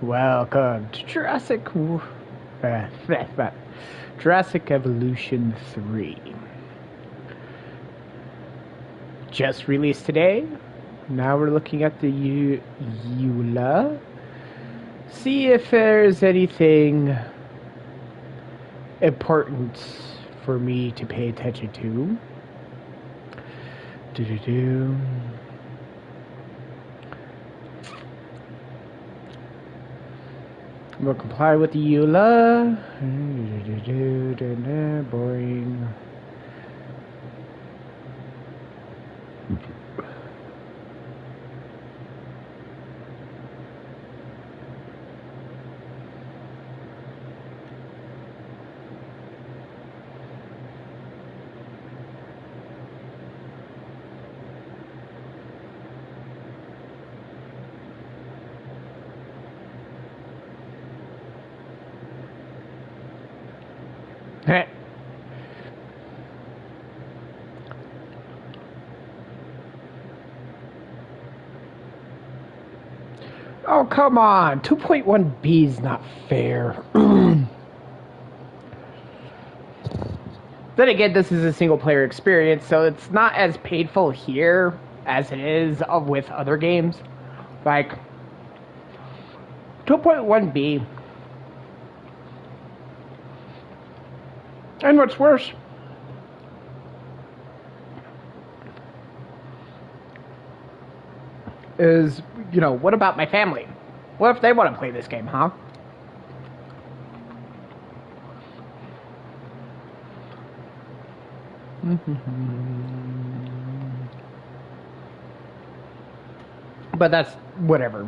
Welcome to Jurassic Evolution 3. Just released today. Now we're looking at the EULA. See if there's anything important for me to pay attention to. We'll comply with the EULA. Boring. Oh, come on. 2.1b is not fair. Then again, this is a single-player experience, so it's not as painful here as it is with other games. Like, 2.1b. And what's worse, is, what about my family? What if they want to play this game, huh? But that's whatever.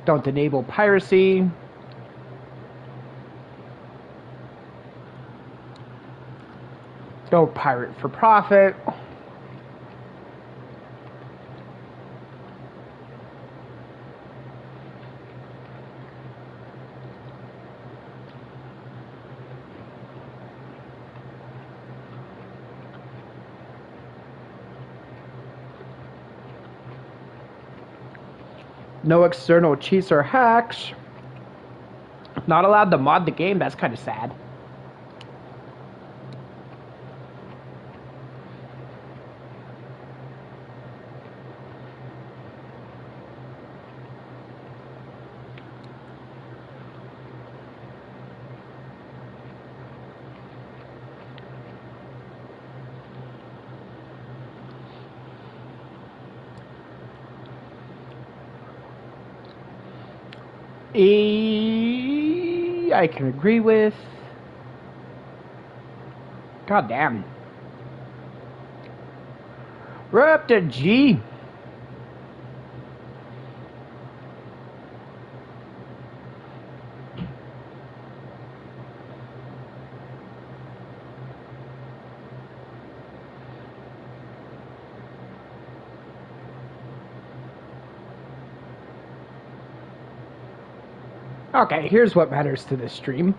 Don't enable piracy. Don't pirate for profit. No external cheats or hacks. Not allowed to mod the game. That's kind of sad. I can agree with. God damn. We're up to G. Okay, here's what matters to this stream.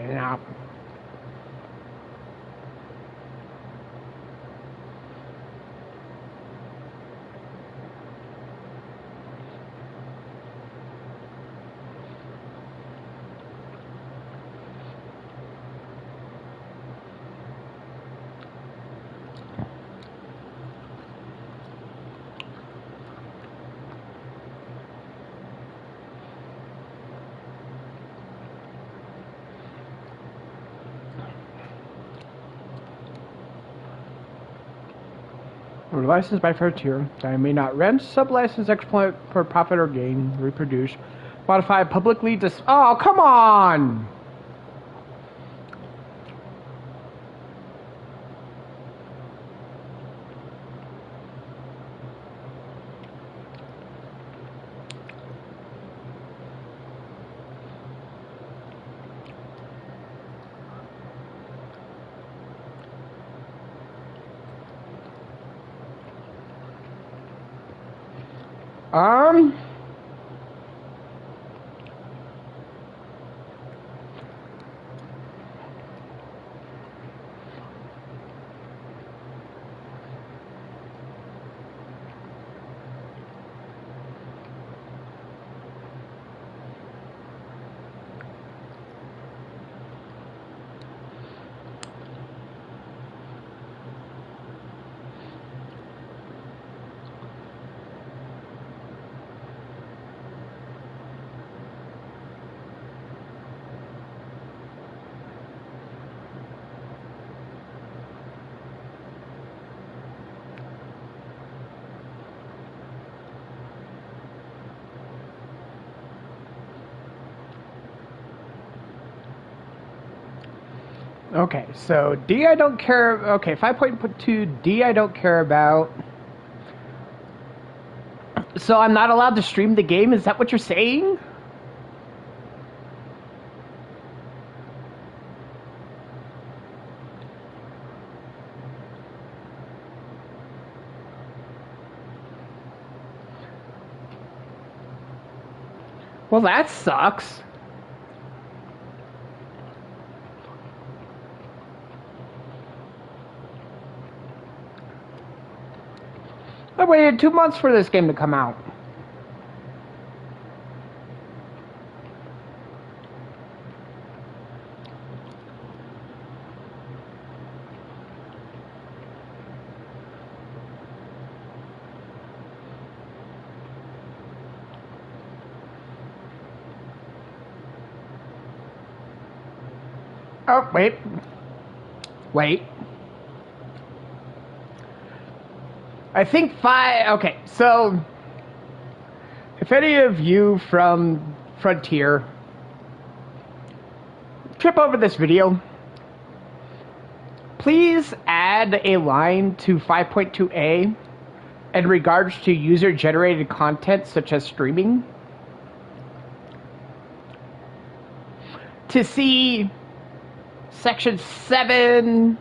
No. or licensed by Frontier, that I may not rent, sublicense, exploit for profit or gain, reproduce, modify, publicly Oh, come on! Okay, so D I don't care. Okay, 5.2 D I don't care about. So I'm not allowed to stream the game? Is that what you're saying? Well, that sucks. I waited 2 months for this game to come out. Oh, wait. Wait. I think okay, so if any of you from Frontier trip over this video, please add a line to 5.2a in regards to user-generated content such as streaming to see section 7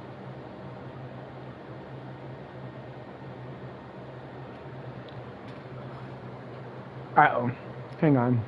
uh-oh, hang on.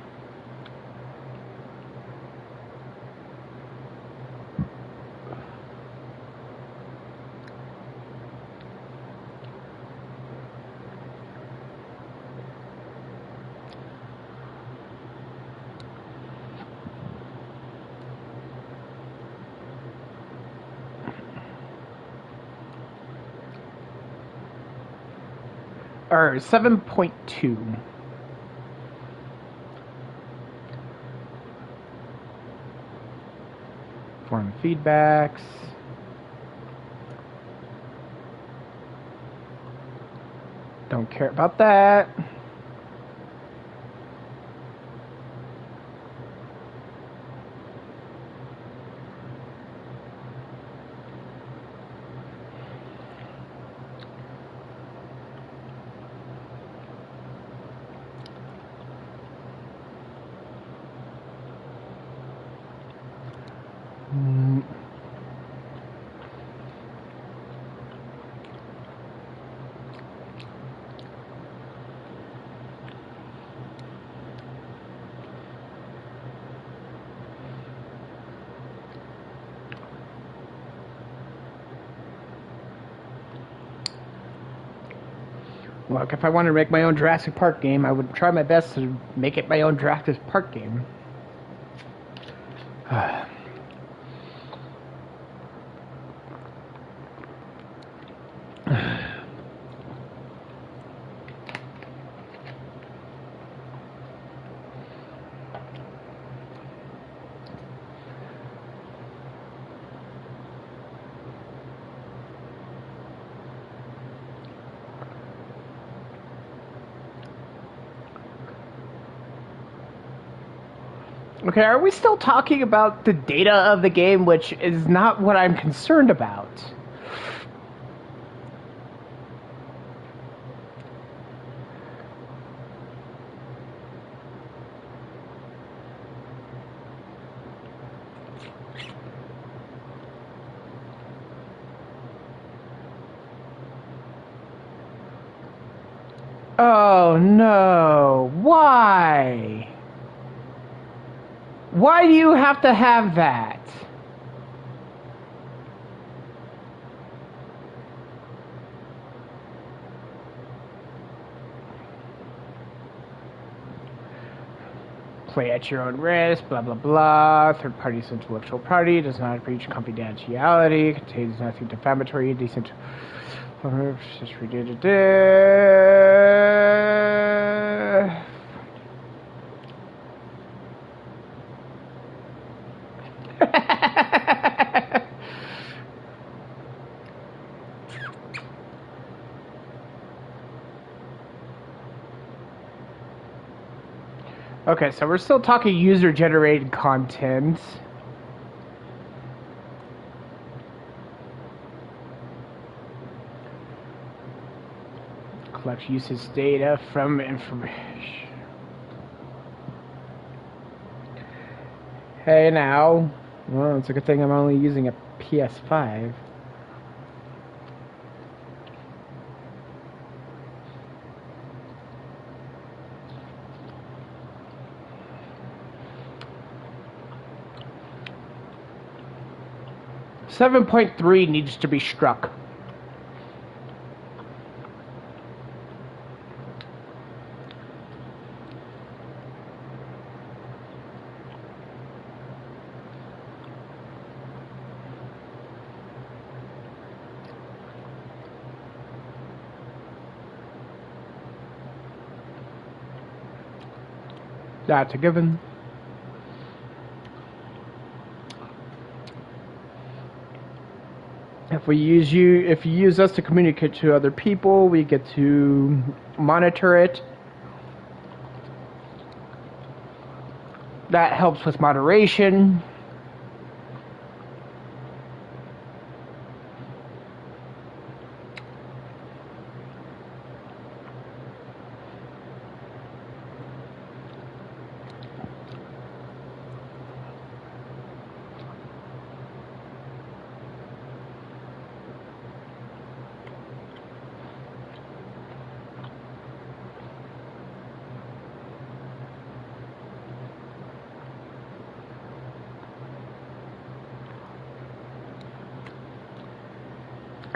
Or 7.2. Form feedbacks. Don't care about that. Look, if I wanted to make my own Jurassic Park game, I would try my best to make it my own Jurassic Park game. Okay, are we still talking about the data of the game, which is not what I'm concerned about? Oh no, why? Why do you have to have that? Play at your own risk, blah blah blah. Third party intellectual property does not breach confidentiality, contains nothing defamatory, indecent. Okay, so we're still talking user-generated content. Collect usage data from information. Hey now. Well, it's a good thing I'm only using a PS5. .3 needs to be struck. That's a given. If you use us to communicate to other people, we get to monitor it. That helps with moderation.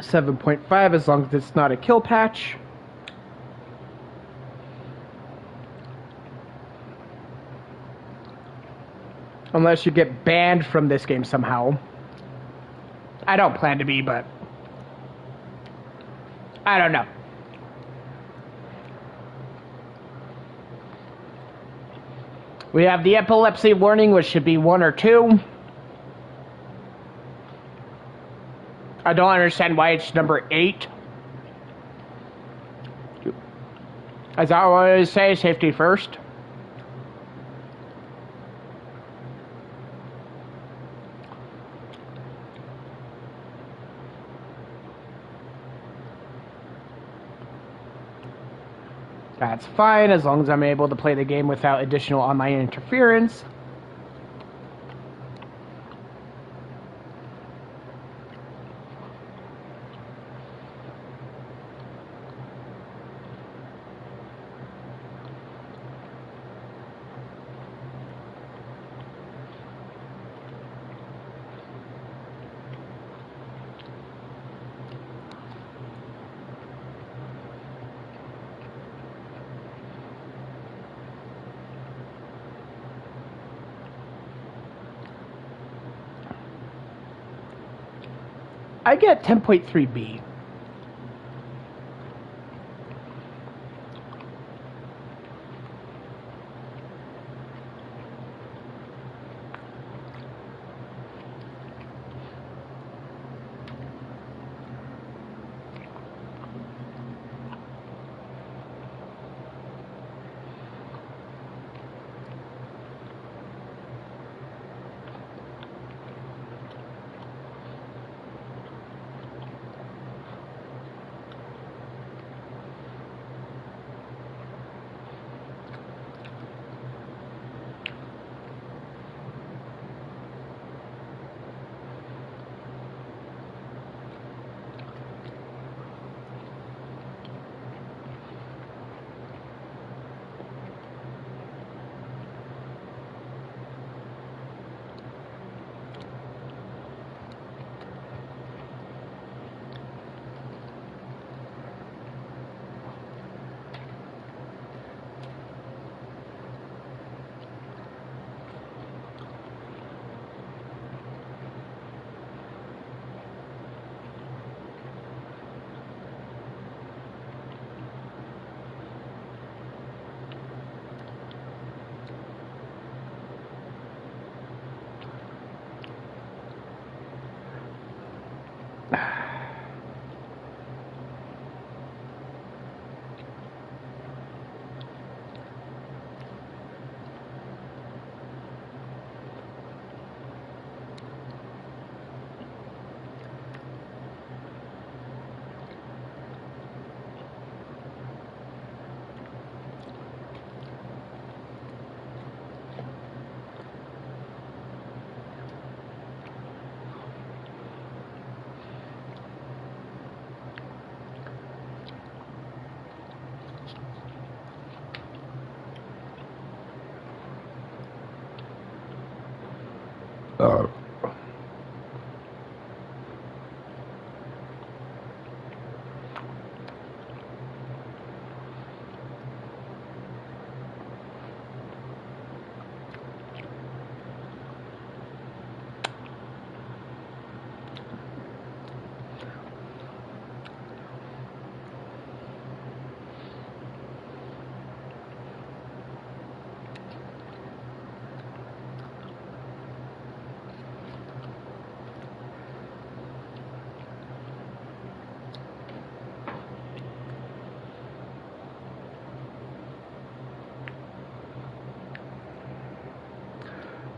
.5 as long as it's not a kill patch. Unless you get banned from this game somehow. I don't plan to be, but I don't know. We have the epilepsy warning, which should be 1 or 2. I don't understand why it's number 8. Is that what I say? Safety first? That's fine, as long as I'm able to play the game without additional online interference. I get 10.3b.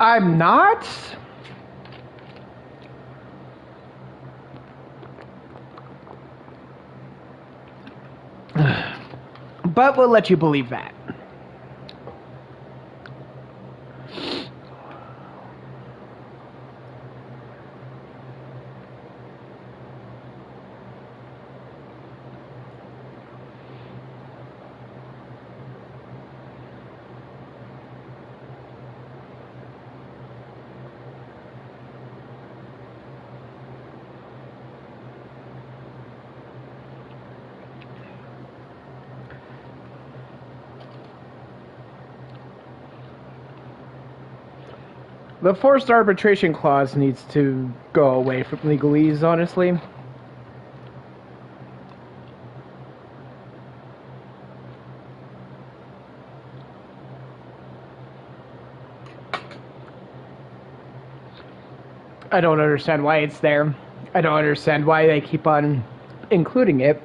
I'm not. But we'll let you believe that. The forced arbitration clause needs to go away from legalese, honestly. I don't understand why it's there. I don't understand why they keep on including it.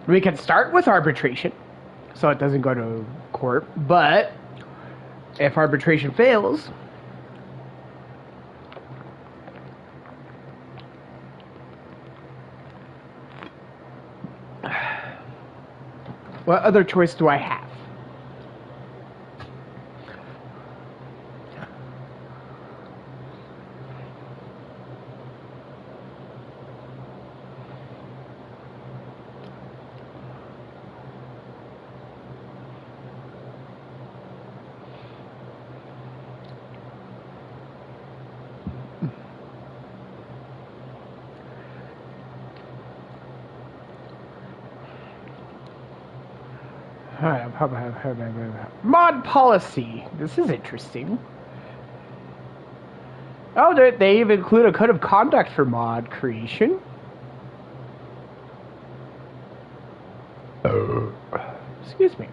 We can start with arbitration, so it doesn't go to court, but if arbitration fails, what other choice do I have? Mod policy. This is interesting. Oh, they even include a code of conduct for mod creation. Excuse me.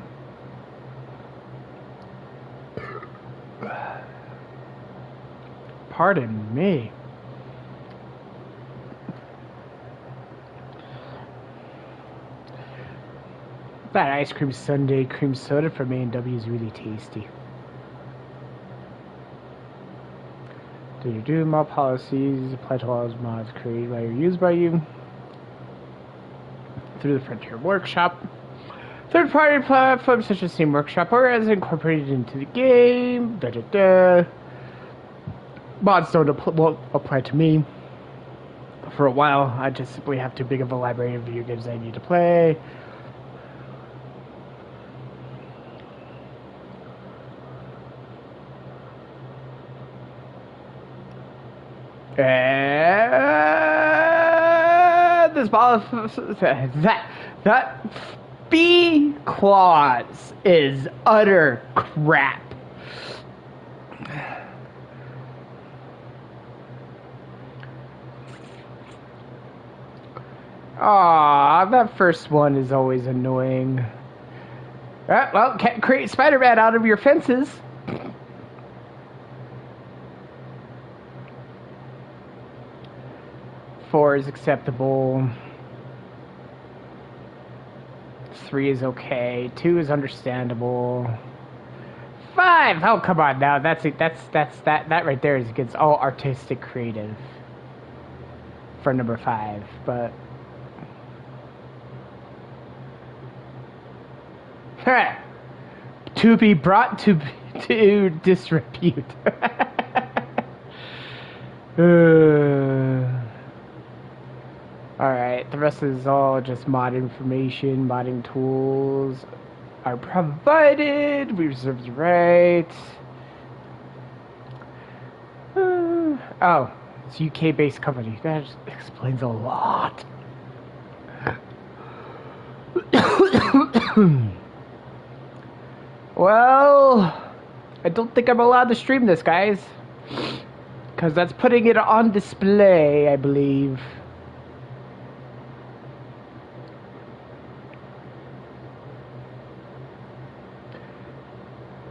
Pardon me. That ice cream sundae cream soda from A&W is really tasty. Do mod policies apply to all mods created by or used by you through the Frontier Workshop. Third-party platforms such as Steam Workshop or as incorporated into the game. Mods won't apply to me. For a while, I just simply have too big of a library of video games I need to play. This that B clause is utter crap. Aw, that first one is always annoying. Well, can't create Spider-Man out of your fences. 4 is acceptable. 3 is okay. 2 is understandable. 5! Oh, come on now. That right there is against all artistic creative for number 5, but to be brought to disrepute. Alright, the rest is all just mod information, modding tools. are provided. We reserve the right. Oh, it's a UK-based company. That explains a lot. Well, I don't think I'm allowed to stream this, guys. Because that's putting it on display, I believe.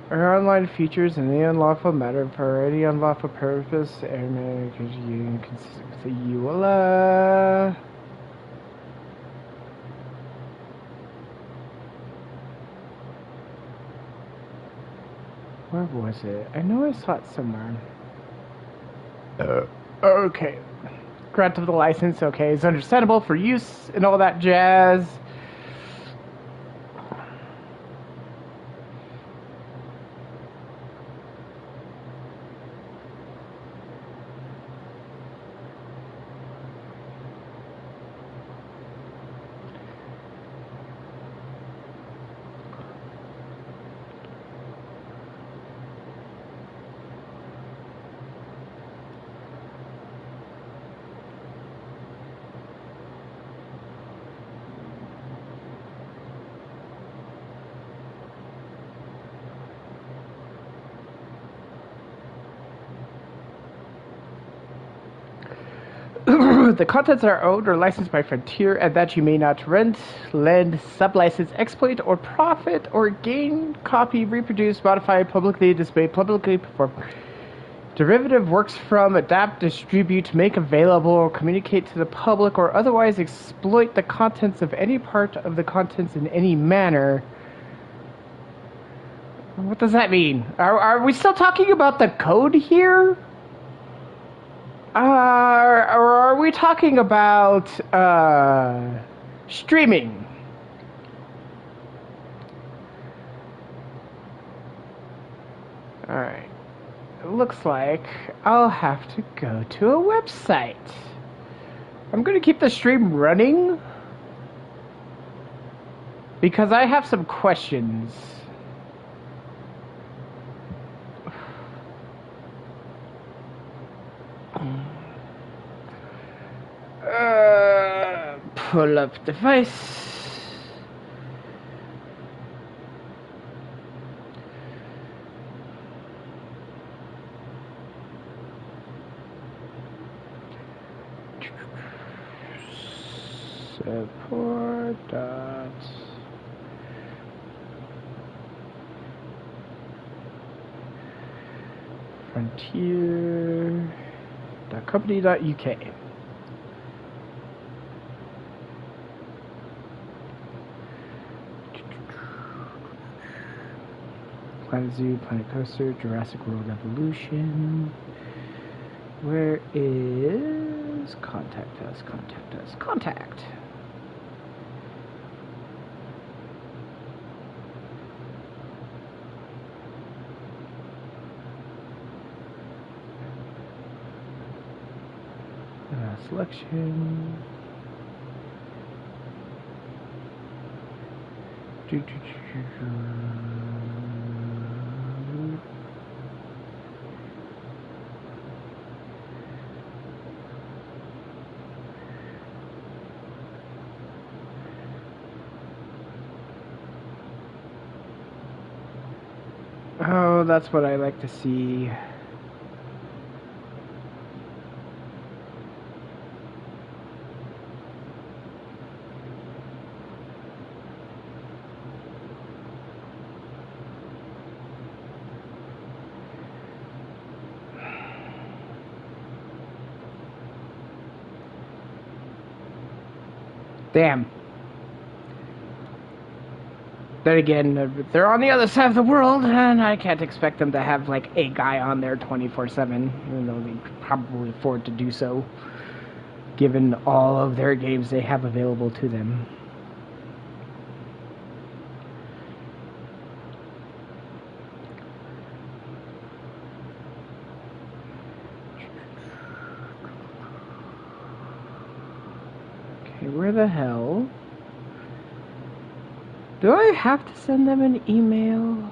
Our online features in the unlawful matter for any unlawful purpose and you consistent with the EULA. Where was it? I know I saw it somewhere. Okay. Grant of the license, okay, is understandable for use and all that jazz. The contents are owned or licensed by Frontier, and that you may not rent, lend, sublicense, exploit, or profit, or gain, copy, reproduce, modify, publicly display, publicly perform derivative works from, adapt, distribute, make available, or communicate to the public, or otherwise exploit the contents of any part of the contents in any manner. What does that mean? Are we still talking about the code here? Or are we talking about streaming? Alright. It looks like I'll have to go to a website. I'm going to keep the stream running because I have some questions. Pull up device. Support dot frontier dot company dot UK. Planet Zoo, Planet Coaster, Jurassic World Evolution. Where is contact us? Contact us. Contact. Selection. Oh, that's what I like to see. Damn. Then again, they're on the other side of the world, and I can't expect them to have, like, a guy on there 24/7, even though they could probably afford to do so, given all of their games they have available to them. Okay, where the hell? Do I have to send them an email?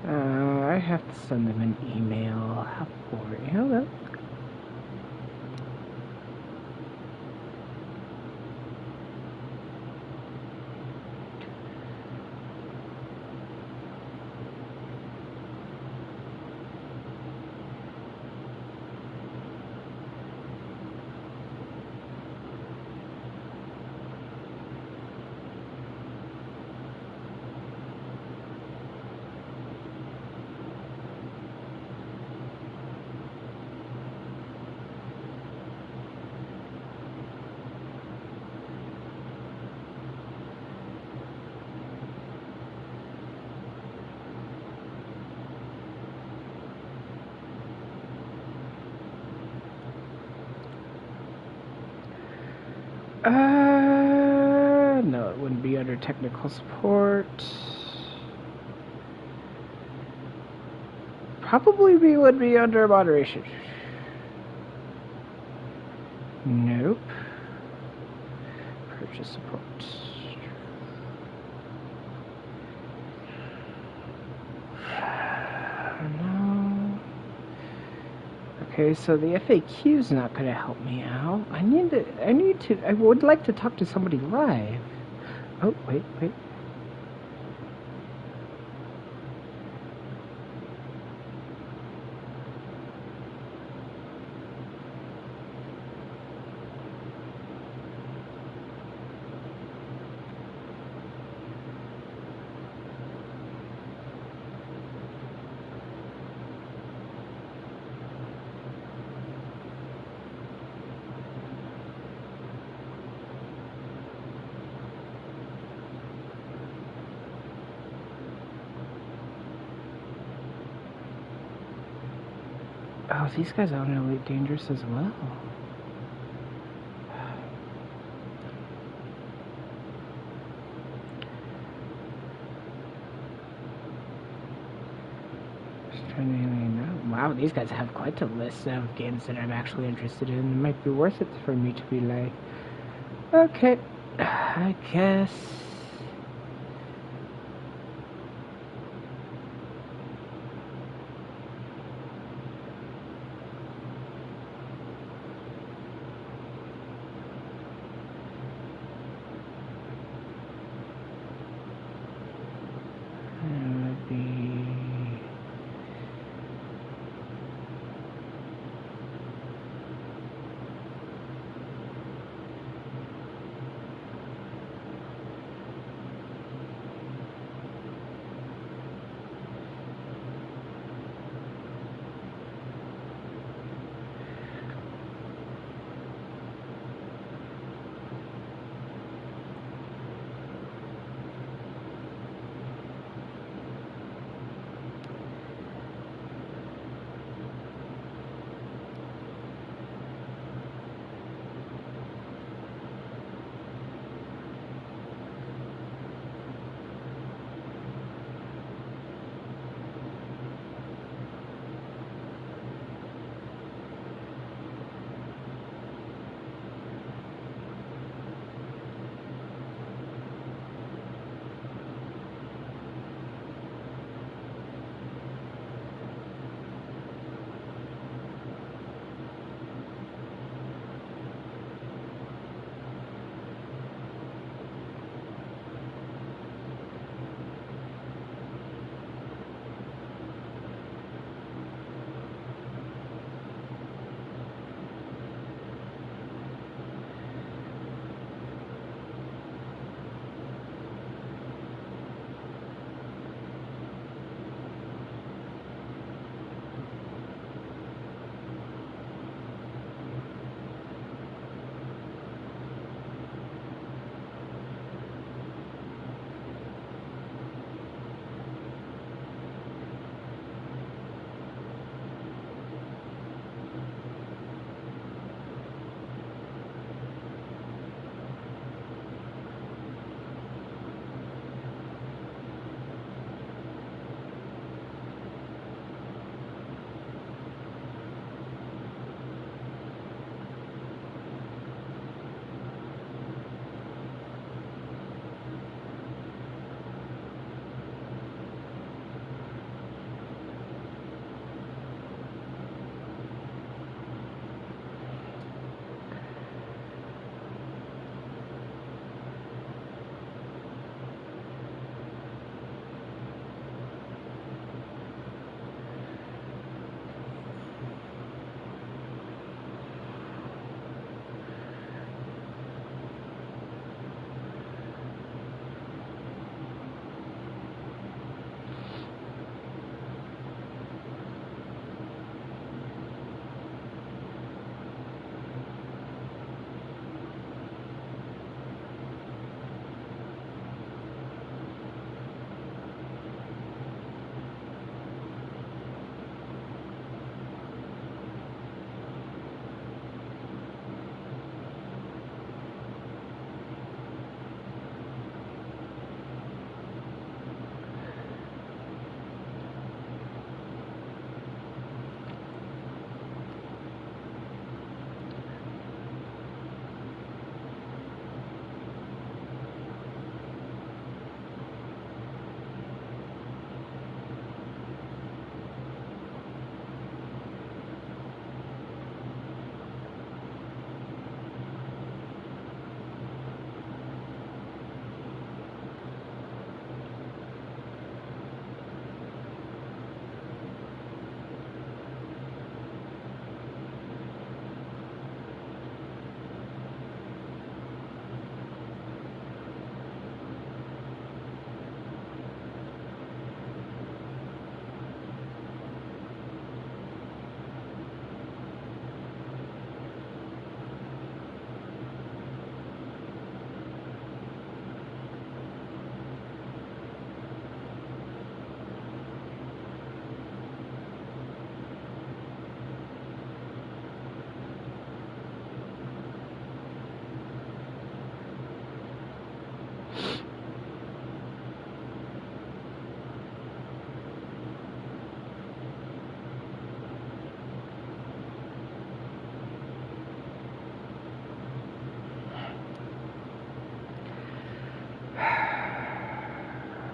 I have to send them an email. How boring. Hold up. No, it wouldn't be under technical support. Probably would be under moderation. Nope. Purchase support. No. Okay, so the FAQ's not going to help me out. I would like to talk to somebody live. Oh, wait. Oh, these guys are Elite Dangerous as well. Wow, these guys have quite a list of games that I'm actually interested in. It might be worth it for me to be like, okay, I guess.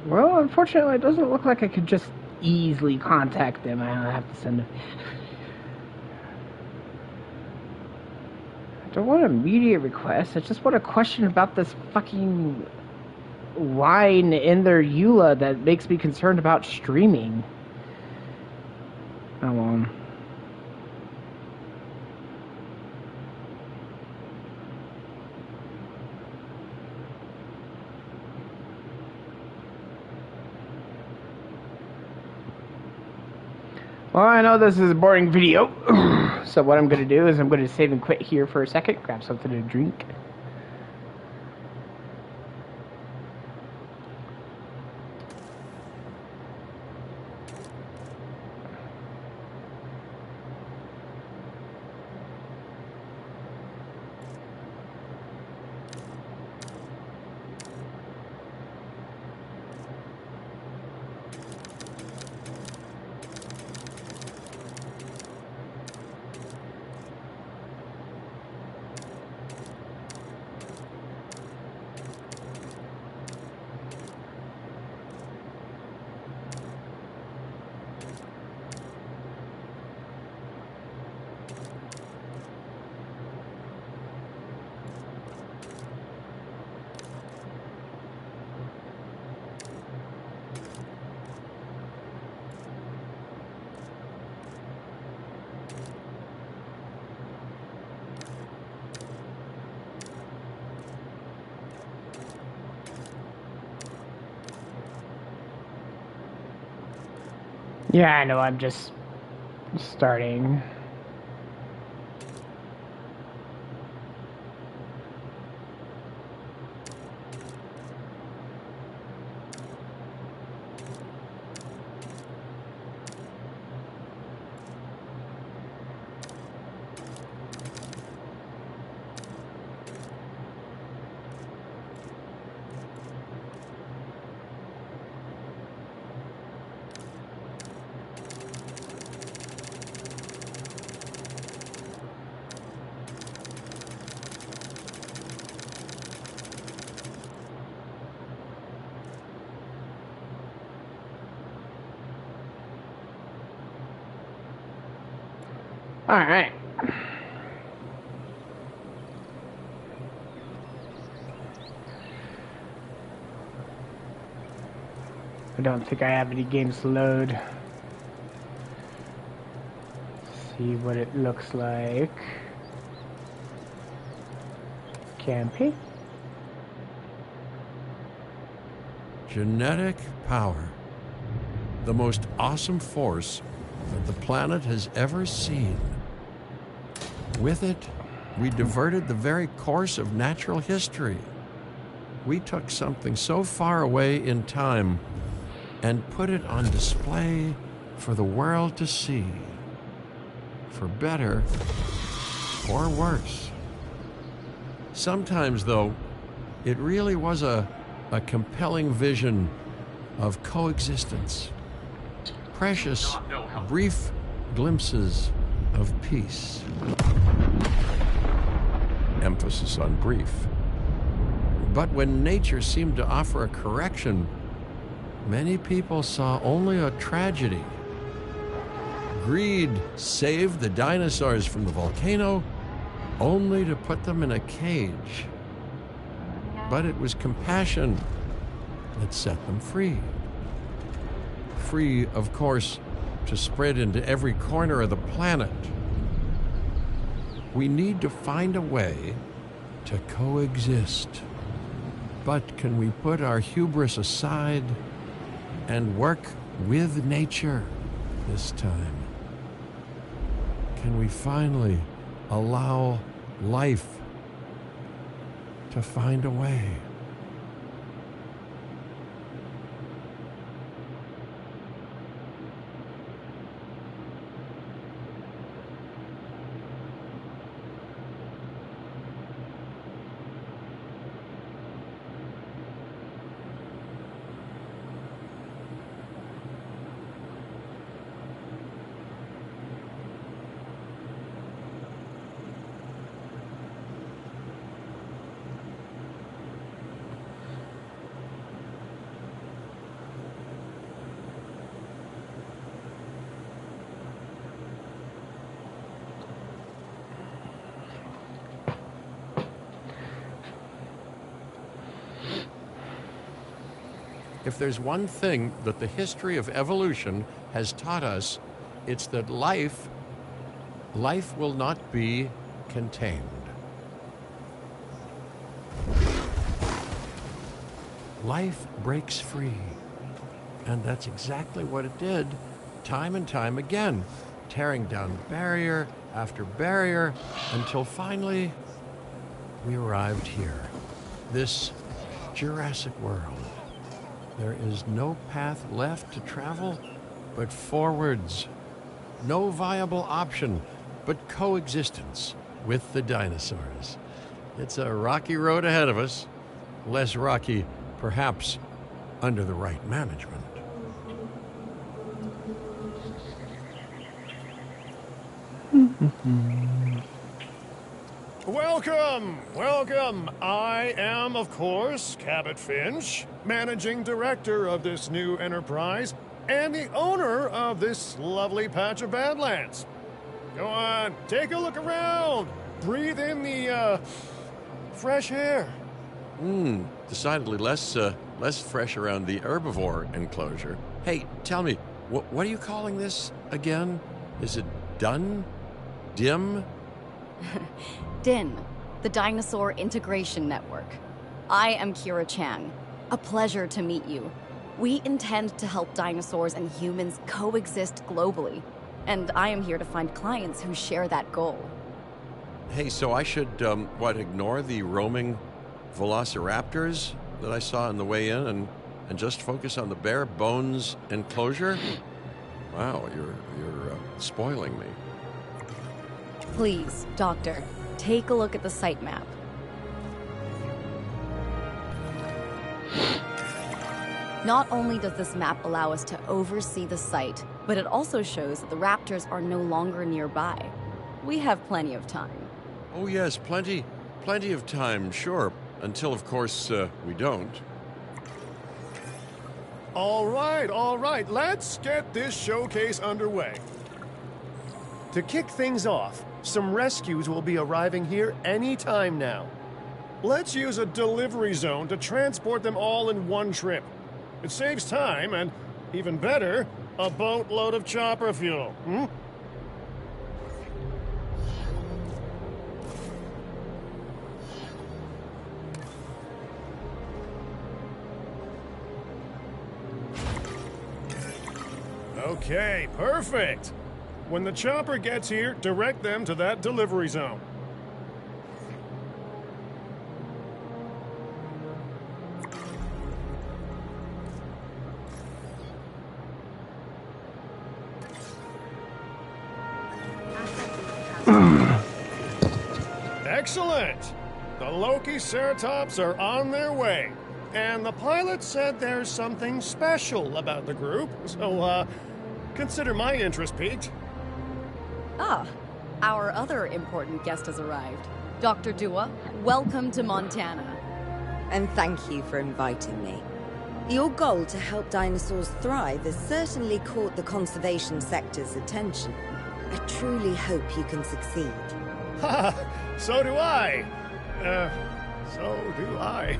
Well, unfortunately, it doesn't look like I could just easily contact them. I have to send them. I don't want an immediate request. I just want a question about this fucking line in their EULA that makes me concerned about streaming. Oh, well. Well, I know this is a boring video, so what I'm going to do is I'm going to save and quit here for a second, grab something to drink. Yeah, I know, I'm just starting. Alright. I don't think I have any games to load. See what it looks like. Campaign. Genetic power. The most awesome force that the planet has ever seen. With it, we diverted the very course of natural history. We took something so far away in time and put it on display for the world to see. For better or worse. Sometimes, though, it really was a compelling vision of coexistence. Precious, brief glimpses of peace. Emphasis on brief. But when nature seemed to offer a correction, many people saw only a tragedy. Greed saved the dinosaurs from the volcano, only to put them in a cage. But it was compassion that set them free. Free, of course, to spread into every corner of the planet. We need to find a way to coexist. But can we put our hubris aside and work with nature this time? Can we finally allow life to find a way? If there's one thing that the history of evolution has taught us, it's that life will not be contained. Life breaks free. And that's exactly what it did, time and time again, tearing down barrier after barrier, until finally we arrived here, this Jurassic world. There is no path left to travel but forwards. No viable option but coexistence with the dinosaurs. It's a rocky road ahead of us, less rocky, perhaps, under the right management. Welcome, welcome. I am, of course, Cabot Finch, managing director of this new enterprise and the owner of this lovely patch of Badlands. Go on, take a look around. Breathe in the, fresh air. Decidedly less fresh around the herbivore enclosure. Hey, tell me, what are you calling this again? Is it done? Dim? DIN, the Dinosaur Integration Network. I am Kira Chan. A pleasure to meet you. We intend to help dinosaurs and humans coexist globally, and I am here to find clients who share that goal. Hey, so I should, ignore the roaming velociraptors that I saw on the way in and just focus on the bare bones enclosure? Wow, you're spoiling me. Please, Doctor, take a look at the site map. Not only does this map allow us to oversee the site, but it also shows that the raptors are no longer nearby. We have plenty of time. Oh yes, plenty of time, sure. Until, of course, we don't. All right, let's get this showcase underway. To kick things off, some rescues will be arriving here any time now. Let's use a delivery zone to transport them all in one trip. It saves time and, even better, a boatload of chopper fuel. Okay, perfect. When the chopper gets here, direct them to that delivery zone. Excellent! The Lokiceratops are on their way. And the pilot said there's something special about the group, so, consider my interest piqued. Ah, our other important guest has arrived. Dr. Dua, welcome to Montana. And thank you for inviting me. Your goal to help dinosaurs thrive has certainly caught the conservation sector's attention. I truly hope you can succeed. Ha! So do I. So do I.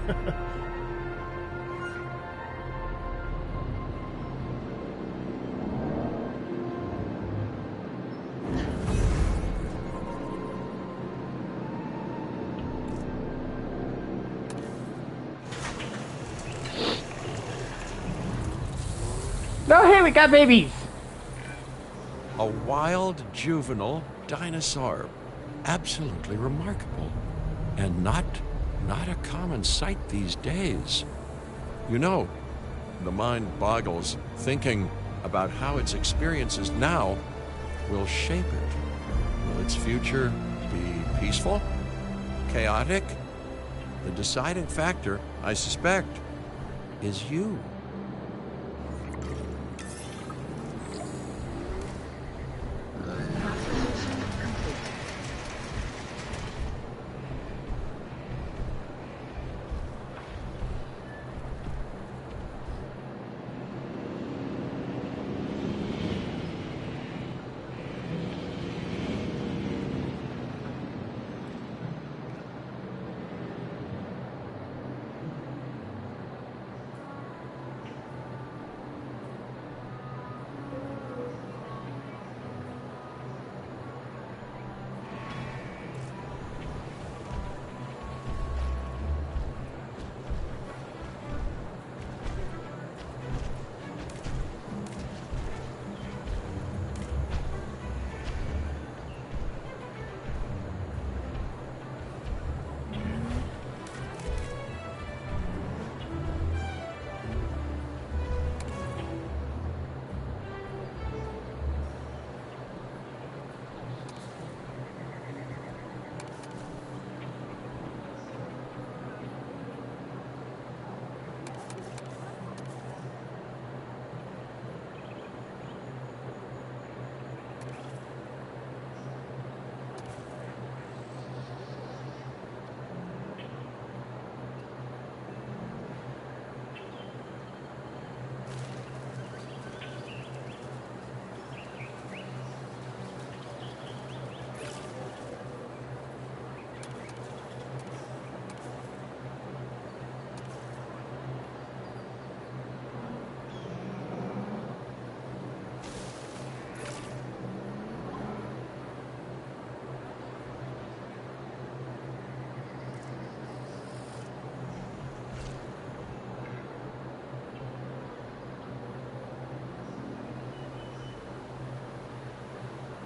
Oh, hey, we got babies. A wild juvenile dinosaur. Absolutely remarkable. And not a common sight these days. You know, the mind boggles thinking about how its experiences now will shape it. Will its future be peaceful? Chaotic? The deciding factor, I suspect, is you.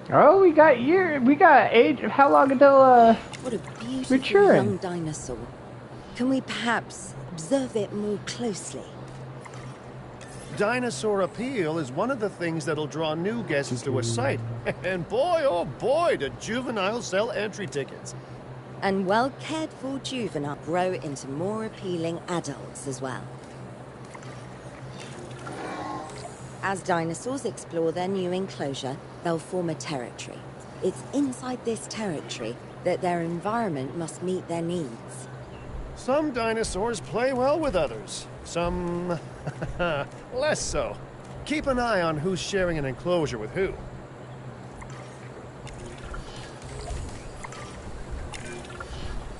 Oh, we got age. How long until What a beautiful maturing? young dinosaur. Can we perhaps observe it more closely? Dinosaur appeal is one of the things that'll draw new guests to a site. And boy, oh boy, do juveniles sell entry tickets. And well-cared-for juveniles grow into more appealing adults as well. As dinosaurs explore their new enclosure, they'll form a territory. It's inside this territory that their environment must meet their needs. Some dinosaurs play well with others. Some less so. Keep an eye on who's sharing an enclosure with who.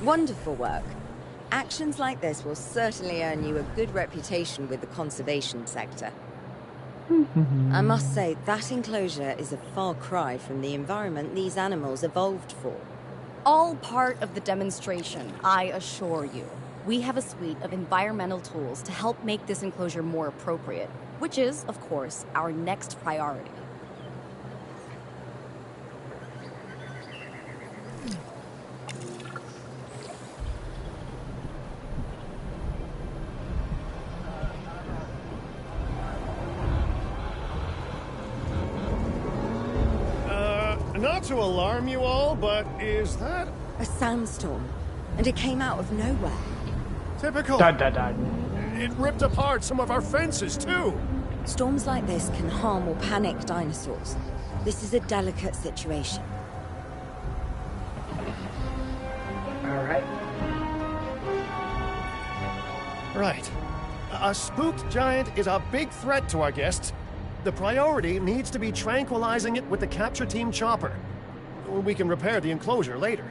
Wonderful work. Actions like this will certainly earn you a good reputation with the conservation sector. I must say, that enclosure is a far cry from the environment these animals evolved for. All part of the demonstration, I assure you. We have a suite of environmental tools to help make this enclosure more appropriate, which is, of course, our next priority. Not to alarm you all, but is that A sandstorm, and it came out of nowhere. typical? Dun dun dun. It ripped apart some of our fences, too. Storms like this can harm or panic dinosaurs. This is a delicate situation. All right. Right. A spooked giant is a big threat to our guests. The priority needs to be tranquilizing it with the capture team chopper. We can repair the enclosure later.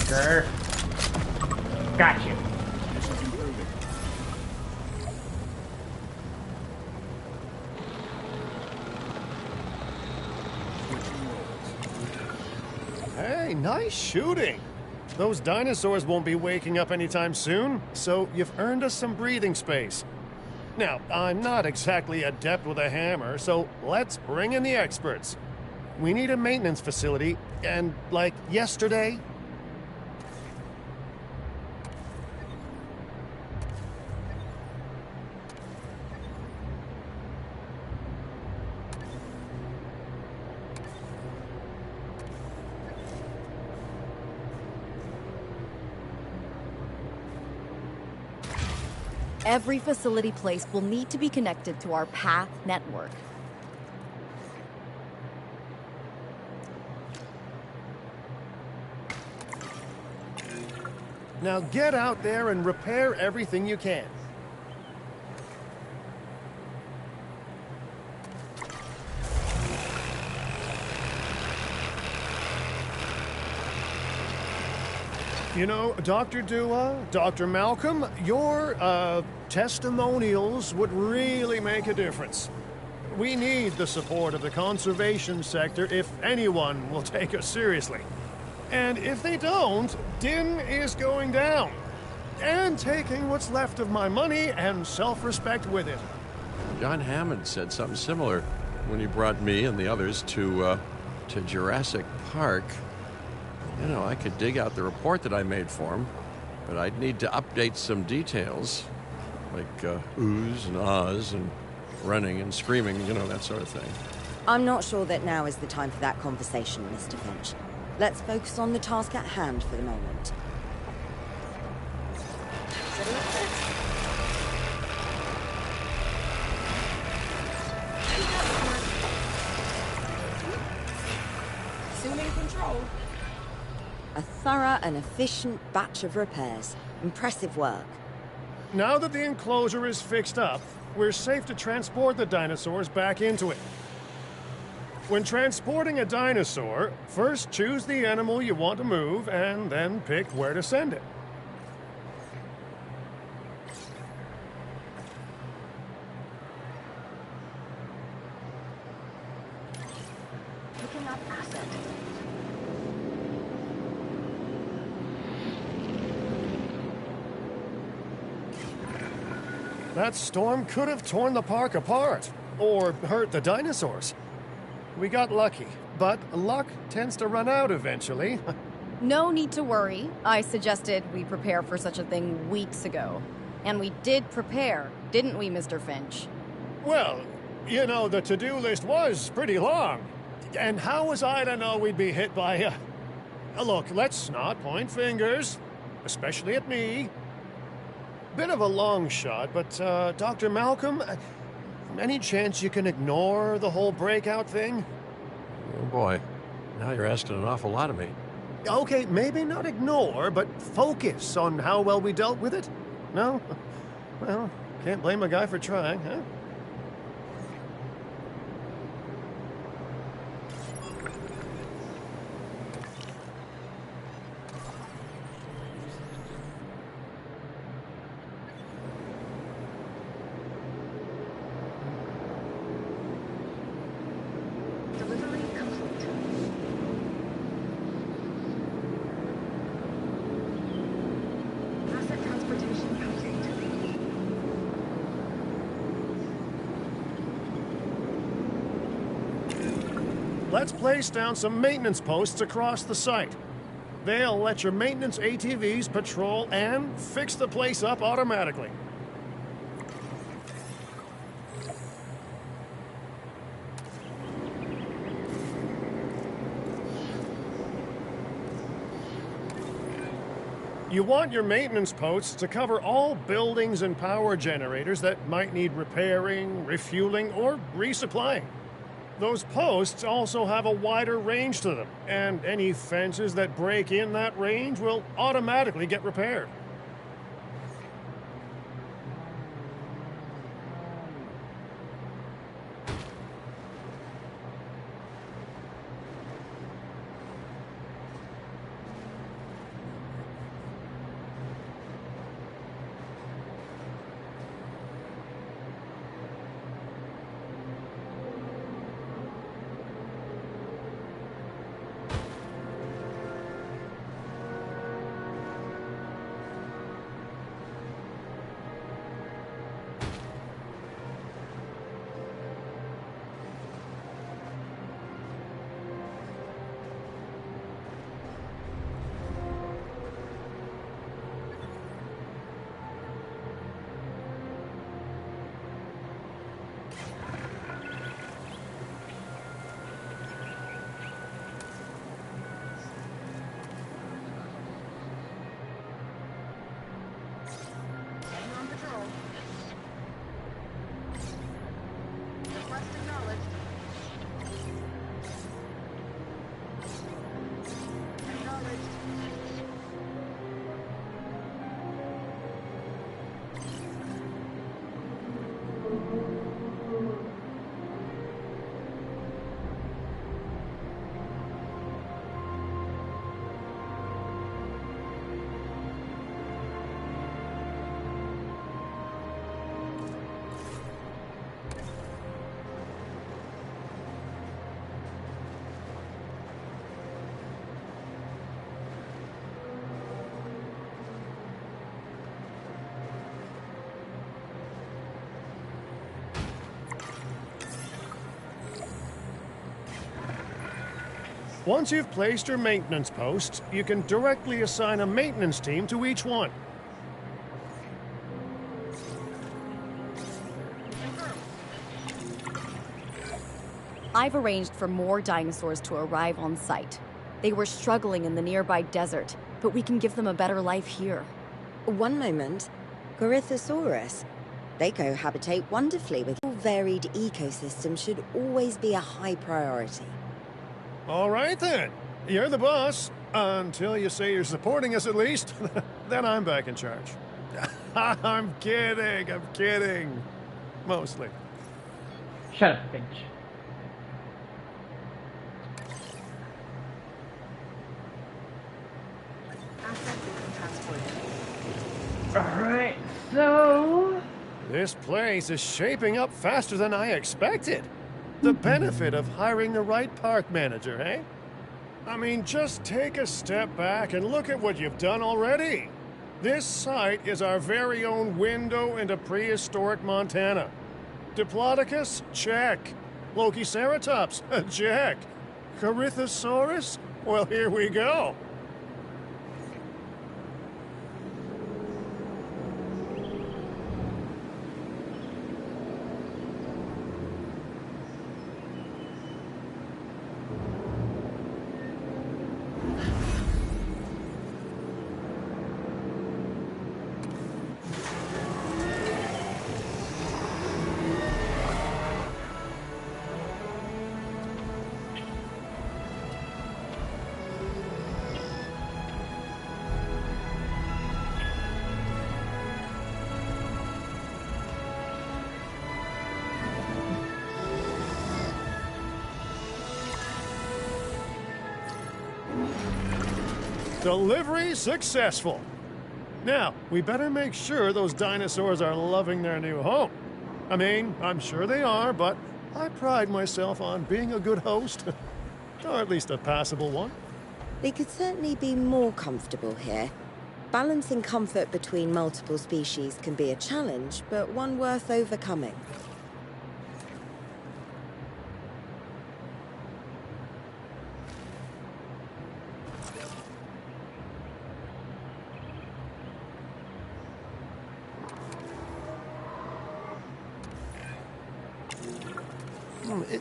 Sure. Got you. Hey, nice shooting. Those dinosaurs won't be waking up anytime soon, so you've earned us some breathing space. Now, I'm not exactly adept with a hammer, so let's bring in the experts. We need a maintenance facility, and like yesterday. Every facility place will need to be connected to our path network. Now get out there and repair everything you can. You know, Dr. Dua, Dr. Malcolm, your, testimonials would really make a difference. We need the support of the conservation sector if anyone will take us seriously. And if they don't, Din is going down. And taking what's left of my money and self-respect with it. John Hammond said something similar when he brought me and the others to Jurassic Park. You know, I could dig out the report that I made for him, but I'd need to update some details, like oohs and ahs and running and screaming, you know, that sort of thing. I'm not sure that now is the time for that conversation, Mr. Finch. Let's focus on the task at hand for the moment. Assuming control. A thorough and efficient batch of repairs. Impressive work. Now that the enclosure is fixed up, we're safe to transport the dinosaurs back into it. When transporting a dinosaur, first choose the animal you want to move and then pick where to send it. Picking up asset. That storm could have torn the park apart, or hurt the dinosaurs. We got lucky, but luck tends to run out eventually. No need to worry. I suggested we prepare for such a thing weeks ago. And we did prepare, didn't we, Mr. Finch? Well, you know, the to-do list was pretty long. And how was I to know we'd be hit by a... Look, let's not point fingers, especially at me. Bit of a long shot, but, Dr. Malcolm, any chance you can ignore the whole breakout thing? Oh boy, now you're asking an awful lot of me. Okay, maybe not ignore, but focus on how well we dealt with it? No? Well, can't blame a guy for trying, huh? Delivery complete. Asset transportation complete. Let's place down some maintenance posts across the site. They'll let your maintenance ATVs patrol and fix the place up automatically. You want your maintenance posts to cover all buildings and power generators that might need repairing, refueling, or resupplying. Those posts also have a wider range to them, and any fences that break in that range will automatically get repaired. Heading on patrol. Request acknowledged. Acknowledged. Once you've placed your maintenance posts, you can directly assign a maintenance team to each one. I've arranged for more dinosaurs to arrive on site. They were struggling in the nearby desert, but we can give them a better life here. One moment. Gorythosaurus. They cohabitate wonderfully with varied ecosystem should always be a high priority. All right then. You're the boss. Until you say you're supporting us at least. Then I'm back in charge. I'm kidding. Mostly. Shut up, Finch. So... This place is shaping up faster than I expected. The benefit of hiring the right park manager, eh? I mean, just take a step back and look at what you've done already. This site is our very own window into prehistoric Montana. Diplodocus? Check. Lokiceratops? Check. Corythosaurus? Well, here we go. Delivery successful. Now, we better make sure those dinosaurs are loving their new home. I mean, I'm sure they are, but I pride myself on being a good host. Or at least a passable one. They could certainly be more comfortable here. Balancing comfort between multiple species can be a challenge, but one worth overcoming.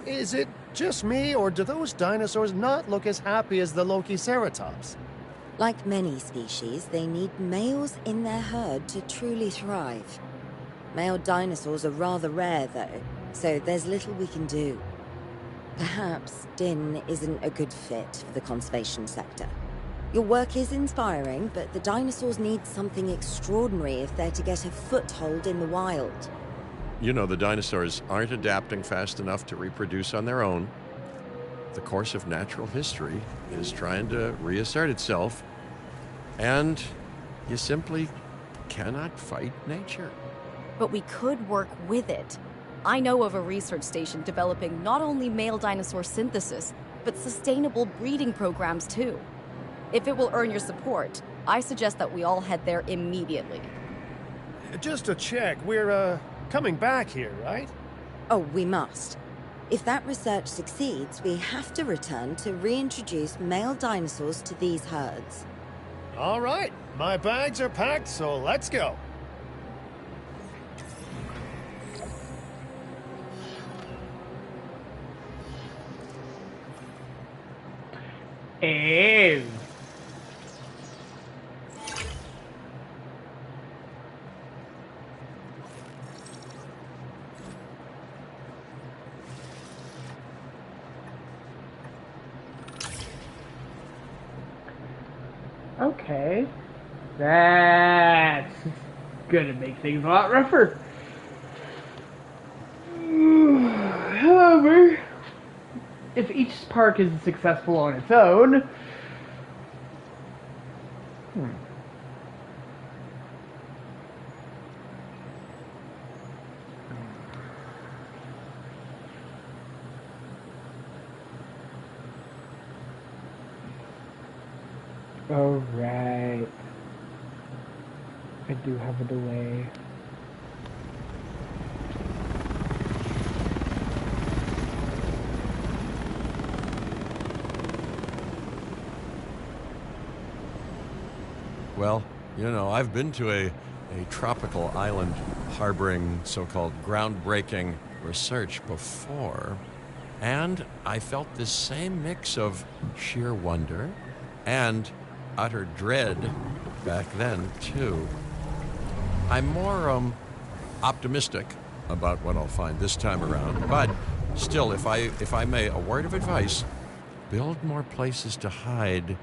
Is it just me, or do those dinosaurs not look as happy as the Lokiceratops? Like many species, they need males in their herd to truly thrive. Male dinosaurs are rather rare, though, so there's little we can do. Perhaps Din isn't a good fit for the conservation sector. Your work is inspiring, but the dinosaurs need something extraordinary if they're to get a foothold in the wild. You know, the dinosaurs aren't adapting fast enough to reproduce on their own. The course of natural history is trying to reassert itself, and you simply cannot fight nature. But we could work with it. I know of a research station developing not only male dinosaur synthesis, but sustainable breeding programs too. If it will earn your support, I suggest that we all head there immediately. Just to check, we're, coming back here, right? Oh, we must. If that research succeeds, we have to return to reintroduce male dinosaurs to these herds. All right, my bags are packed, so let's go. Ew. Okay. That's gonna make things a lot rougher. However, if each park is successful on its own, oh, right. I do have a delay. Well, you know, I've been to a tropical island harboring so-called groundbreaking research before, and I felt this same mix of sheer wonder and utter dread back then, too. I'm more optimistic about what I'll find this time around, but still, if I may, a word of advice: build more places to hide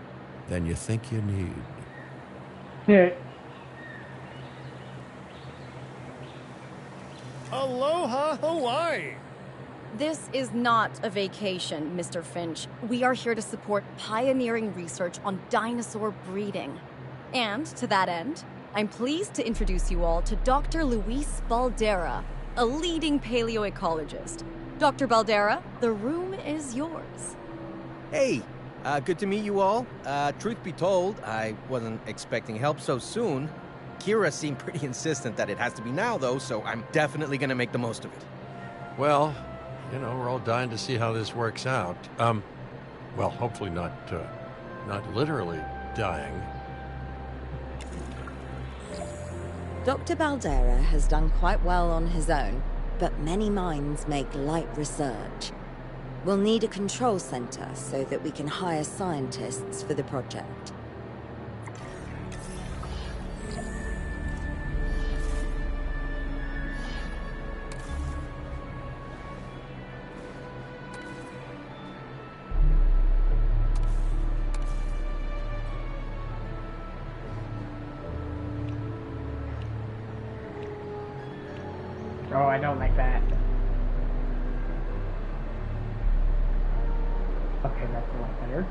than you think you need. Yeah. Aloha, Hawaii! This is not a vacation, Mr. Finch. We are here to support pioneering research on dinosaur breeding. And, to that end, I'm pleased to introduce you all to Dr. Luis Baldera, a leading paleoecologist. Dr. Baldera, the room is yours. Hey, good to meet you all. Truth be told, I wasn't expecting help so soon. Kira seemed pretty insistent that it has to be now, though, so I'm definitely gonna make the most of it. Well, you know, we're all dying to see how this works out. Well, hopefully not literally dying. Dr. Baldera has done quite well on his own, but many minds make light research. We'll need a control center so that we can hire scientists for the project. Oh, I don't like that. Okay, that's a lot better.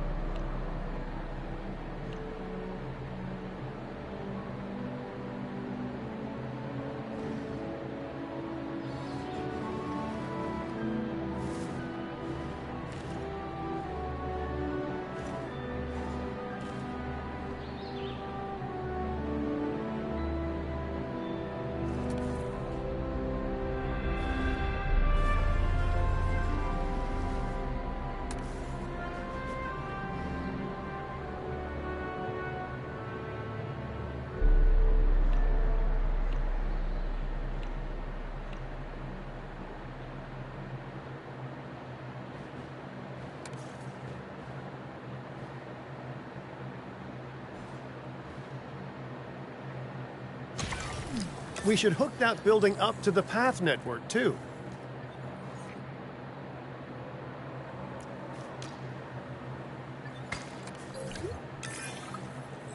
We should hook that building up to the path network, too.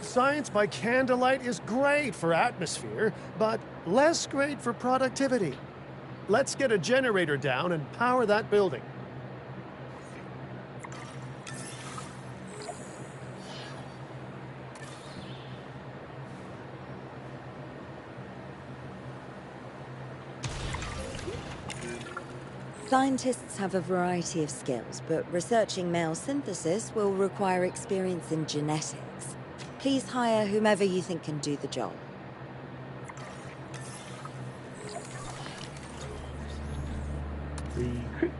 Science by candlelight is great for atmosphere, but less great for productivity. Let's get a generator down and power that building. Scientists have a variety of skills, but researching male synthesis will require experience in genetics. Please hire whomever you think can do the job. Recruit.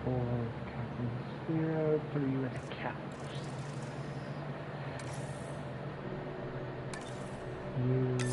Four Captain 0, 3 with caps. You and you.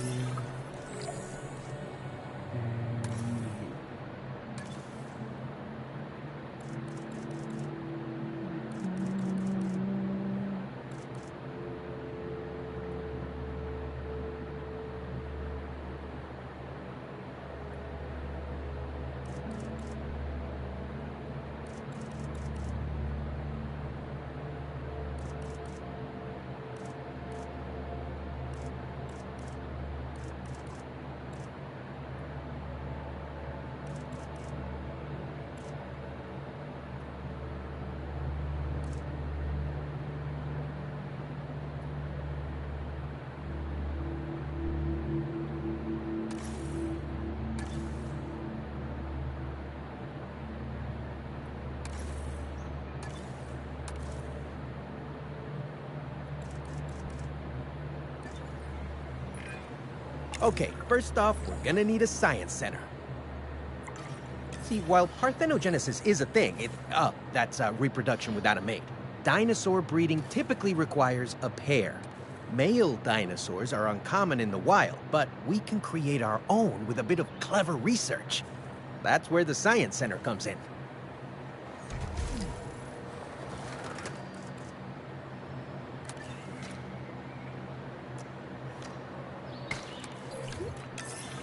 Okay, first off, we're gonna need a science center. See, while parthenogenesis is a thing, that's reproduction without a mate. Dinosaur breeding typically requires a pair. Male dinosaurs are uncommon in the wild, but we can create our own with a bit of clever research. That's where the science center comes in.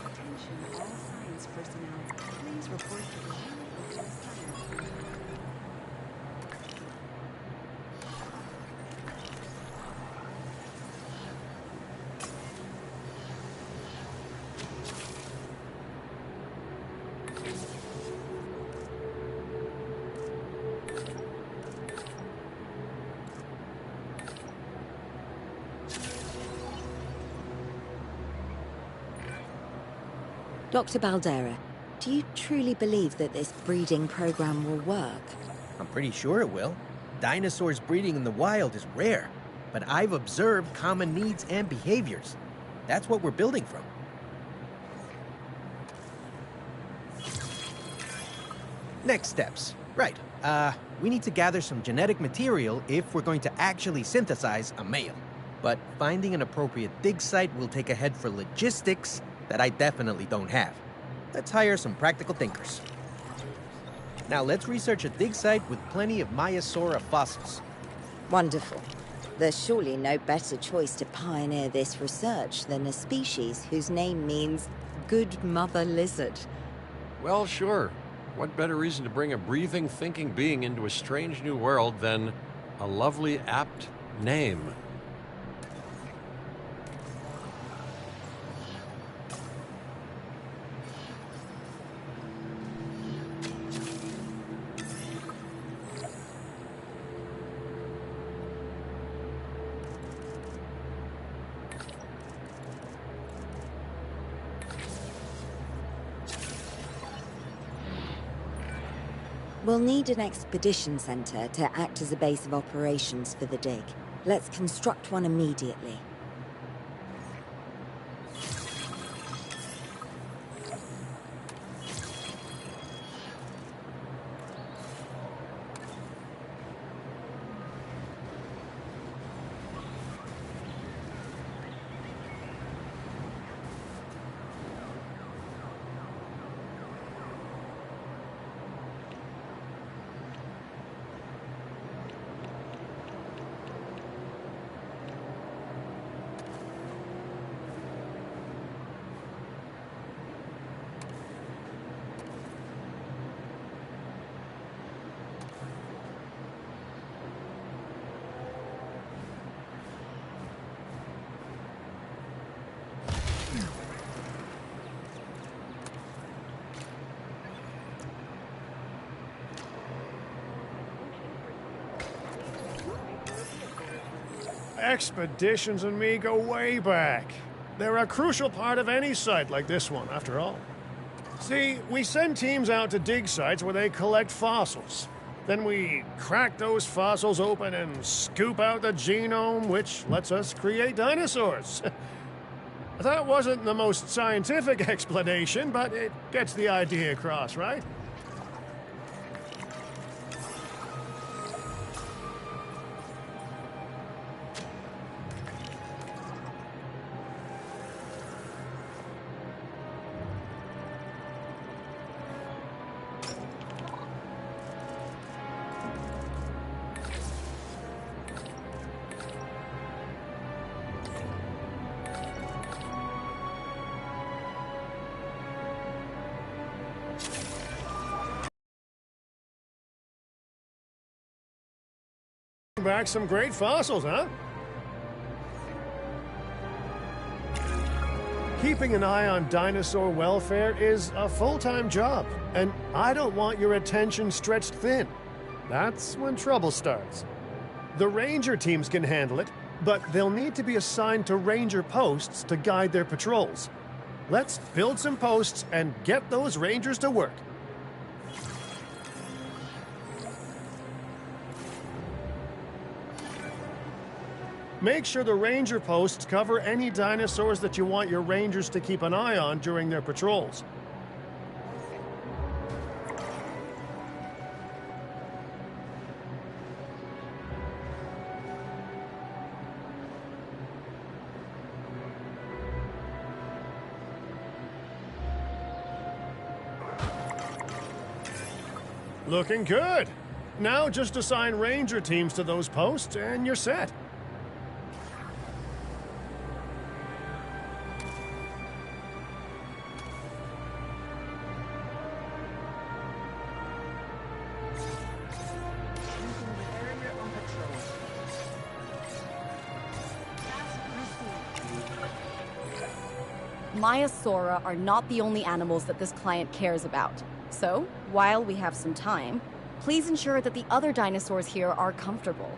Attention all science personnel. Please report to the unit of science. Dr. Baldera, do you truly believe that this breeding program will work? I'm pretty sure it will. Dinosaurs breeding in the wild is rare, but I've observed common needs and behaviors. That's what we're building from. Next steps. Right. We need to gather some genetic material if we're going to actually synthesize a male. But finding an appropriate dig site will take a head for logistics that I definitely don't have. Let's hire some practical thinkers. Now let's research a dig site with plenty of Maiasaura fossils. Wonderful. There's surely no better choice to pioneer this research than a species whose name means good mother lizard. Well, sure. What better reason to bring a breathing, thinking being into a strange new world than a lovely, apt name? We'll need an expedition center to act as a base of operations for the dig. Let's construct one immediately. Expeditions and me go way back. They're a crucial part of any site like this one, after all. See, we send teams out to dig sites where they collect fossils. Then we crack those fossils open and scoop out the genome, which lets us create dinosaurs. That wasn't the most scientific explanation, but it gets the idea across, right? Back some great fossils, huh? Keeping an eye on dinosaur welfare is a full-time job, and I don't want your attention stretched thin. That's when trouble starts. The ranger teams can handle it, but they'll need to be assigned to ranger posts to guide their patrols. Let's build some posts and get those rangers to work. Make sure the ranger posts cover any dinosaurs that you want your rangers to keep an eye on during their patrols. Looking good. Now just assign ranger teams to those posts and you're set. Maiasaura are not the only animals that this client cares about. So, while we have some time, please ensure that the other dinosaurs here are comfortable.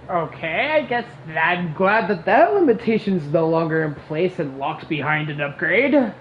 Okay, I guess I'm glad that that limitation's no longer in place and locked behind an upgrade.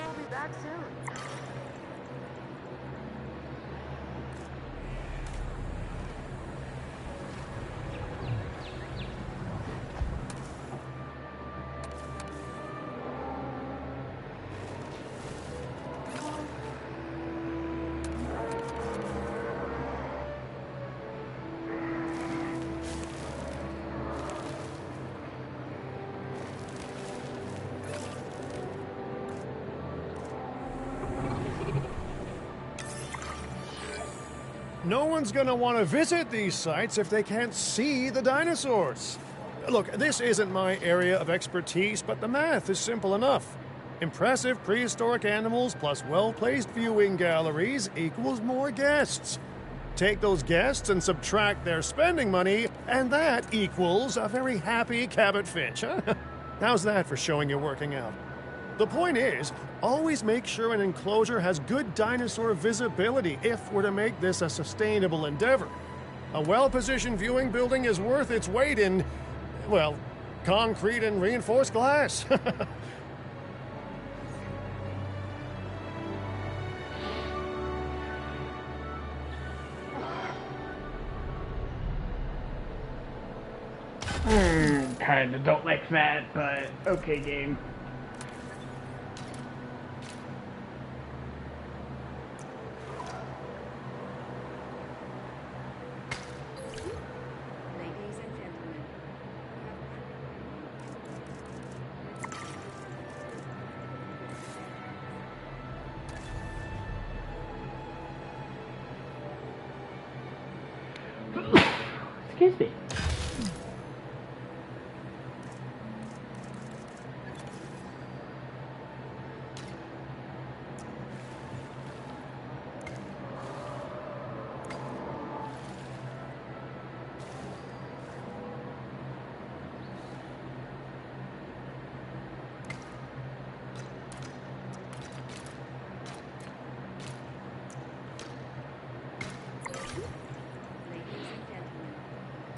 I'll be back soon. No one's gonna want to visit these sites if they can't see the dinosaurs. Look, this isn't my area of expertise, but the math is simple enough. Impressive prehistoric animals plus well-placed viewing galleries equals more guests. Take those guests and subtract their spending money, and that equals a very happy Cabot Finch, huh? How's that for showing you're working out? The point is, always make sure an enclosure has good dinosaur visibility if we're to make this a sustainable endeavor. A well-positioned viewing building is worth its weight in, well, concrete and reinforced glass. Kinda don't like that, but okay, game. Ladies and gentlemen, Excuse me. ladies and gentlemen,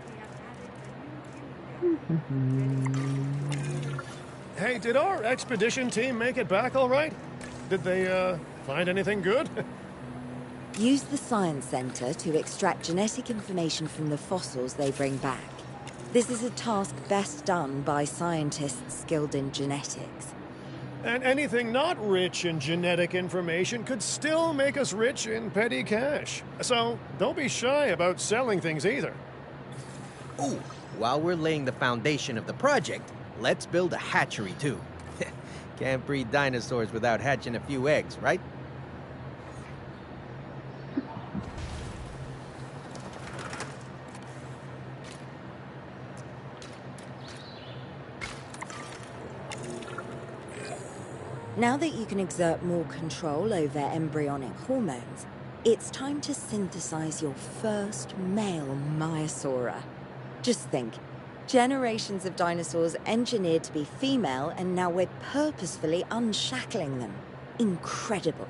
we have added a new viewing gallery. Hey, did our expedition team make it back all right? Did they, find anything good? Use the Science Center to extract genetic information from the fossils they bring back. This is a task best done by scientists skilled in genetics. And anything not rich in genetic information could still make us rich in petty cash. So don't be shy about selling things either. Ooh, while we're laying the foundation of the project, let's build a hatchery too. Can't breed dinosaurs without hatching a few eggs, right? Now that you can exert more control over embryonic hormones, it's time to synthesize your first male Maiasaura. Just think, generations of dinosaurs engineered to be female, and now we're purposefully unshackling them. Incredible.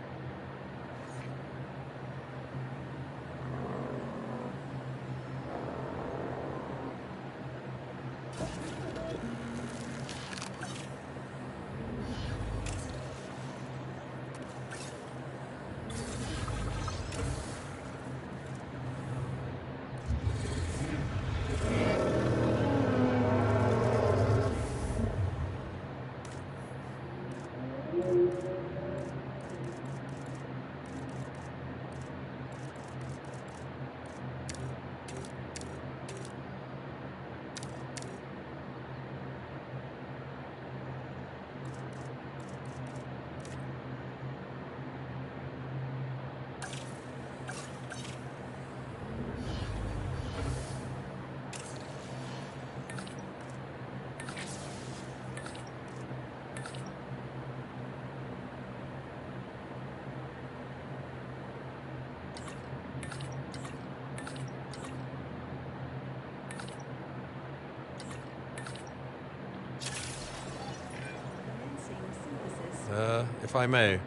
If I may,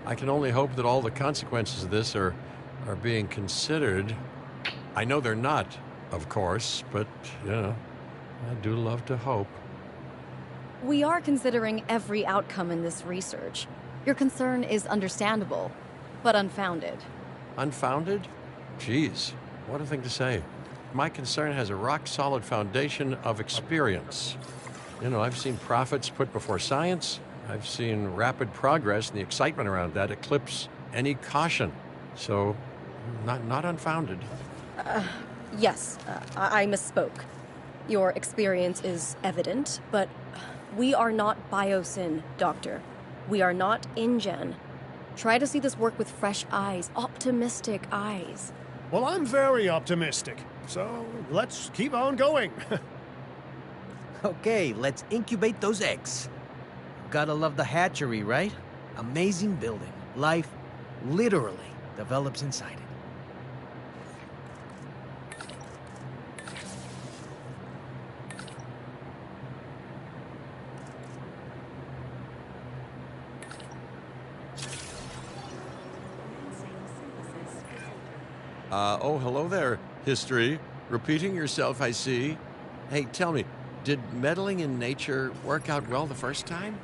I can only hope that all the consequences of this are being considered. I know they're not, of course, but, you know, I do love to hope. We are considering every outcome in this research. Your concern is understandable, but unfounded. Unfounded? Geez, what a thing to say. My concern has a rock-solid foundation of experience. You know, I've seen profits put before science. I've seen rapid progress, and the excitement around that eclipse any caution. So, not unfounded. Yes, I misspoke. Your experience is evident, but we are not Biosyn, Doctor. We are not InGen. Try to see this work with fresh eyes, optimistic eyes. Well, I'm very optimistic. So let's keep on going. Okay, let's incubate those eggs. Gotta love the hatchery, right? Amazing building. Life literally develops inside it. Oh, hello there, history. Repeating yourself, I see. Hey, tell me, did meddling in nature work out well the first time?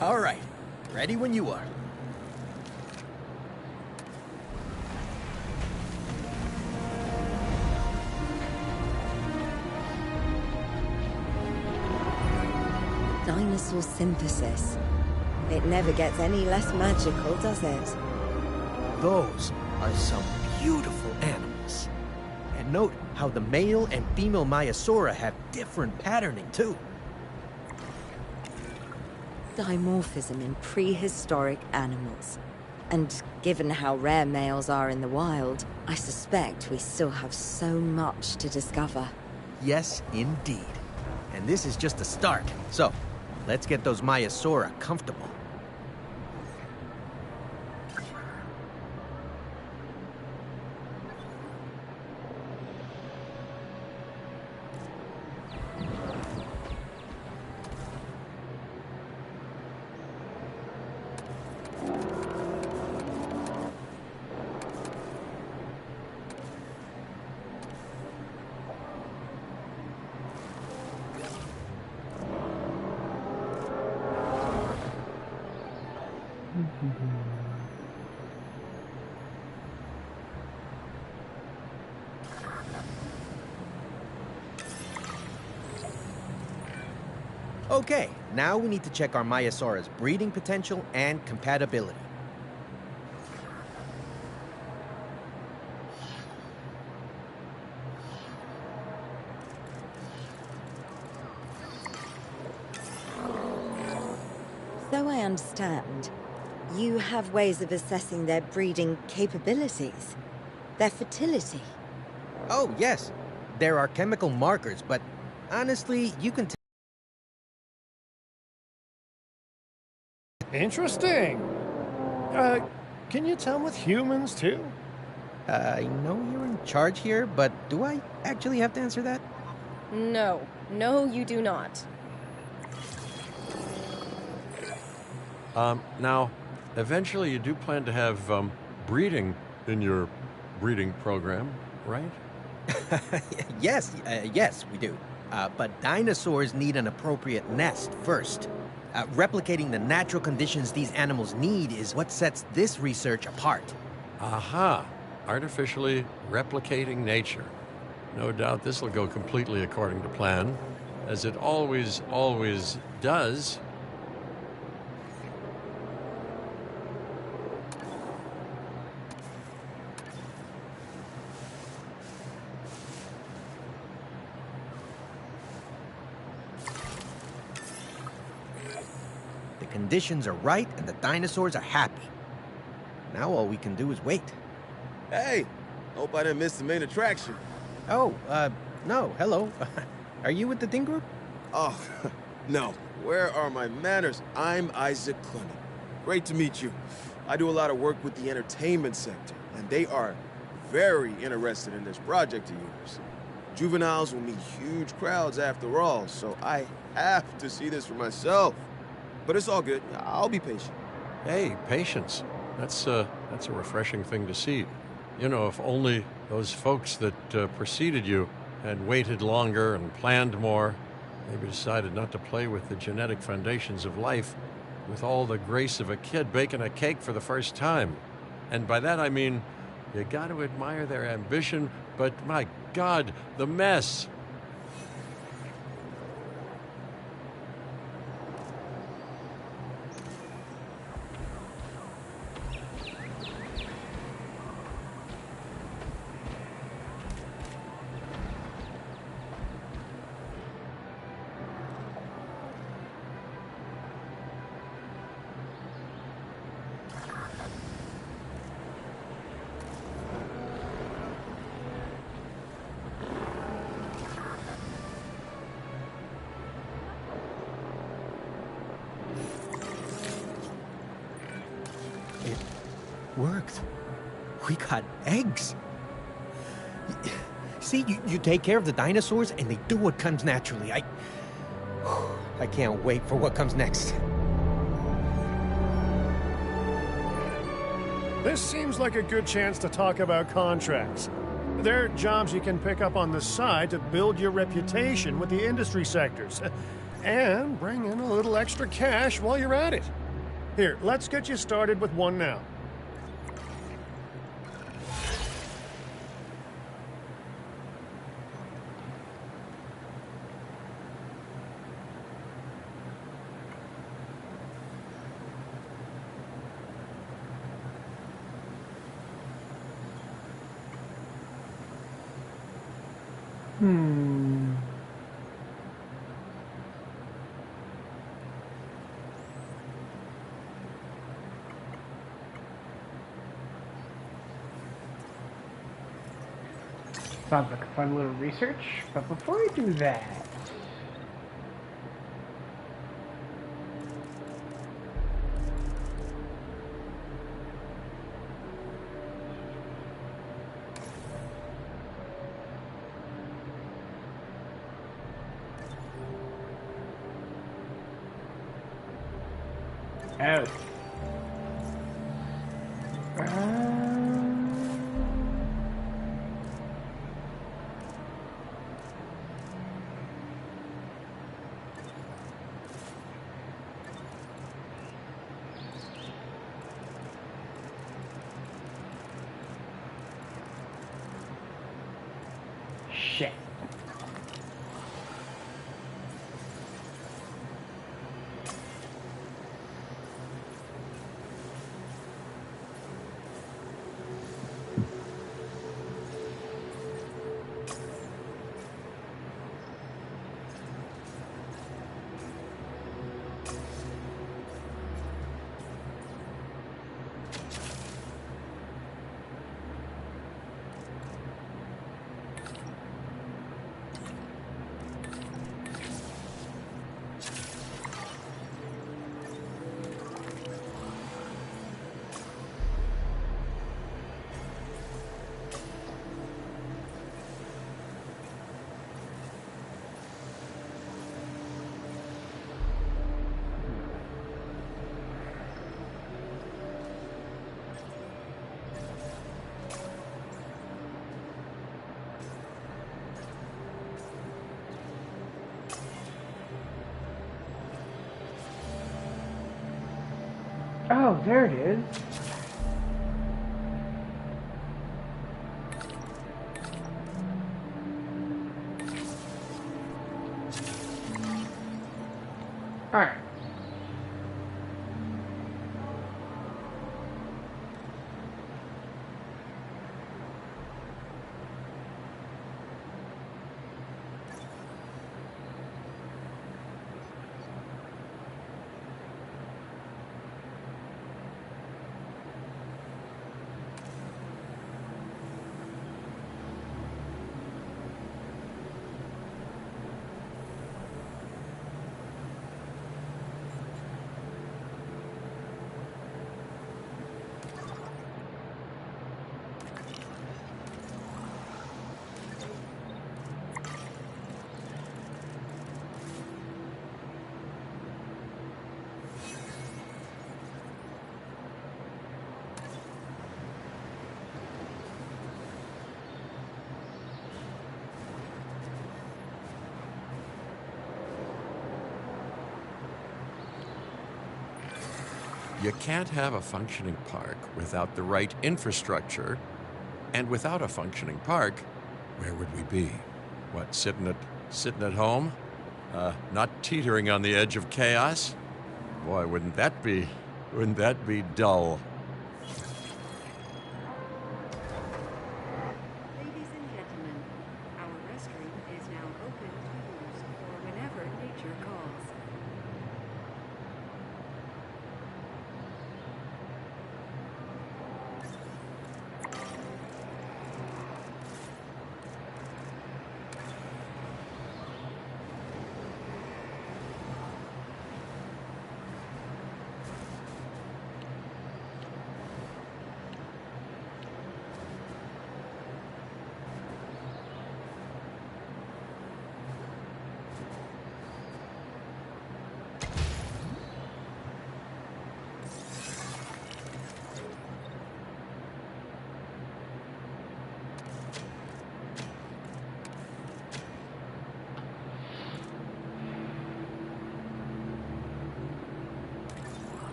All right, ready when you are. Dinosaur synthesis. It never gets any less magical, does it? Those are some beautiful animals. And note how the male and female Maiasaura have different patterning, too. Dimorphism in prehistoric animals. And given how rare males are in the wild, I suspect we still have so much to discover. Yes, indeed. And this is just the start. So, let's get those Maiasaura comfortable. Okay, now we need to check our Maiasaura's breeding potential and compatibility. So I understand, you have ways of assessing their breeding capabilities, their fertility. Oh, yes. There are chemical markers, but honestly, you can Interesting. Can you tell with humans too? I know you're in charge here, but do I actually have to answer that? No. No, you do not. Now, eventually you do plan to have breeding in your breeding program, right? Yes, yes, we do. But dinosaurs need an appropriate nest first. Replicating the natural conditions these animals need is what sets this research apart. Aha! Artificially replicating nature. No doubt this will go completely according to plan, as it always does. The conditions are right and the dinosaurs are happy. Now all we can do is wait. Hey, hope I didn't miss the main attraction. Oh, no, hello. Are you with the Ding Group? Oh, no. Where are my manners? I'm Isaac Clement. Great to meet you. I do a lot of work with the entertainment sector, and they are very interested in this project of yours. Juveniles will meet huge crowds after all, so I have to see this for myself. But it's all good. I'll be patient. Hey, patience. That's a refreshing thing to see. You know, if only those folks that preceded you had waited longer and planned more, maybe decided not to play with the genetic foundations of life with all the grace of a kid baking a cake for the first time. And by that I mean, you got to admire their ambition, but my God, the mess. Worked. We got eggs. See, you take care of the dinosaurs and they do what comes naturally. I can't wait for what comes next. This seems like a good chance to talk about contracts. They're jobs you can pick up on the side to build your reputation with the industry sectors. And bring in a little extra cash while you're at it. Here, let's get you started with one now. Sounds like a fun little research, but before we do that... Oh. Shit. Oh, there it is. Alright. You can't have a functioning park without the right infrastructure, and without a functioning park, where would we be? What, sitting at home? Not teetering on the edge of chaos? Boy, wouldn't that be dull? Ladies and gentlemen, our restroom is now open to use for whenever nature calls.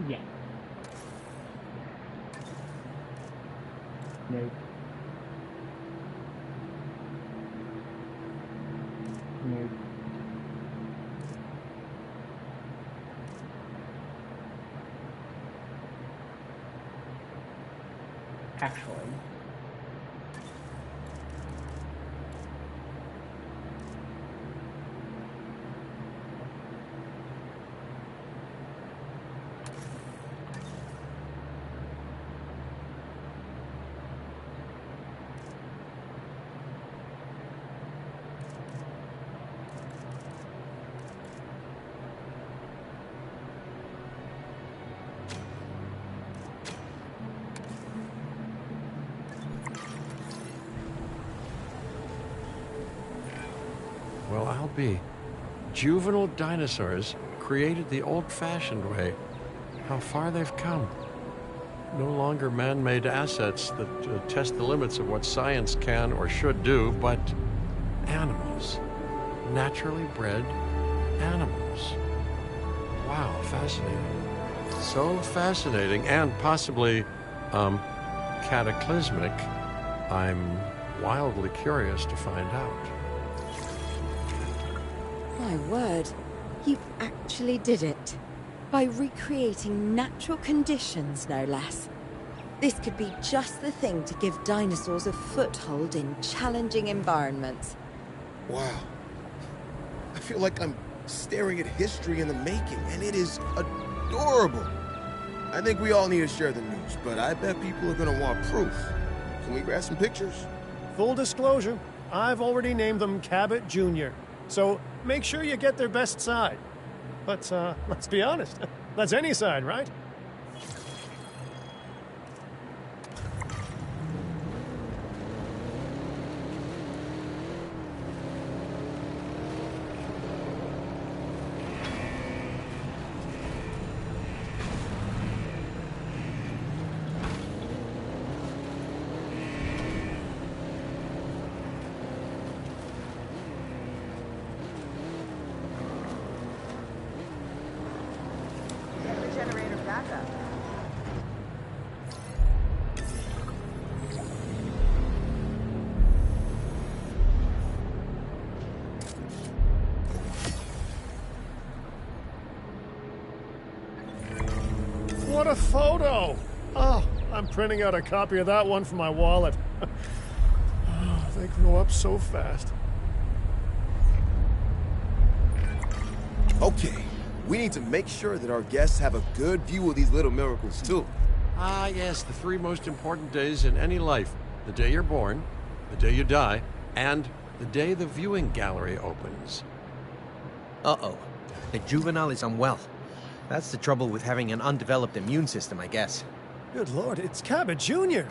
Yeah. Nope. Nope. Actually. Well, I'll be. Juvenile dinosaurs created the old-fashioned way. How far they've come. No longer man-made assets that test the limits of what science can or should do, but animals. Naturally bred animals. Wow, fascinating. So fascinating and possibly, cataclysmic. I'm wildly curious to find out. My word, you actually did it. By recreating natural conditions, no less. This could be just the thing to give dinosaurs a foothold in challenging environments. Wow. I feel like I'm staring at history in the making, and it is adorable. I think we all need to share the news, but I bet people are gonna want proof. Can we grab some pictures? Full disclosure, I've already named them Cabot Jr., so make sure you get their best side. But, let's be honest, that's any side, right? What a photo! Oh, I'm printing out a copy of that one for my wallet. Oh, they grow up so fast. Okay, we need to make sure that our guests have a good view of these little miracles, too. Ah, yes, the three most important days in any life. The day you're born, the day you die, and the day the viewing gallery opens. Uh-oh. The juvenile is unwell. That's the trouble with having an undeveloped immune system, I guess. Good lord, it's Cabot Jr.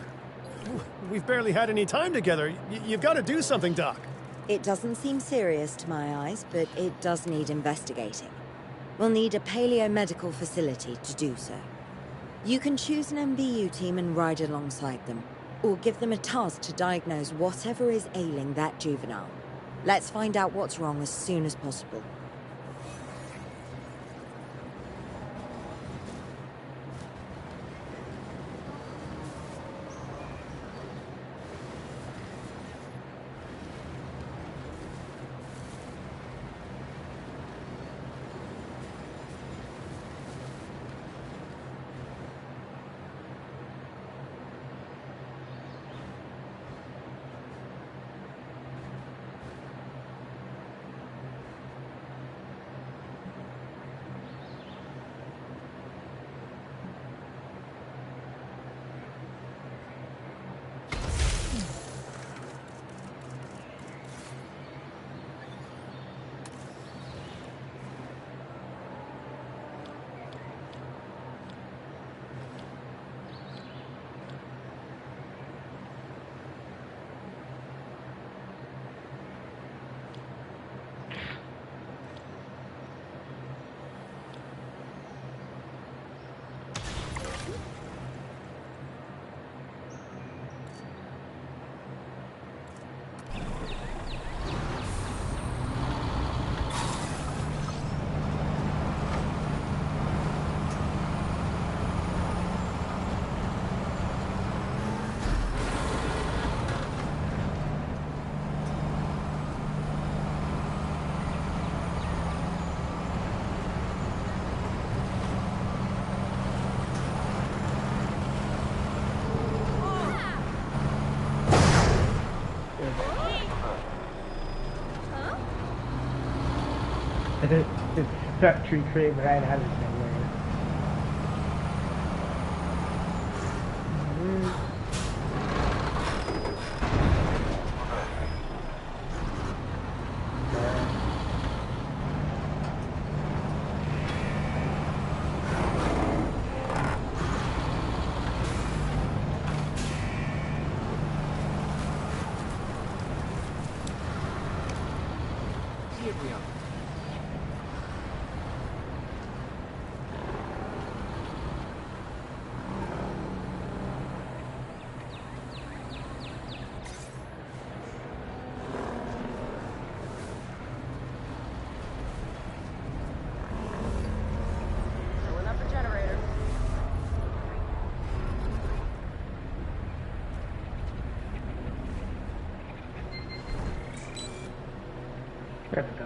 We've barely had any time together. You've got to do something, Doc. It doesn't seem serious to my eyes, but it does need investigating. We'll need a paleo-medical facility to do so. You can choose an MVU team and ride alongside them, or give them a task to diagnose whatever is ailing that juvenile. Let's find out what's wrong as soon as possible. That tree crate right out of nowhere. Here we are. Filling up the generator. There we go.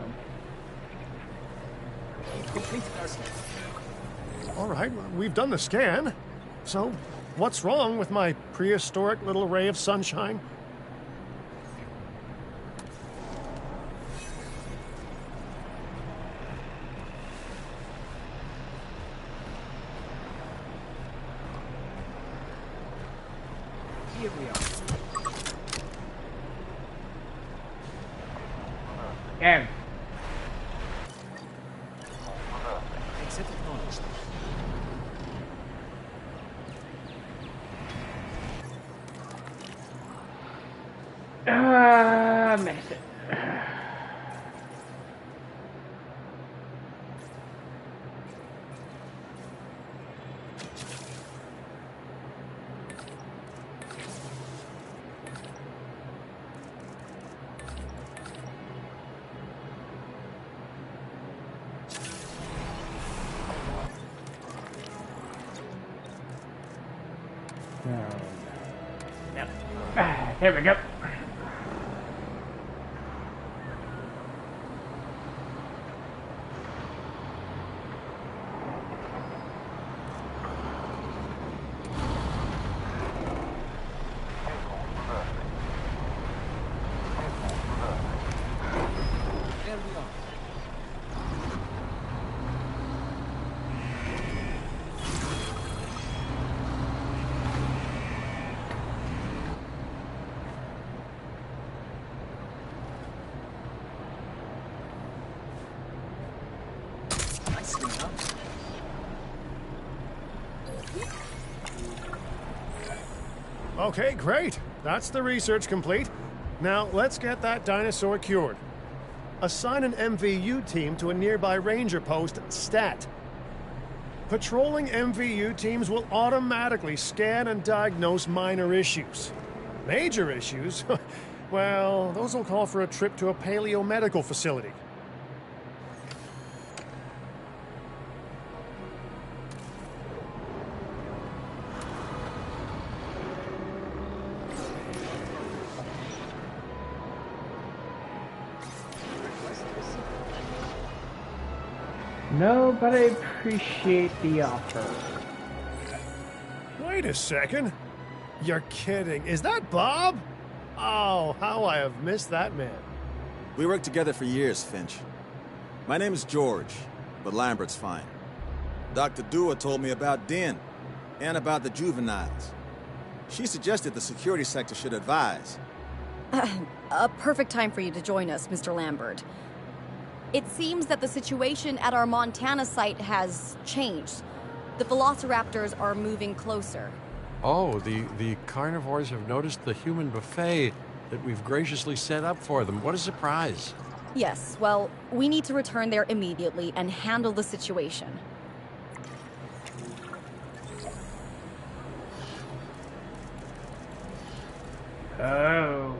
All right, well, we've done the scan. So, what's wrong with my prehistoric little ray of sunshine? Here we are. Yeah. Exit acknowledged. Missed it. Yep. Here we go. Okay, great. That's the research complete. Now, let's get that dinosaur cured. Assign an MVU team to a nearby ranger post, stat. Patrolling MVU teams will automatically scan and diagnose minor issues. Major issues? Well, those will call for a trip to a paleomedical facility. No, but I appreciate the offer. Wait a second. You're kidding. Is that Bob? Oh, how I have missed that man. We worked together for years, Finch. My name is George, but Lambert's fine. Dr. Dua told me about Den, and about the juveniles. She suggested the security sector should advise. A perfect time for you to join us, Mr. Lambert. It seems that the situation at our Montana site has changed. The velociraptors are moving closer. Oh, the carnivores have noticed the human buffet that we've graciously set up for them. What a surprise. Yes, well, we need to return there immediately and handle the situation. Oh.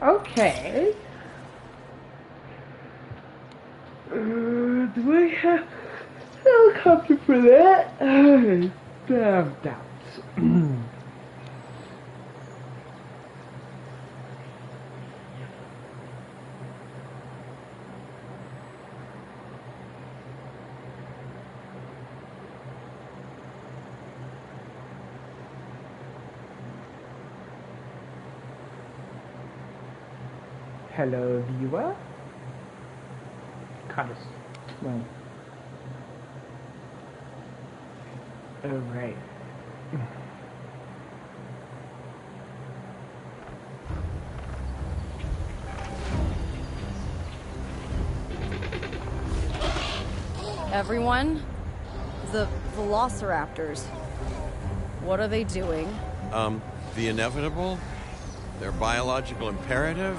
Okay. Do I have a helicopter for that? I have doubts. Hello, viewer. Kind of well. Oh, right. Everyone, the velociraptors. What are they doing? The inevitable, their biological imperative,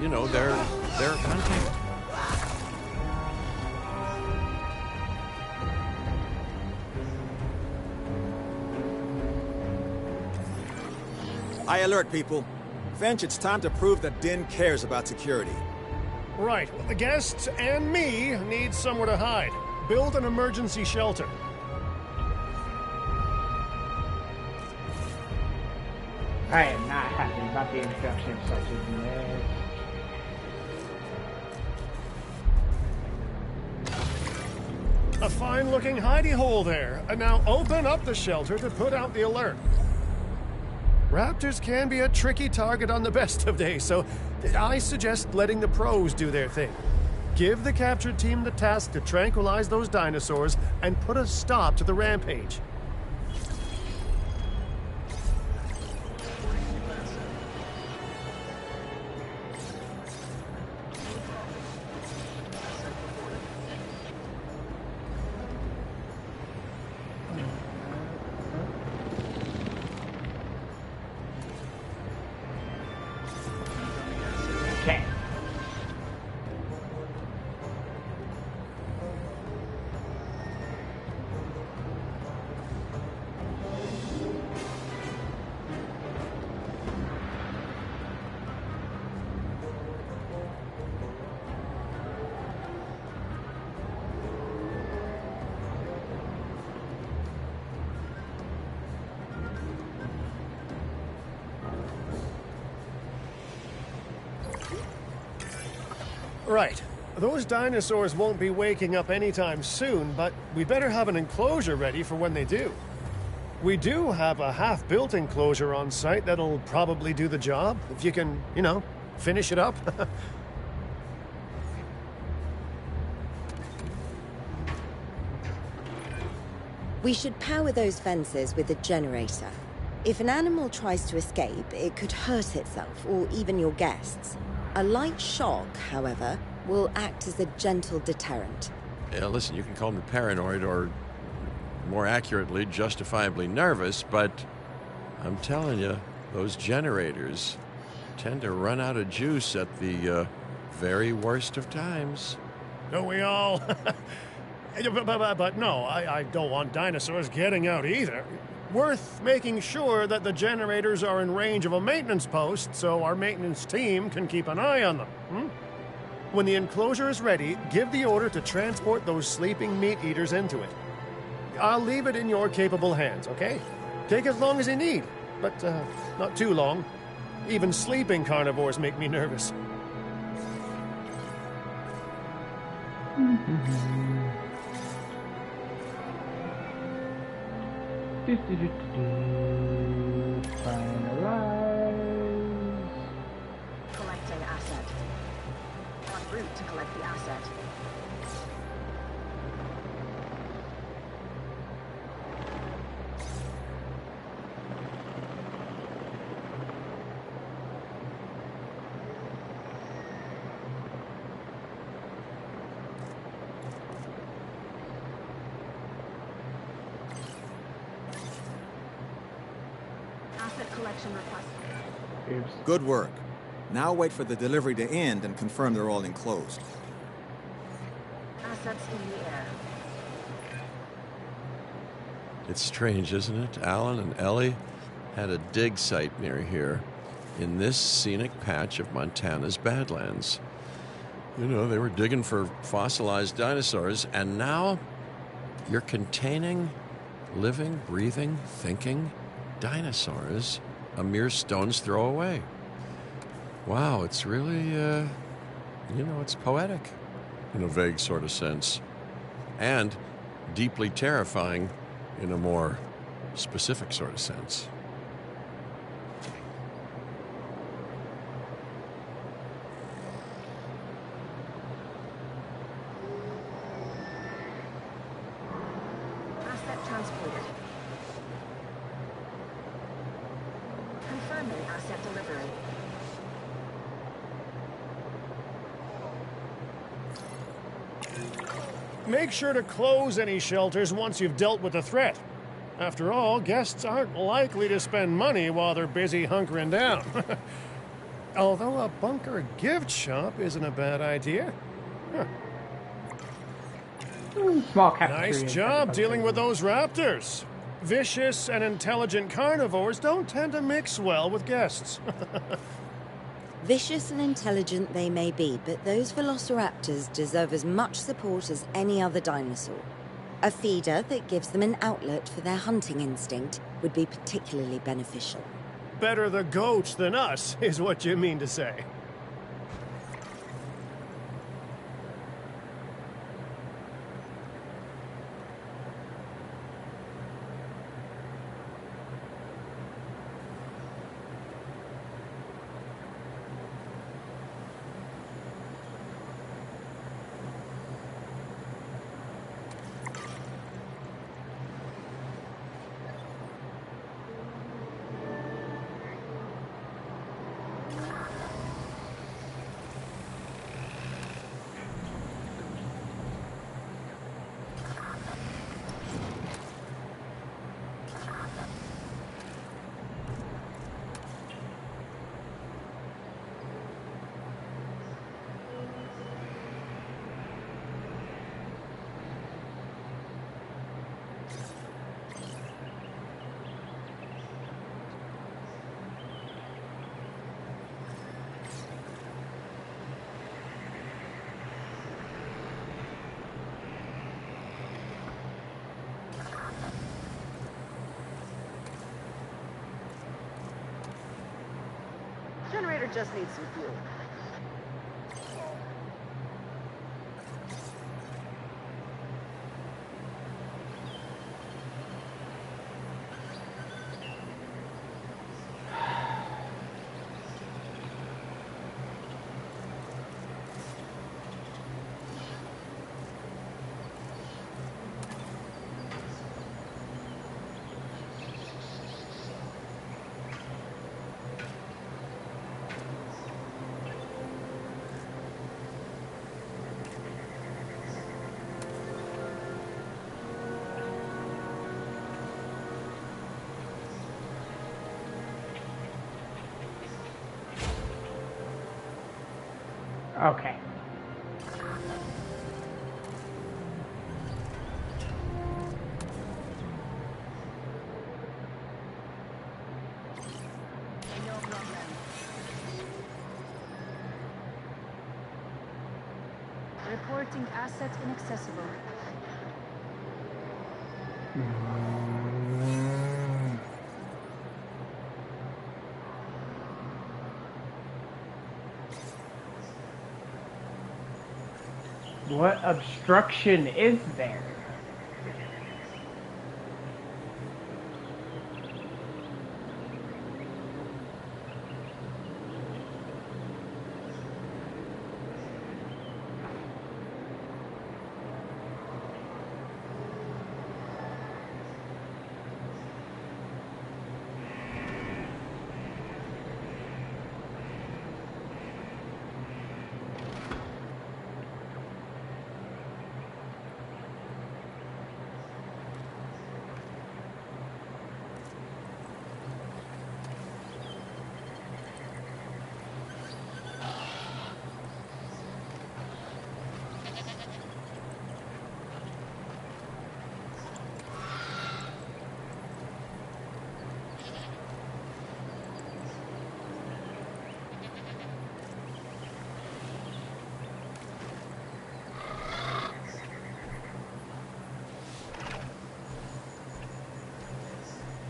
you know, their hunting. I alert people. Finch, it's time to prove that Den cares about security. Right, well, the guests and me need somewhere to hide. Build an emergency shelter. I am not happy about the introduction of such as this. A fine-looking hidey hole there. And now open up the shelter to put out the alert. Raptors can be a tricky target on the best of days, so I suggest letting the pros do their thing. Give the captured team the task to tranquilize those dinosaurs and put a stop to the rampage. Okay. Right. Those dinosaurs won't be waking up anytime soon, but we better have an enclosure ready for when they do. We do have a half-built enclosure on site that'll probably do the job, if you can, you know, finish it up. We should power those fences with a generator. If an animal tries to escape, it could hurt itself, or even your guests. A light shock, however, will act as a gentle deterrent. Yeah, listen, you can call me paranoid or more accurately, justifiably nervous, but I'm telling you, those generators tend to run out of juice at the very worst of times. Don't we all? But no, I don't want dinosaurs getting out either. Worth making sure that the generators are in range of a maintenance post so our maintenance team can keep an eye on them. When the enclosure is ready, give the order to transport those sleeping meat eaters into it. I'll leave it in your capable hands, okay? Take as long as you need, but not too long. Even sleeping carnivores make me nervous. Finalize. Collecting asset. En route to collect the asset. Asset collection request. Oops. Good work. Now wait for the delivery to end and confirm they're all enclosed. Assets in the air. It's strange, isn't it? Alan and Ellie had a dig site near here in this scenic patch of Montana's Badlands. You know, they were digging for fossilized dinosaurs, and now you're containing living, breathing, thinking dinosaurs a mere stone's throw away. Wow, it's really, it's poetic in a vague sort of sense, and deeply terrifying in a more specific sort of sense. Asset transported. Confirming asset delivery. Make sure to close any shelters once you've dealt with the threat. After all, guests aren't likely to spend money while they're busy hunkering down. Although a bunker gift shop isn't a bad idea. Huh. Small cafeteria. Nice job dealing with those raptors. Vicious and intelligent carnivores don't tend to mix well with guests. Vicious and intelligent they may be, but those velociraptors deserve as much support as any other dinosaur. A feeder that gives them an outlet for their hunting instinct would be particularly beneficial. Better the goats than us, is what you mean to say. Generator just needs some fuel. Okay. No problem. Reporting asset inaccessible. What obstruction is there?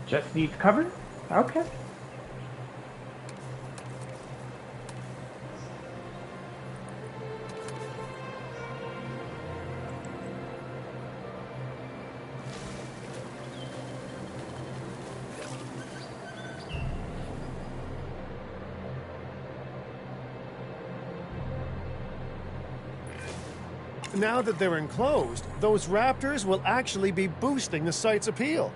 Just needs cover? Okay. Now that they're enclosed, those raptors will actually be boosting the site's appeal.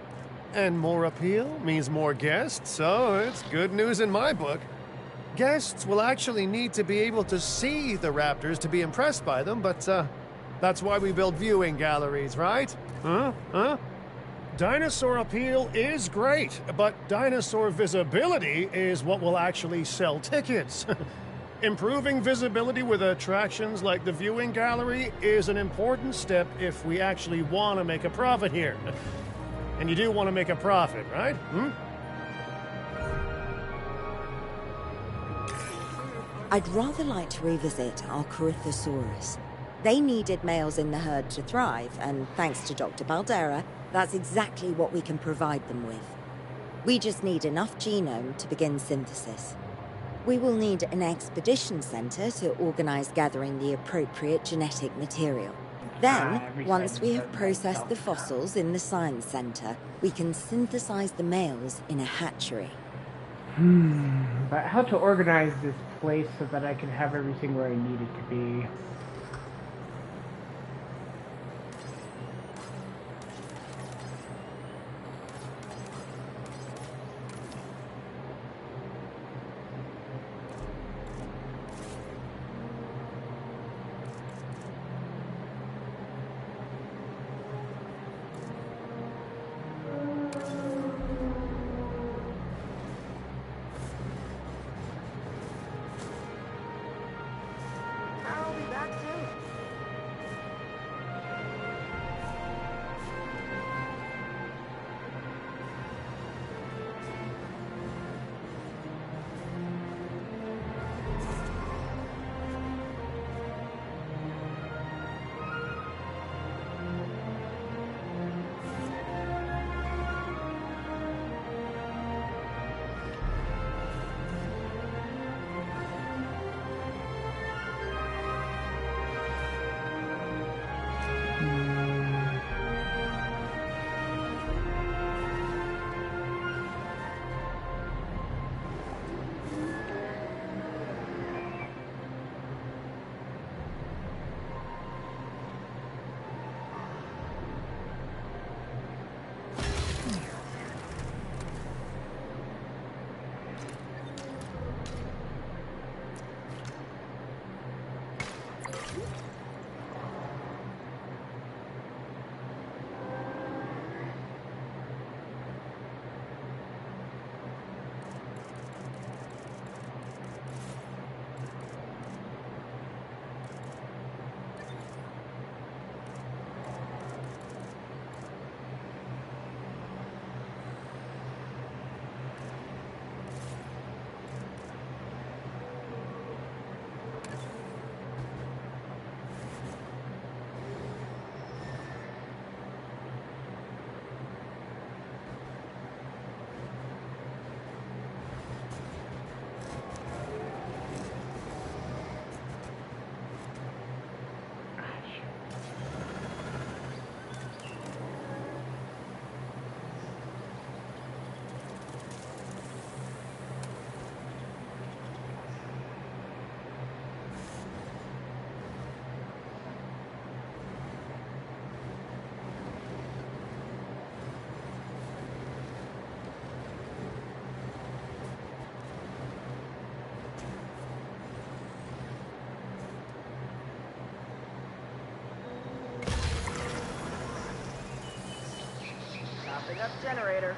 And more appeal means more guests, so it's good news in my book. Guests will actually need to be able to see the raptors to be impressed by them, but that's why we build viewing galleries, right? Huh? Dinosaur appeal is great, but dinosaur visibility is what will actually sell tickets. Improving visibility with attractions like the viewing gallery is an important step if we actually want to make a profit here. And you do want to make a profit, right? I'd rather like to revisit our Corythosaurus. They needed males in the herd to thrive, and thanks to Dr. Baldera, that's exactly what we can provide them with. We just need enough genome to begin synthesis. We will need an expedition center to organize gathering the appropriate genetic material. Then, once we have processed the fossils in the science center, we can synthesize the males in a hatchery. But how to organize this place so that I can have everything where I need it to be? I'll be back soon. up generator.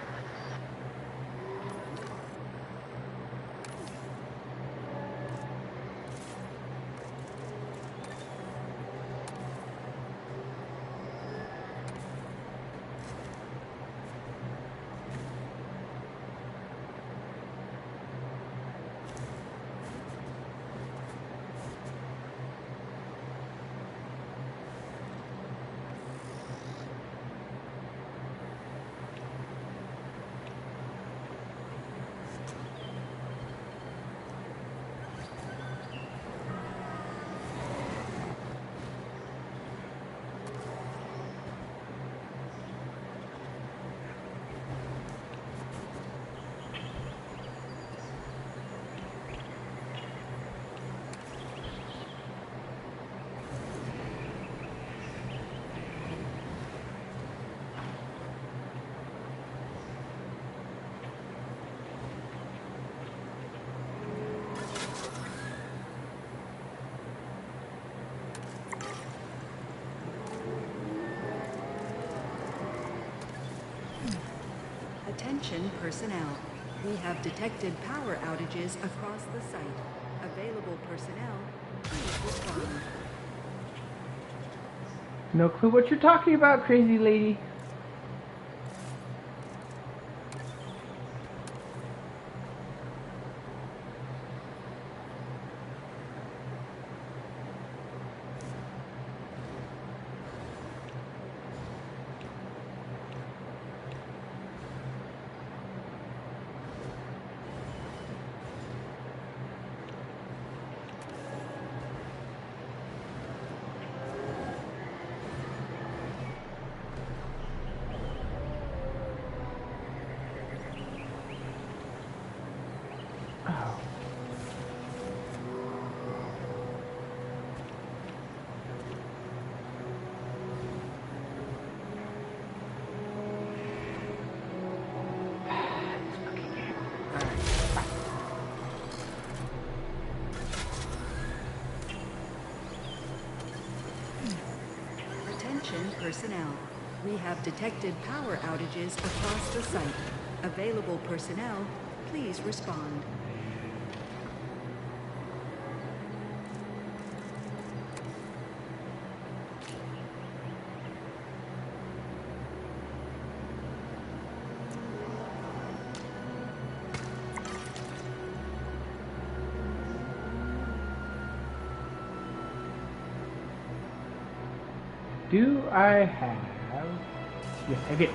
Attention personnel. We have detected power outages across the site. Available personnel, please respond. No clue what you're talking about, crazy lady. Attention personnel. We have detected power outages across the site. Available personnel, please respond. Do I have... Yes, I did.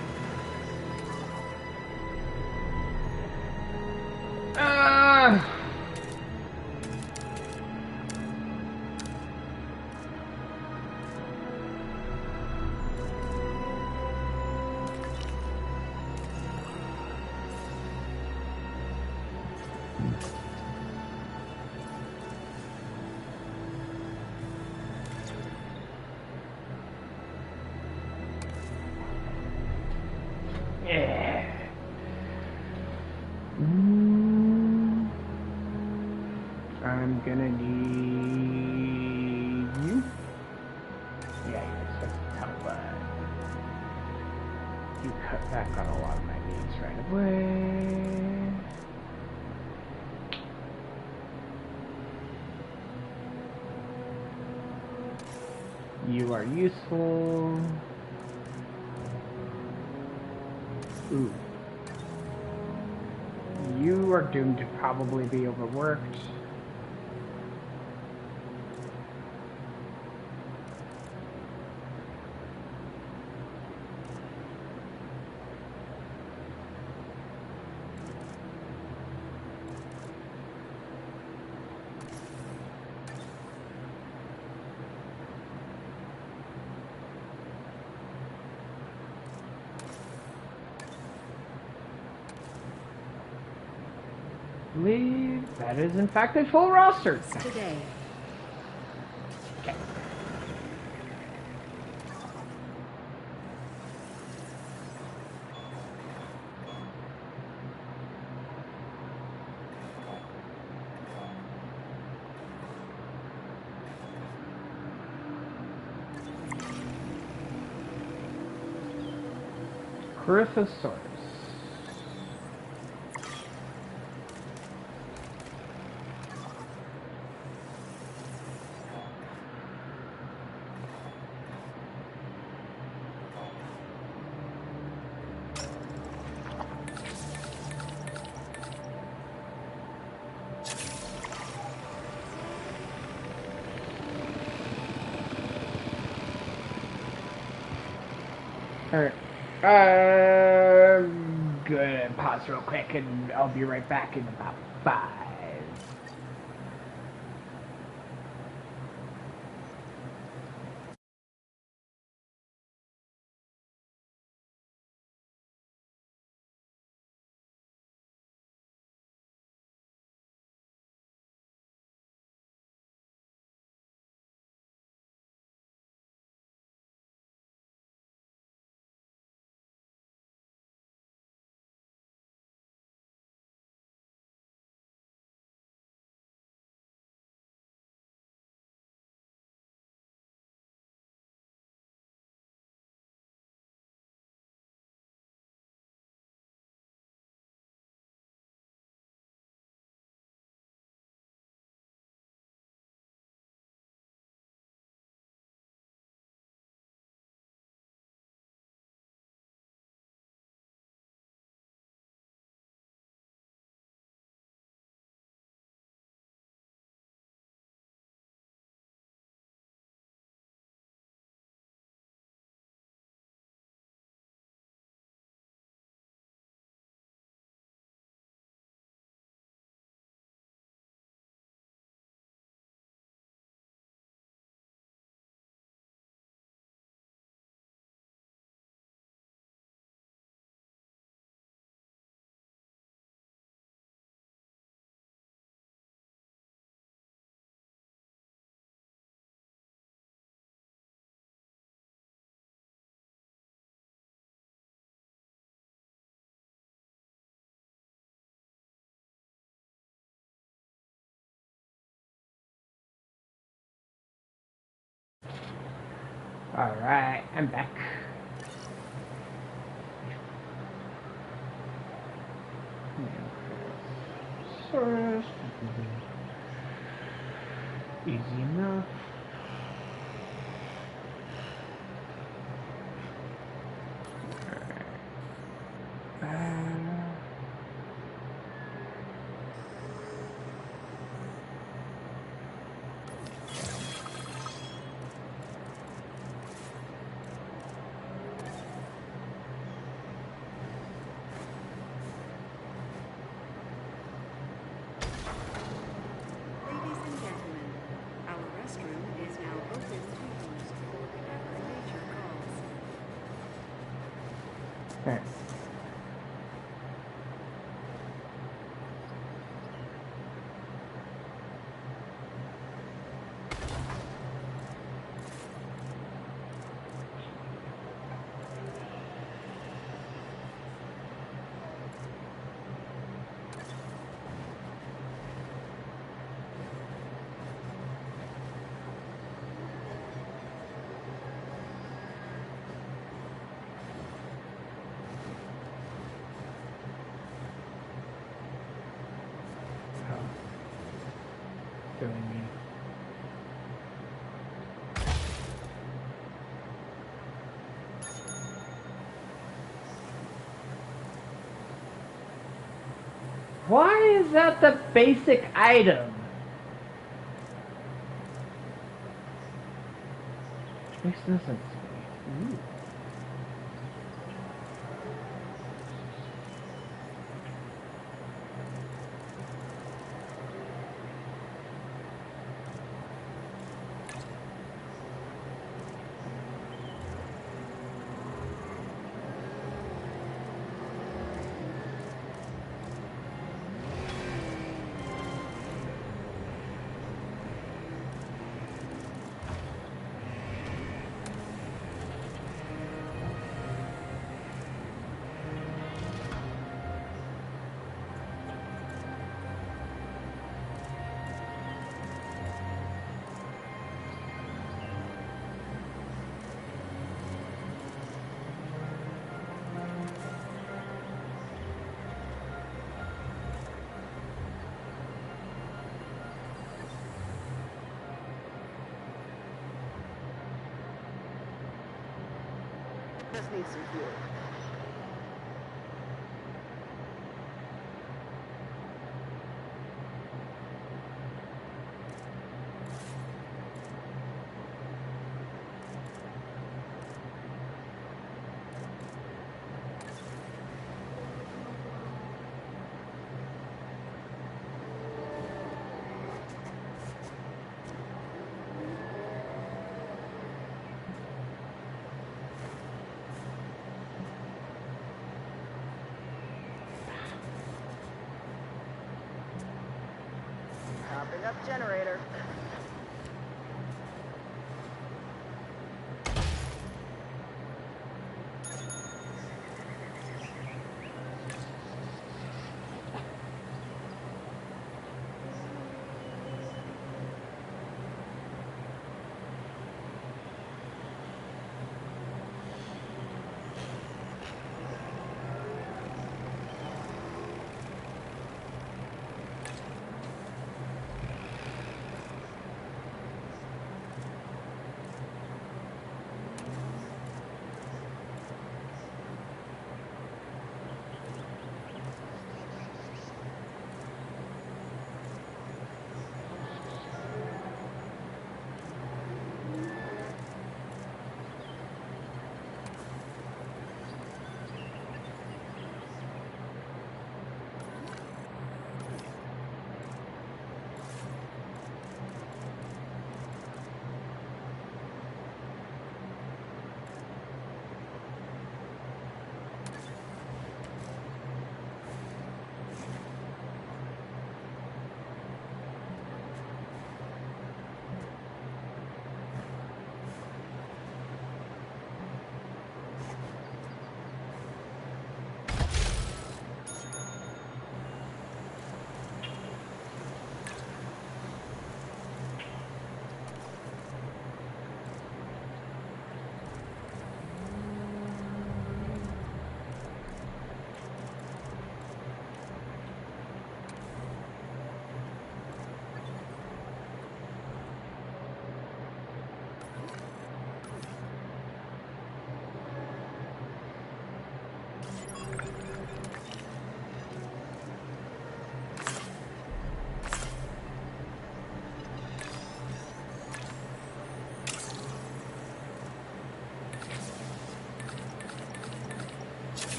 Yeah. I'm gonna need you. Yeah, you're supposed to tell you cut back on a lot of my needs right away. You are useful. Ooh. You are doomed to probably be overworked. I believe that is in fact a full roster. Today. Okay. Gryphosaurus. Alright. Good. Pause real quick and I'll be right back in about 5. Alright, I'm back. Easy enough. Ladies and gentlemen, our restroom is now open to use for whenever nature calls. Alright. Doing me. Why is that the basic item? Makes no sense to me. Ooh. just need some fuel. Popping up generator.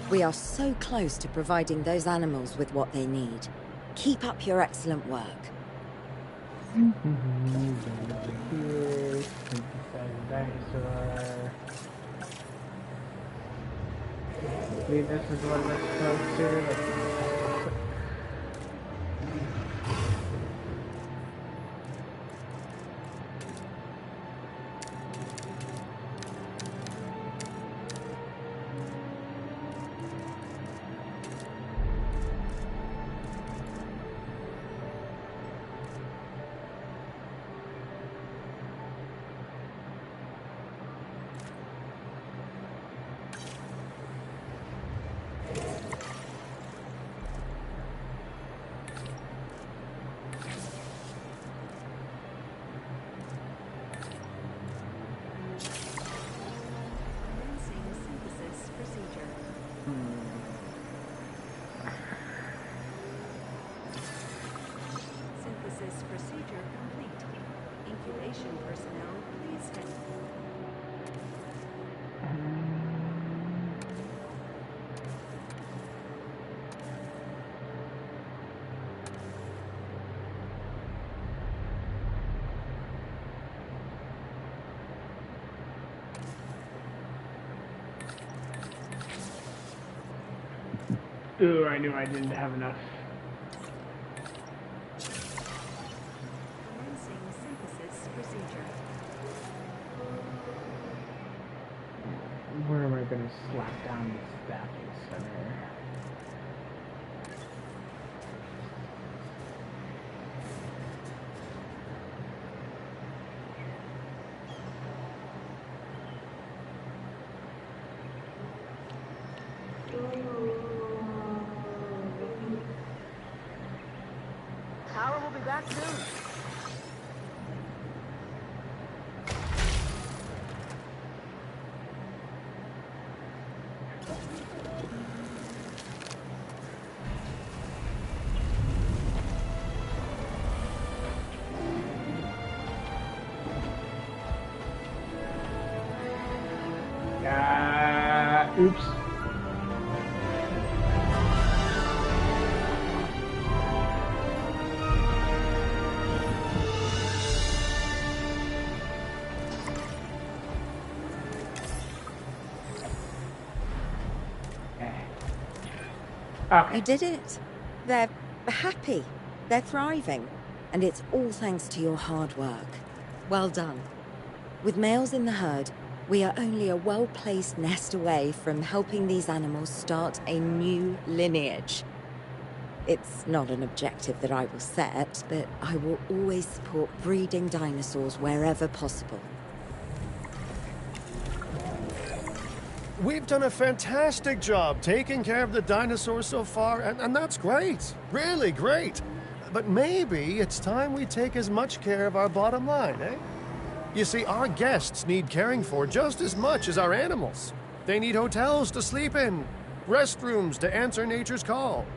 We are so close to providing those animals with what they need. Keep up your excellent work. Maybe this is what it's supposed to. Synthesis procedure complete. Incubation personnel, please stand. Ooh, I knew I didn't have enough. Commencing synthesis procedure. Where am I going to slap down the staffing center? Power will be back soon. Oops. Okay. You did it. They're happy. They're thriving. And it's all thanks to your hard work. Well done. With males in the herd, we are only a well-placed nest away from helping these animals start a new lineage. It's not an objective that I will set, but I will always support breeding dinosaurs wherever possible. We've done a fantastic job taking care of the dinosaurs so far, and that's great. Really great. But maybe it's time we take as much care of our bottom line, eh? You see, our guests need caring for just as much as our animals. They need hotels to sleep in, restrooms to answer nature's call.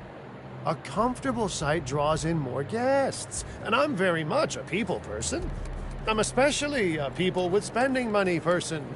A comfortable site draws in more guests, and I'm very much a people person. I'm especially a people with spending money person.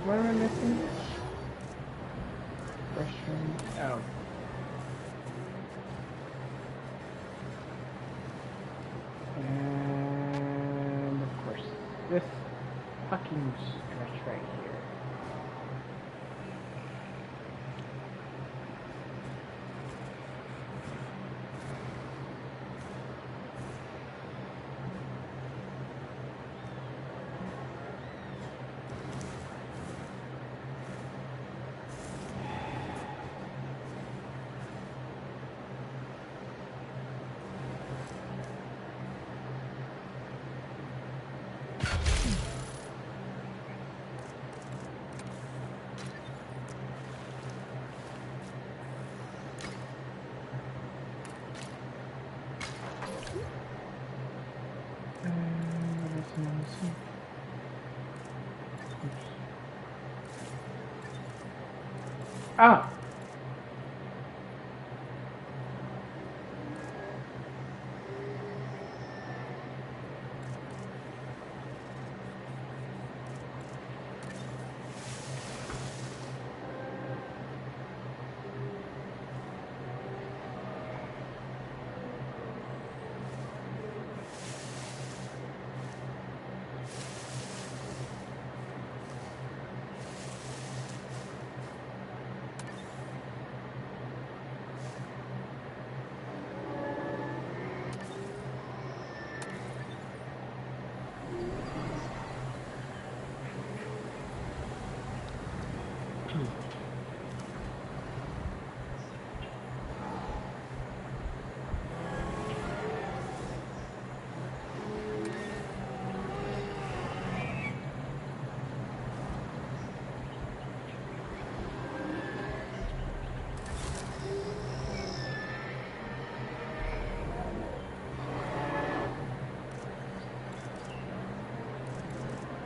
What am I missing? Restroom. Oh. And of course, this fucking stretch right here. Oh.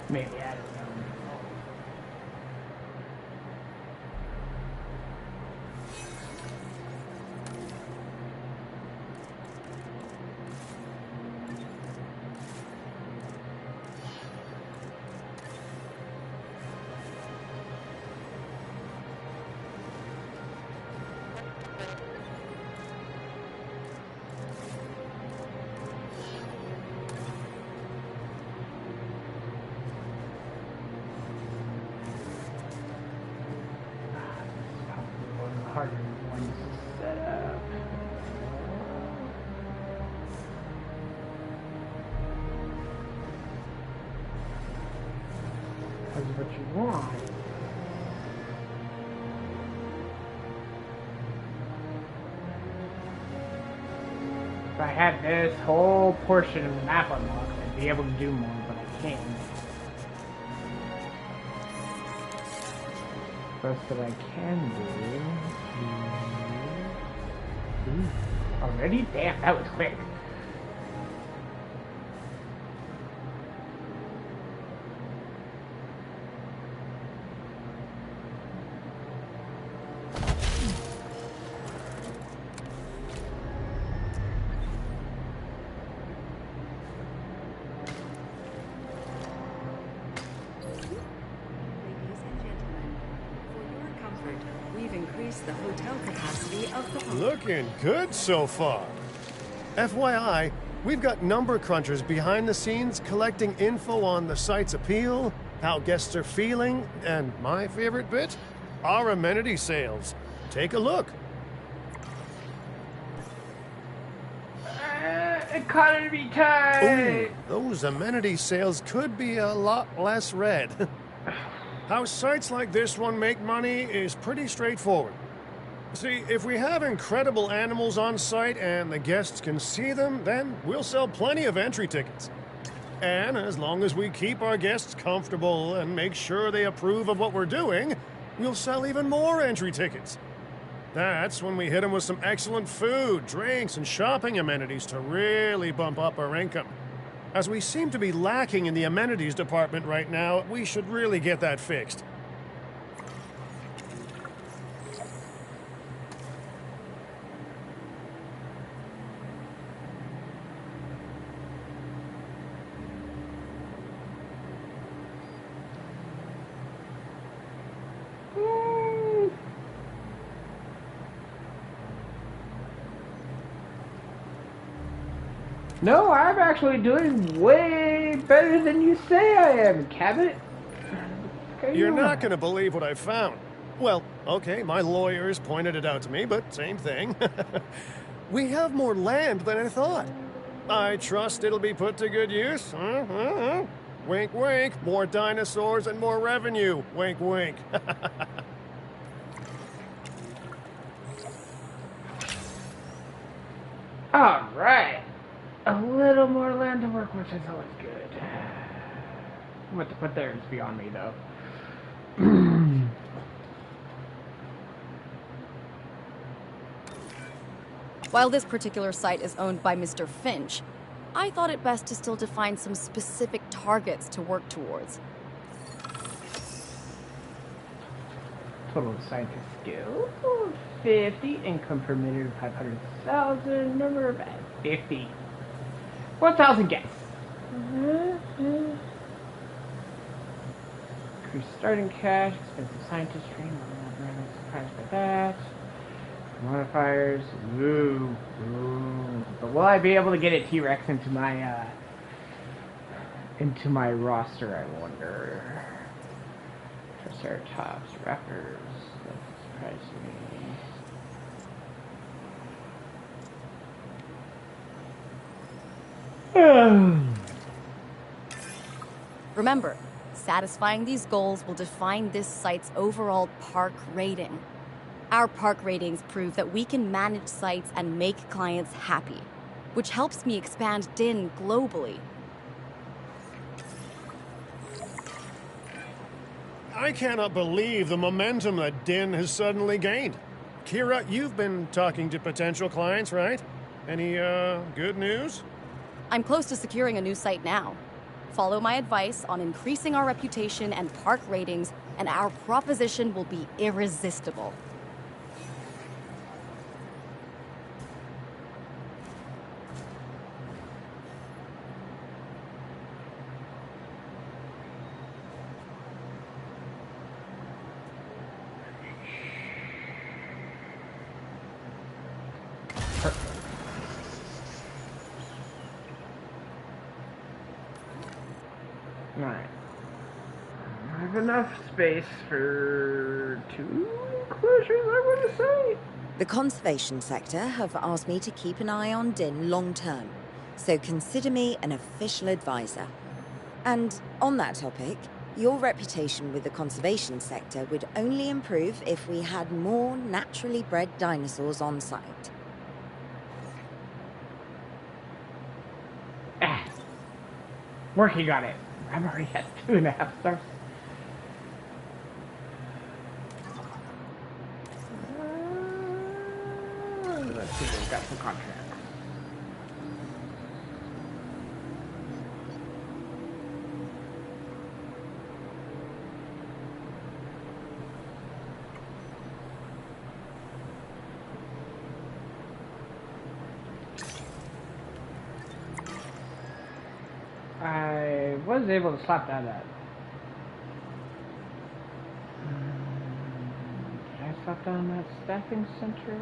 Maybe, I don't know. is what you want. If I had this whole portion of the map unlocked, I'd be able to do more, but I can't. Best that I can do. Ooh. Already? Damn, that was quick. The hotel capacity of the park. Looking good so far. FYI, we've got number crunchers behind the scenes collecting info on the site's appeal, how guests are feeling, and my favorite bit, our amenity sales. Take a look. Economy time! Ooh, those amenity sales could be a lot less red. How sites like this one make money is pretty straightforward. See, if we have incredible animals on site and the guests can see them, then we'll sell plenty of entry tickets. And as long as we keep our guests comfortable and make sure they approve of what we're doing, we'll sell even more entry tickets. That's when we hit them with some excellent food, drinks, and shopping amenities to really bump up our income. As we seem to be lacking in the amenities department right now, we should really get that fixed. No, I'm actually doing way better than you say I am, Cabot. You're not going to believe what I found. Well, okay, my lawyers pointed it out to me, but same thing. We have more land than I thought. I trust it'll be put to good use. Wink, wink. More dinosaurs and more revenue. Wink, wink. All right. A little more land to work with is always good. What to put there is beyond me, though. While this particular site is owned by Mr. Finch, I thought it best to still define some specific targets to work towards. Total scientist skill 50, income per minute of 500,000, number of 50. 1,000 guests. Increased starting cash, expensive scientist training, I'm not surprised by that. Modifiers, ooh. But will I be able to get a T-Rex into my roster, I wonder? Triceratops, raptors, that surprised me. Remember, satisfying these goals will define this site's overall park rating. Our park ratings prove that we can manage sites and make clients happy, which helps me expand DIN globally. I cannot believe the momentum that DIN has suddenly gained. Kira, you've been talking to potential clients, right? Any, good news? I'm close to securing a new site now. Follow my advice on increasing our reputation and park ratings, and our proposition will be irresistible. Alright. I have enough space for 2 enclosures, I want to say. The conservation sector have asked me to keep an eye on DIN long term, so consider me an official advisor. And on that topic, Your reputation with the conservation sector would only improve if we had more naturally bred dinosaurs on site. Working on it. I'm already at 2.5 stars. Let's see what we've got for contracts. I was able to slap that up. Did I slap down that staffing center?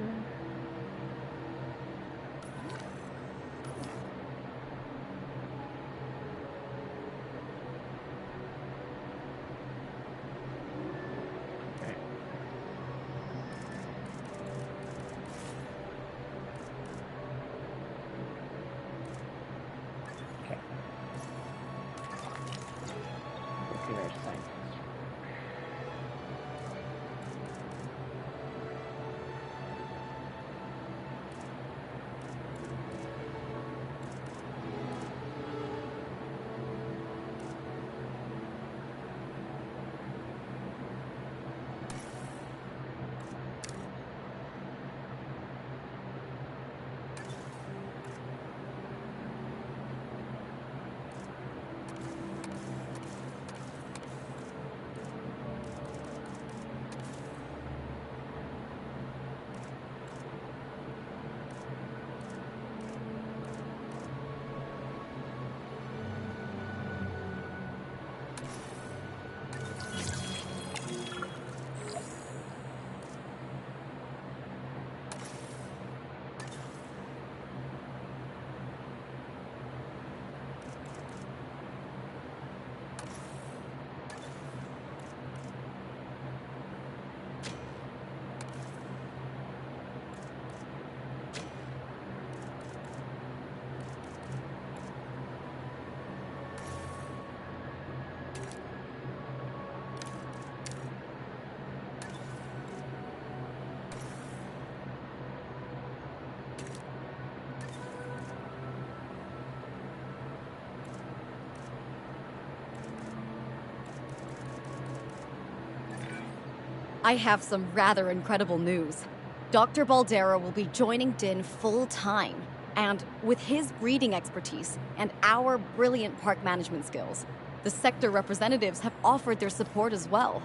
I have some rather incredible news. Dr. Baldera will be joining DIN full-time, and with his breeding expertise and our brilliant park management skills, the sector representatives have offered their support as well.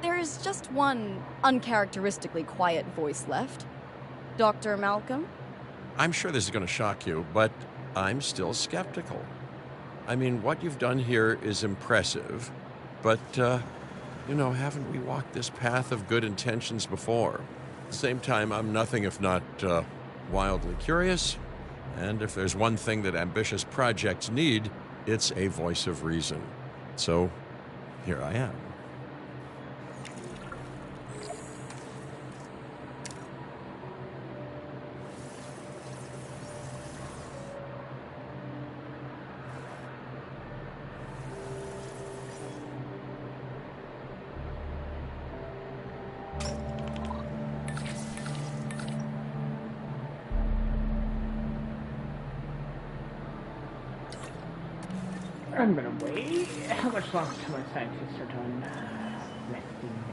There is just one uncharacteristically quiet voice left. Dr. Malcolm? I'm sure this is going to shock you, but I'm still skeptical. I mean, what you've done here is impressive, but, haven't we walked this path of good intentions before? At the same time, I'm nothing if not wildly curious, and if there's one thing that ambitious projects need, it's a voice of reason. So, here I am. I'm gonna wait. How much longer till my scientists are done resting?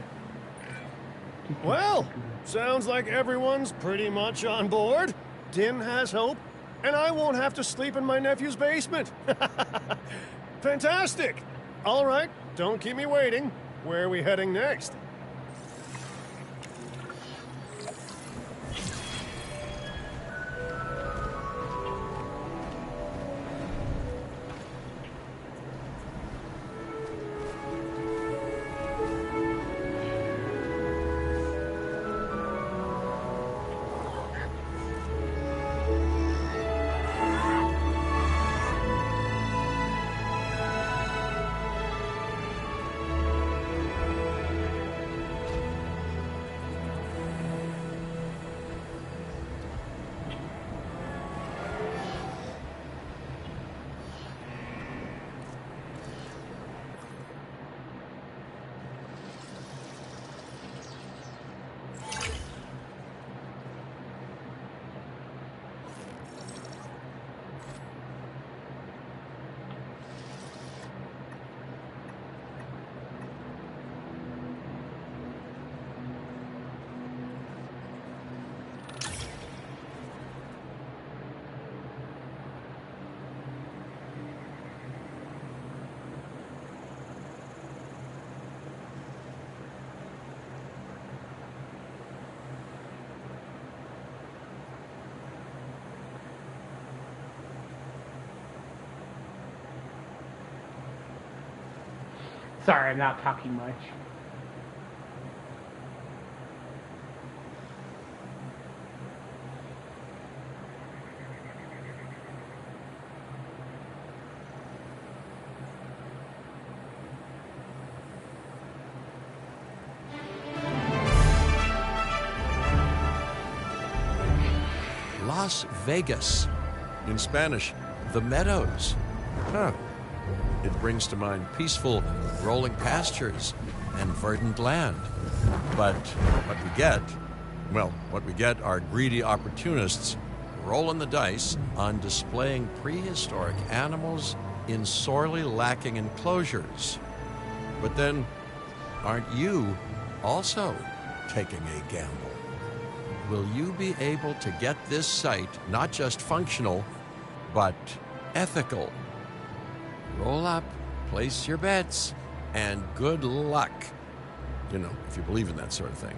Well, sounds like everyone's pretty much on board. Din has hope, and I won't have to sleep in my nephew's basement. Fantastic! All right, don't keep me waiting. Where are we heading next? Sorry, I'm not talking much. Las Vegas. In Spanish, the Meadows. Huh. It brings to mind peaceful, rolling pastures and verdant land. But what we get are greedy opportunists rolling the dice on displaying prehistoric animals in sorely lacking enclosures. But then, aren't you also taking a gamble? Will you be able to get this site not just functional, but ethical? Roll up, place your bets, and good luck. You know, if you believe in that sort of thing.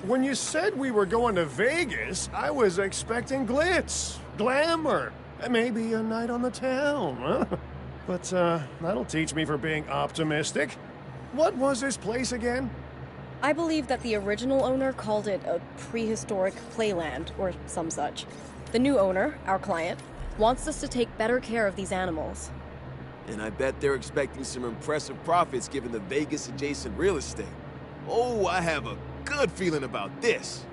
When you said we were going to Vegas, I was expecting glitz, glamour, and maybe a night on the town, huh? But, that'll teach me for being optimistic. What was this place again? I believe that the original owner called it a prehistoric playland, or some such. The new owner, our client, wants us to take better care of these animals. And I bet they're expecting some impressive profits given the Vegas-adjacent real estate. Oh, I have a good feeling about this.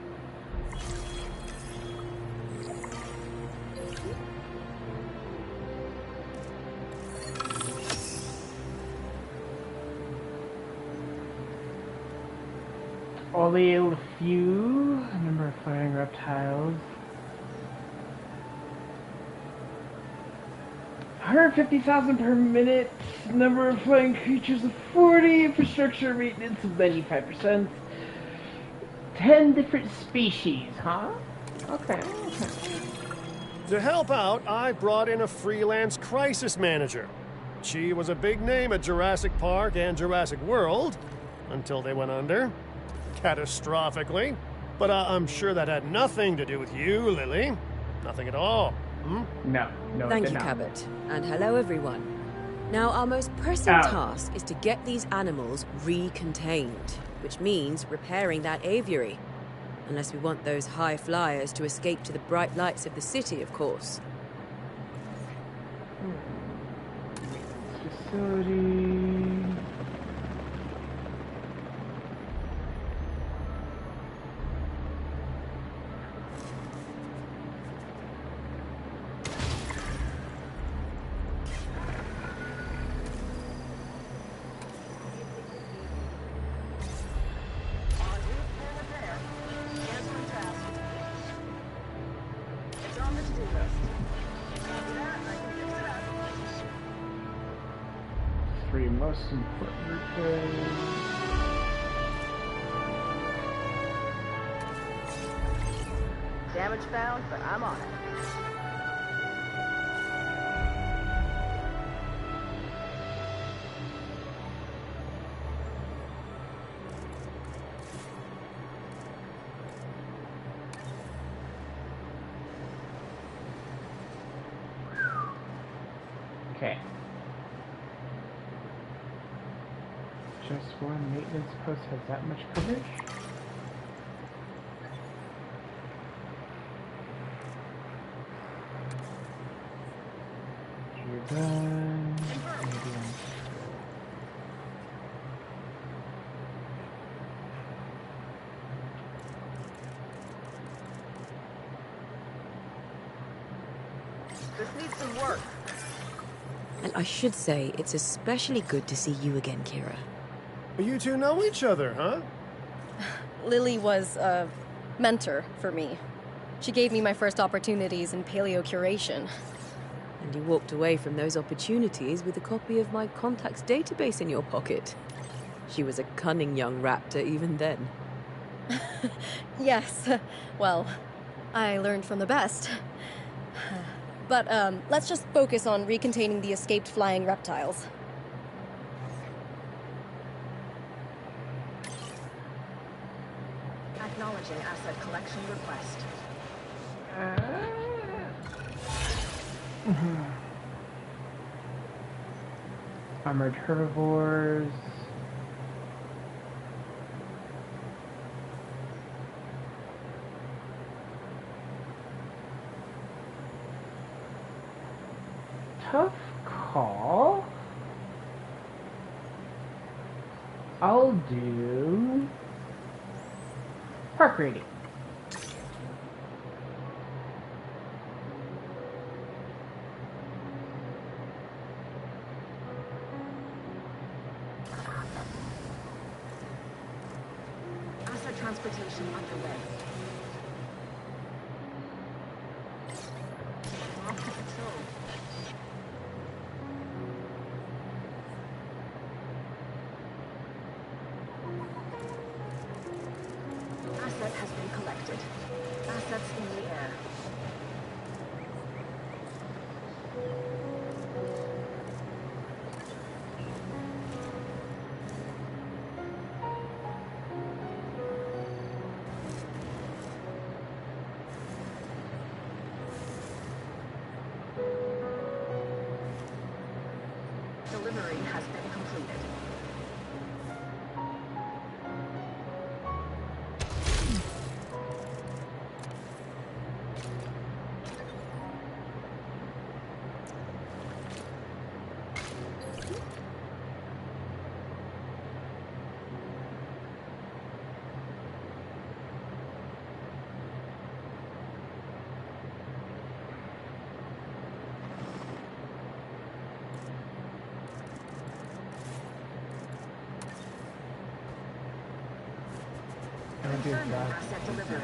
Only a few number of flying reptiles. 150,000 per minute. Number of flying creatures of 40. Infrastructure maintenance of 95%. 10 different species, huh? Okay. To help out, I brought in a freelance crisis manager. She was a big name at Jurassic Park and Jurassic World, until they went under. Catastrophically. But I'm sure that had nothing to do with you, Lily. Nothing at all. Hmm? No, Thank you, Cabot. And hello, everyone. Now, our most pressing task is to get these animals recontained, which means repairing that aviary. Unless we want those high flyers to escape to the bright lights of the city, of course. Facility. Three most important repairs. Damage found, but I'm on it. Okay. Just one maintenance post has that much coverage? You're done. This needs some work. And I should say, it's especially good to see you again, Kira. You two know each other, huh? Lily was a mentor for me. She gave me my first opportunities in paleo curation. And you walked away from those opportunities with a copy of my contacts database in your pocket. She was a cunning young raptor even then. Yes, well, I learned from the best. But, let's just focus on recontaining the escaped flying reptiles. Acknowledging asset collection request. Armored herbivores. Tough call. I'll do park rating. Asset transportation underway. Off to patrol. Asset has been collected. Assets in the air. Delivery has been completed. Confirming asset delivery.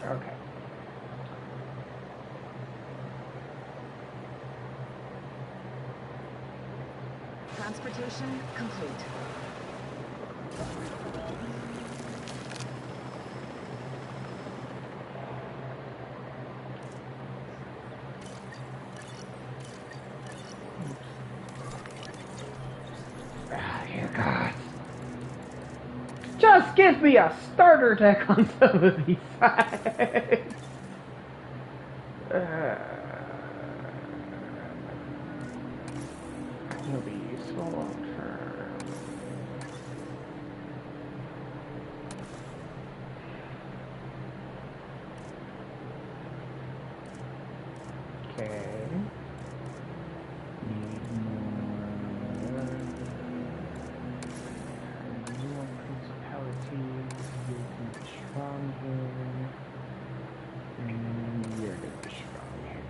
Okay. Transportation complete. Ah, dear God. Just give me a starter deck on some of these sides. It'll be useful long term. Okay. Need more principalities. You can be strong here. And you're gonna be strong here.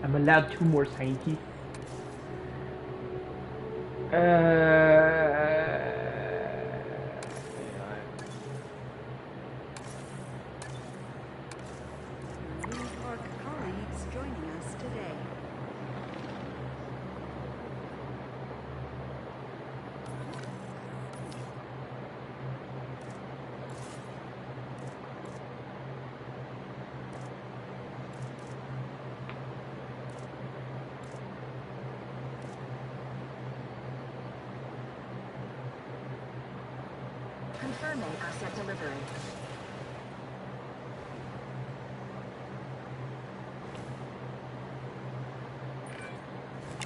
I'm allowed 2 more scientists. New Park colleagues joining us today. Confirming asset delivery.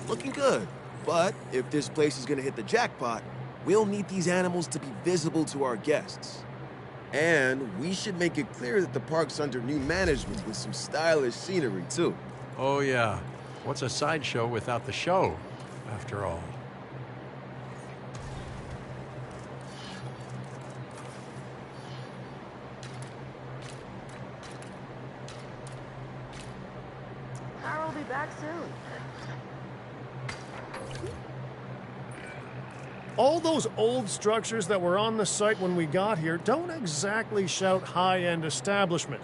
Looking good. But if this place is gonna hit the jackpot, we'll need these animals to be visible to our guests. And we should make it clear that the park's under new management with some stylish scenery, too. Oh, yeah. What's a sideshow without the show, after all? Carl will be back soon. All those old structures that were on the site when we got here don't exactly shout high-end establishment.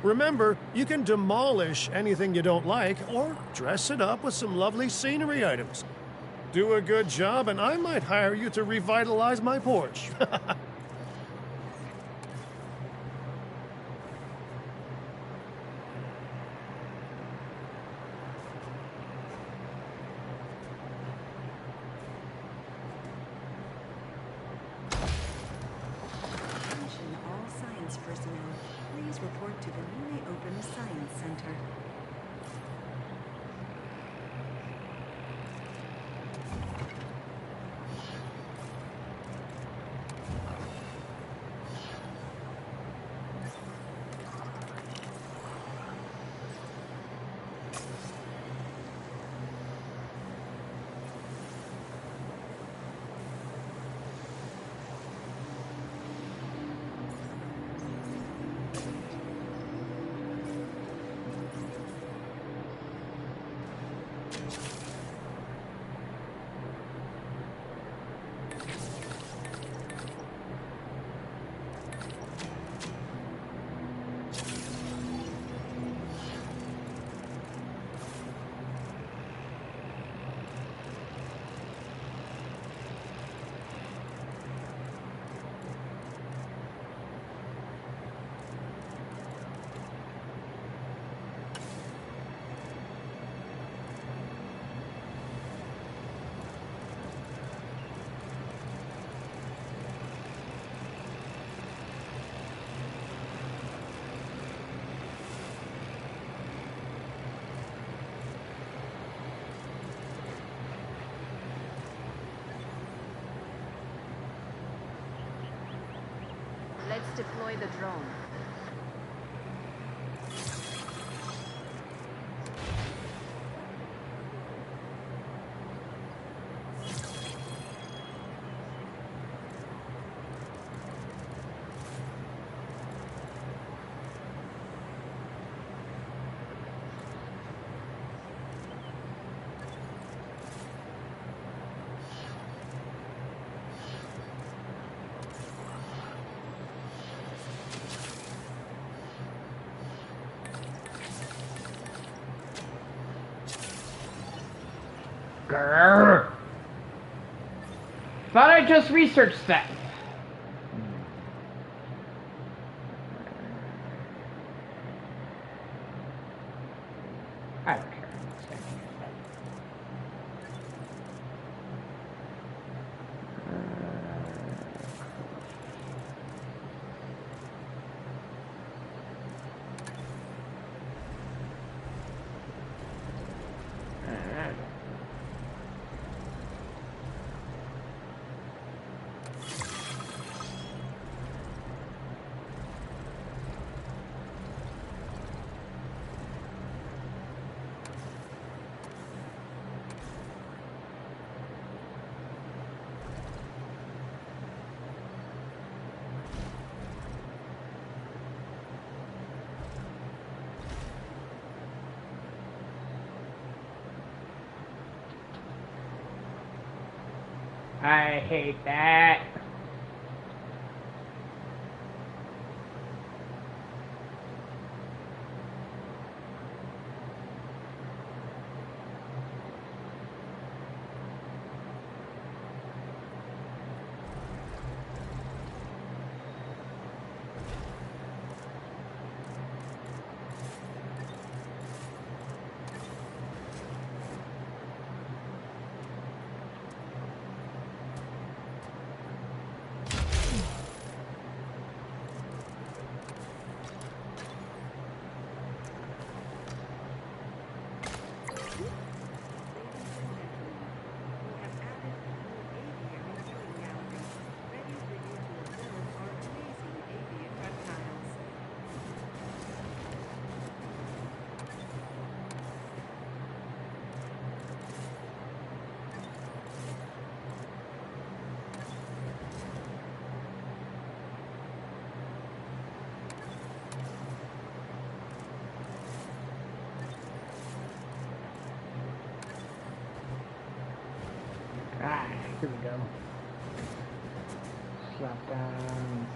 Remember, you can demolish anything you don't like or dress it up with some lovely scenery items. Do a good job and I might hire you to revitalize my porch. Attention all science personnel. Please report to the newly opened Science Center. Let's deploy the drone. Grrr. Thought I just researched that. I don't care. I hate that. Here we go. Slap down.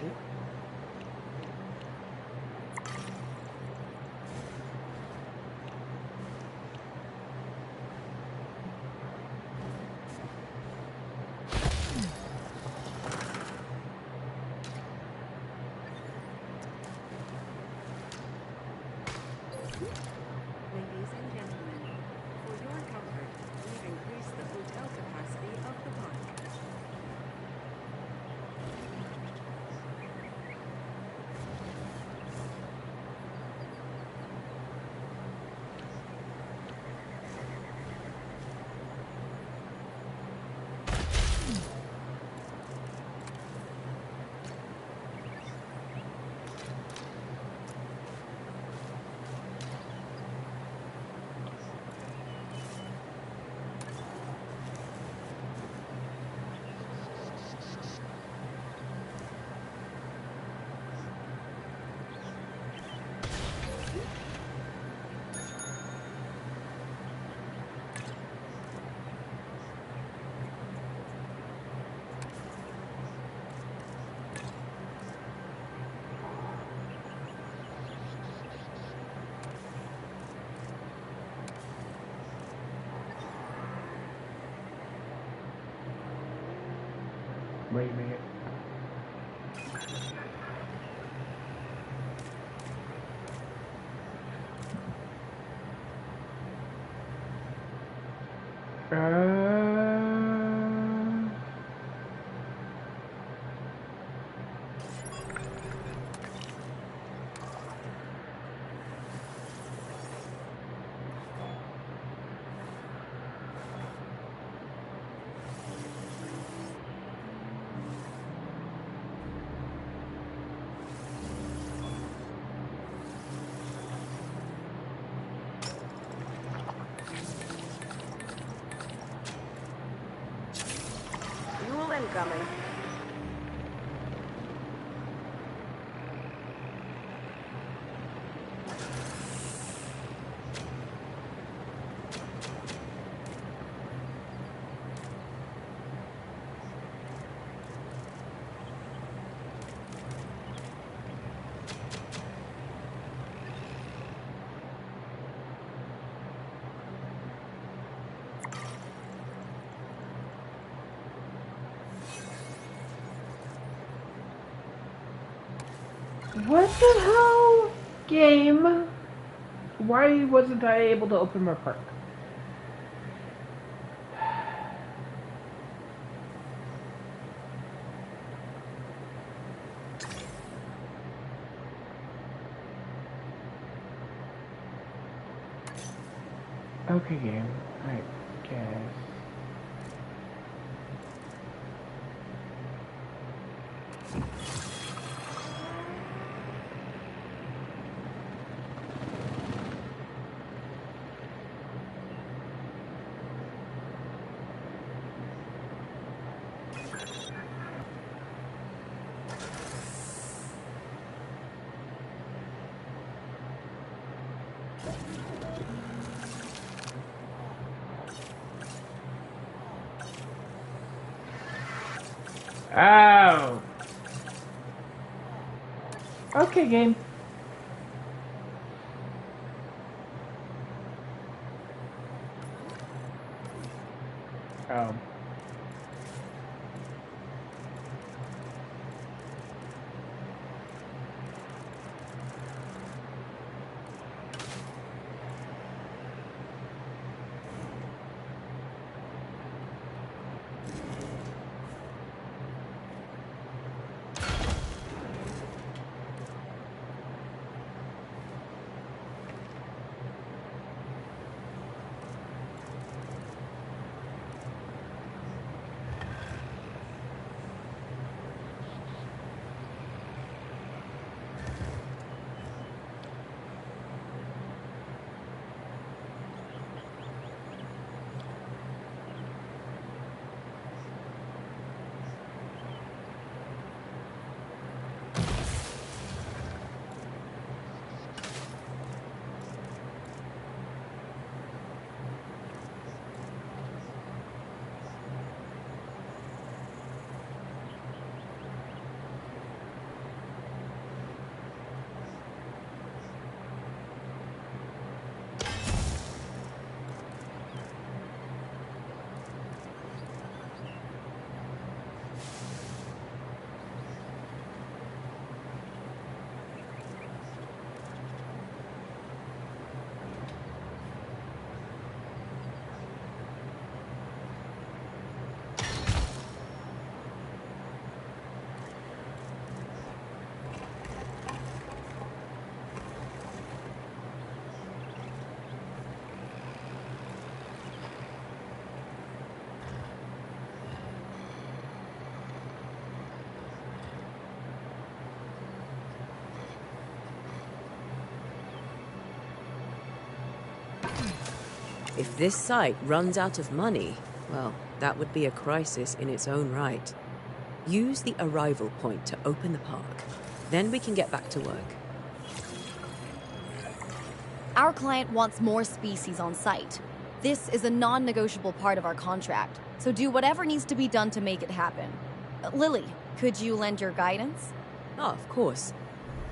Wait a minute. Fuel incoming. What the hell? Game? Why wasn't I able to open my park? Okay, game. I guess. Oh. Okay, game. Oh. If this site runs out of money, well, that would be a crisis in its own right. Use the arrival point to open the park. Then we can get back to work. Our client wants more species on site. This is a non-negotiable part of our contract, so do whatever needs to be done to make it happen. Lily, could you lend your guidance? Oh, of course.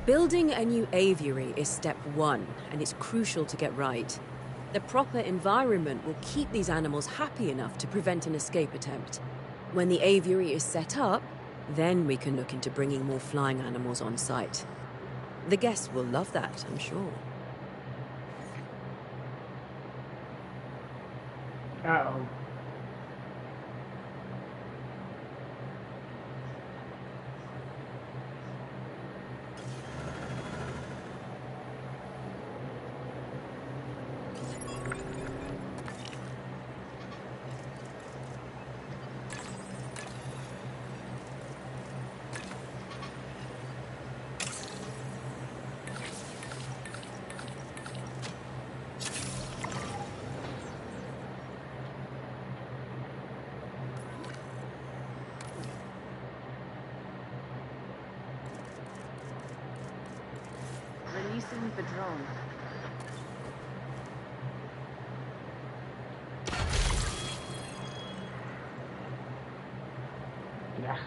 Building a new aviary is step one, and it's crucial to get right. The proper environment will keep these animals happy enough to prevent an escape attempt. When the aviary is set up, then we can look into bringing more flying animals on site. The guests will love that, I'm sure. Uh-oh. Releasing the drone. Yeah.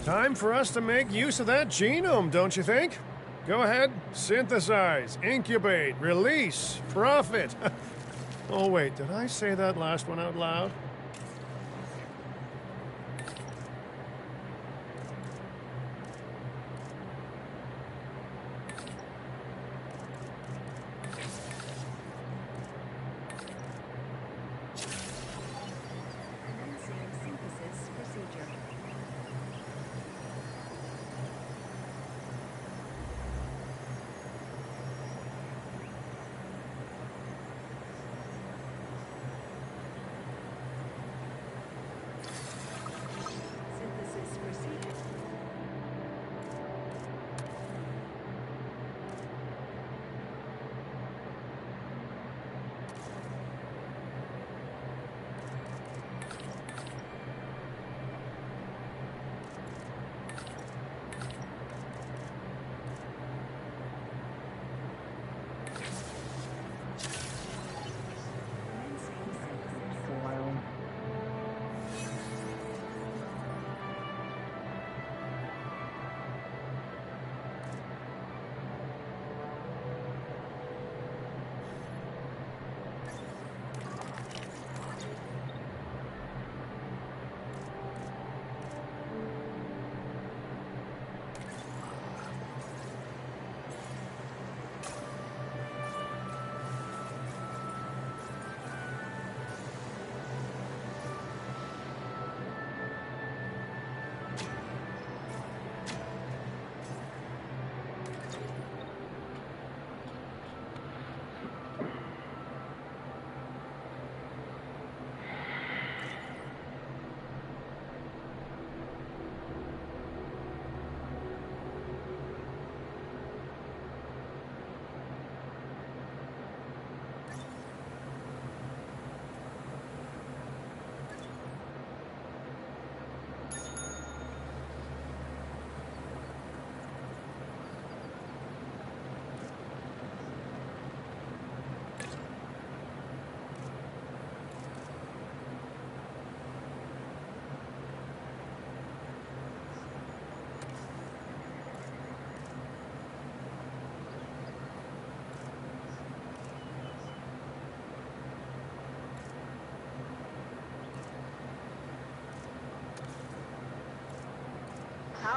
Time for us to make use of that genome, don't you think? Go ahead, synthesize, incubate, release, profit. Oh wait, did I say that last one out loud? Commencing synthesis procedure.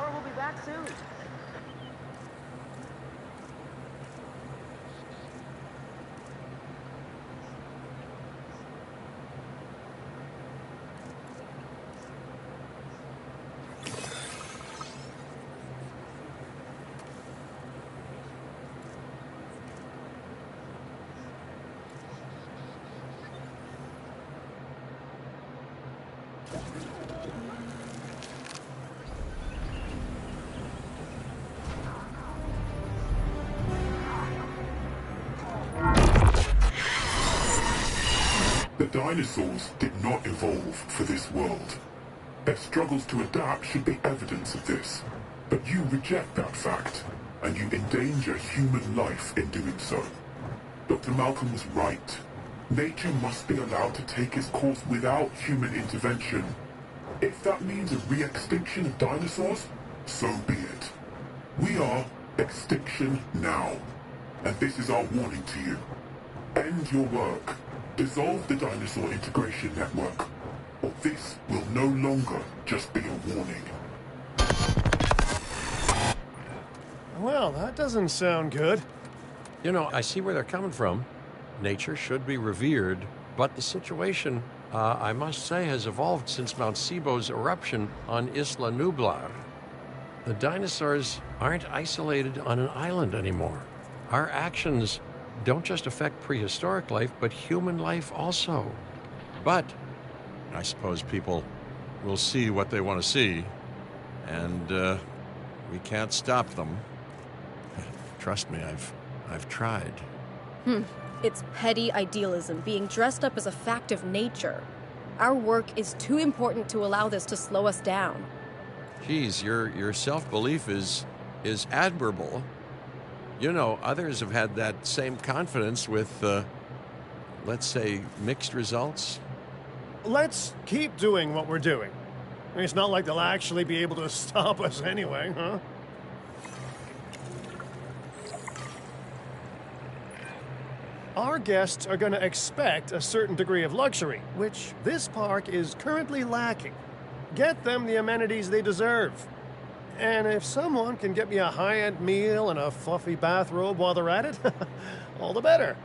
Power will be back soon. The dinosaurs did not evolve for this world. Their struggles to adapt should be evidence of this. But you reject that fact, and you endanger human life in doing so. Dr. Malcolm was right. Nature must be allowed to take its course without human intervention. If that means a re-extinction of dinosaurs, so be it. We are extinction now, and this is our warning to you. End your work. Dissolve the dinosaur integration network, or this will no longer just be a warning. Well, that doesn't sound good. You know, I see where they're coming from. Nature should be revered, but the situation, I must say, has evolved since Mount Sibo's eruption on Isla Nublar. The dinosaurs aren't isolated on an island anymore. Our actions don't just affect prehistoric life, but human life also. But I suppose people will see what they want to see, and we can't stop them. Trust me, I've tried. It's petty idealism being dressed up as a fact of nature. Our work is too important to allow this to slow us down. Geez, your self-belief is admirable. You know, others have had that same confidence with, let's say, mixed results. Let's keep doing what we're doing. I mean, it's not like they'll actually be able to stop us anyway, huh? Our guests are going to expect a certain degree of luxury, which this park is currently lacking. Get them the amenities they deserve. And if someone can get me a high-end meal and a fluffy bathrobe while they're at it, all the better.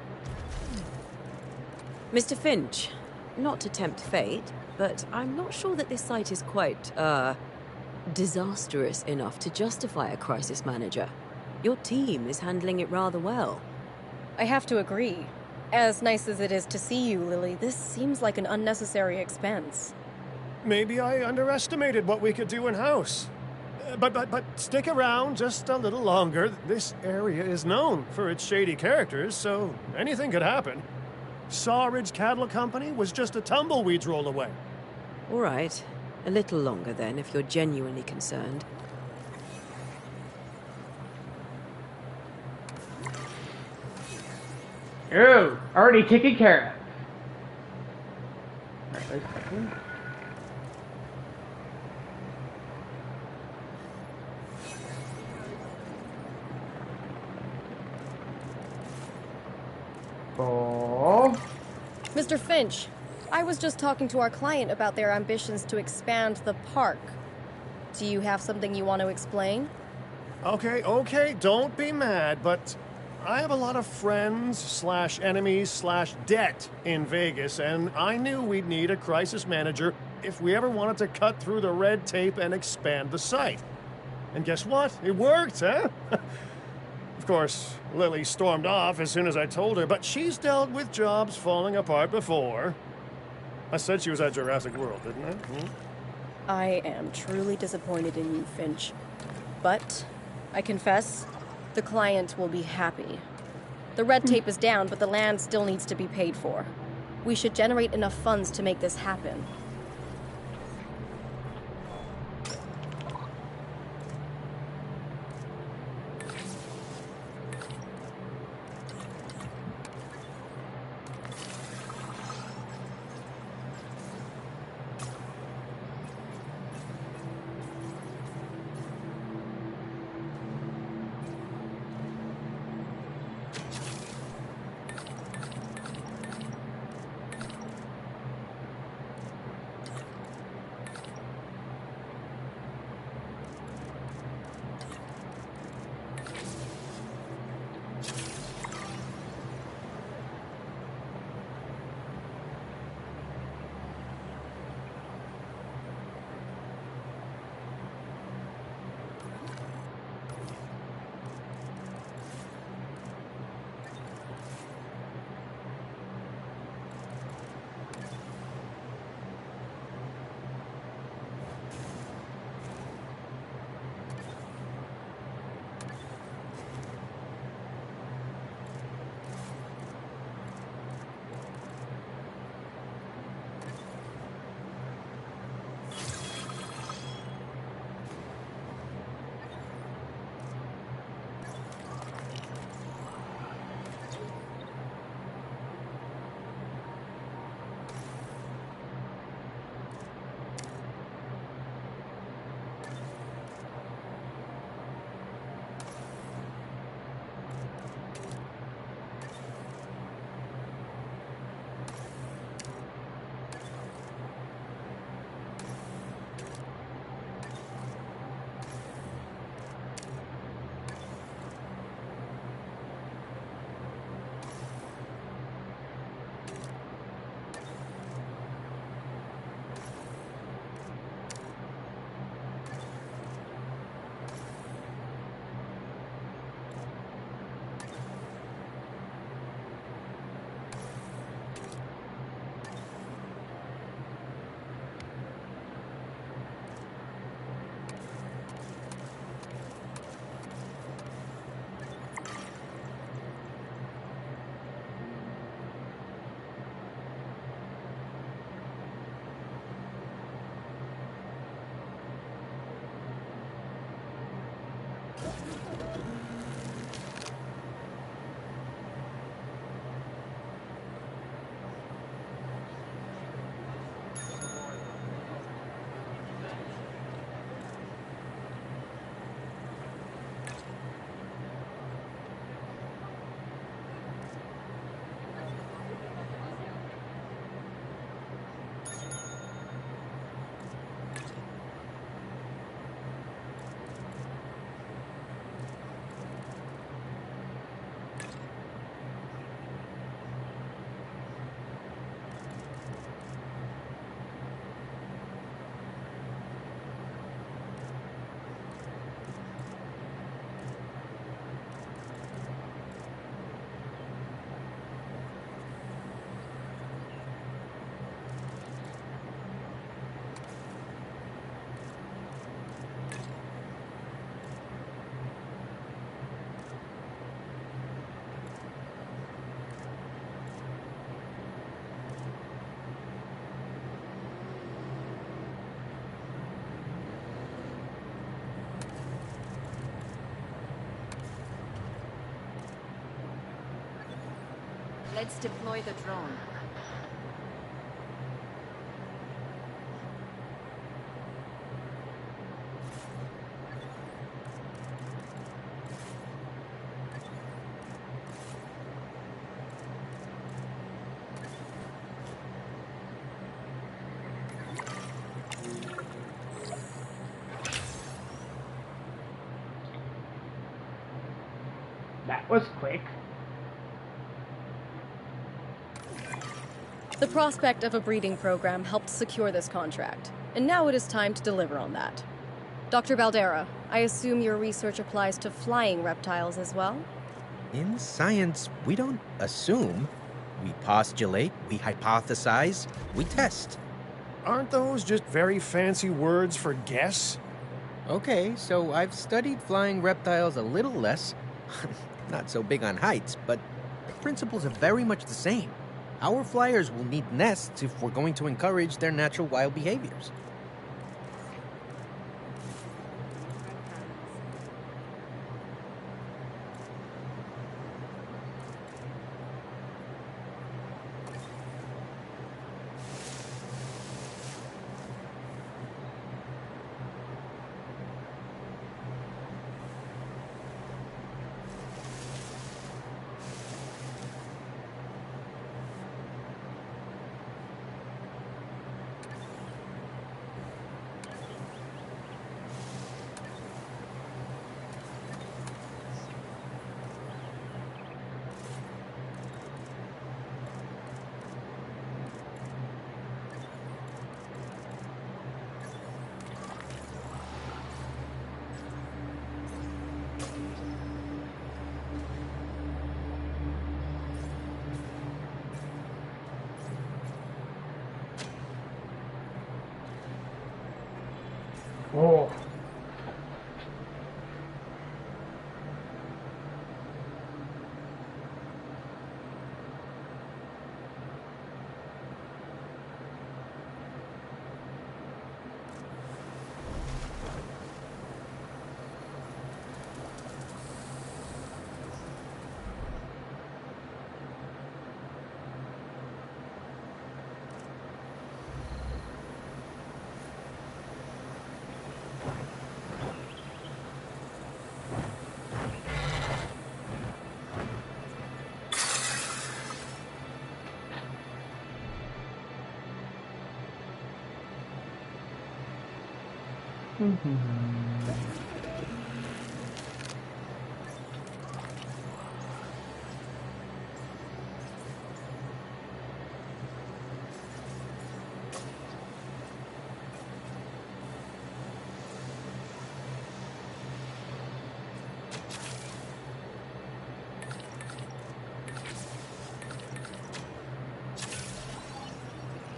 Mr. Finch, not to tempt fate, but I'm not sure that this site is quite, disastrous enough to justify a crisis manager. Your team is handling it rather well. I have to agree. As nice as it is to see you, Lily, this seems like an unnecessary expense. Maybe I underestimated what we could do in-house. But stick around just a little longer. This area is known for its shady characters, so anything could happen. Sawridge Cattle Company was just a tumbleweed's roll away. All right. A little longer then, if you're genuinely concerned. Oh, already taken care of. Alright, wait a second. Oh. Mr. Finch, I was just talking to our client about their ambitions to expand the park. Do you have something you want to explain? Okay, don't be mad, but I have a lot of friends / enemies / debt in Vegas, and I knew we'd need a crisis manager if we ever wanted to cut through the red tape and expand the site. And guess what? It worked, huh? Of course, Lily stormed off as soon as I told her, but she's dealt with jobs falling apart before. I said she was at Jurassic World, didn't I? I am truly disappointed in you, Finch. But, I confess, the client will be happy. The red tape is down, but the land still needs to be paid for. We should generate enough funds to make this happen. Let's deploy the drone. That was quick. The prospect of a breeding program helped secure this contract, and now it is time to deliver on that. Dr. Baldera, I assume your research applies to flying reptiles as well? In science, we don't assume. We postulate, we hypothesize, we test. Aren't those just very fancy words for guess? Okay, so I've studied flying reptiles a little less. Not so big on heights, but the principles are very much the same. Our flyers will need nests if we're going to encourage their natural wild behaviors. Oh.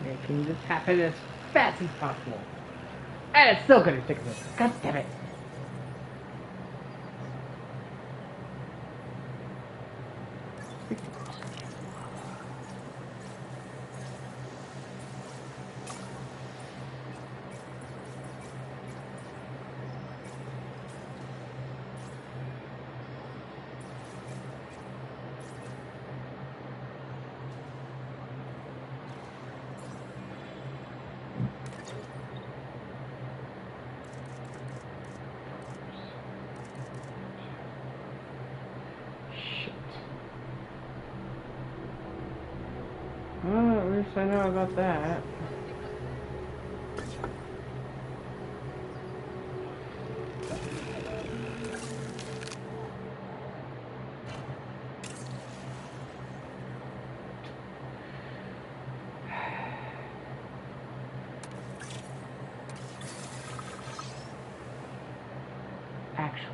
Making this happen as fast as possible. And it's still gonna take this. God damn it. Well, at least I know about that. Actually,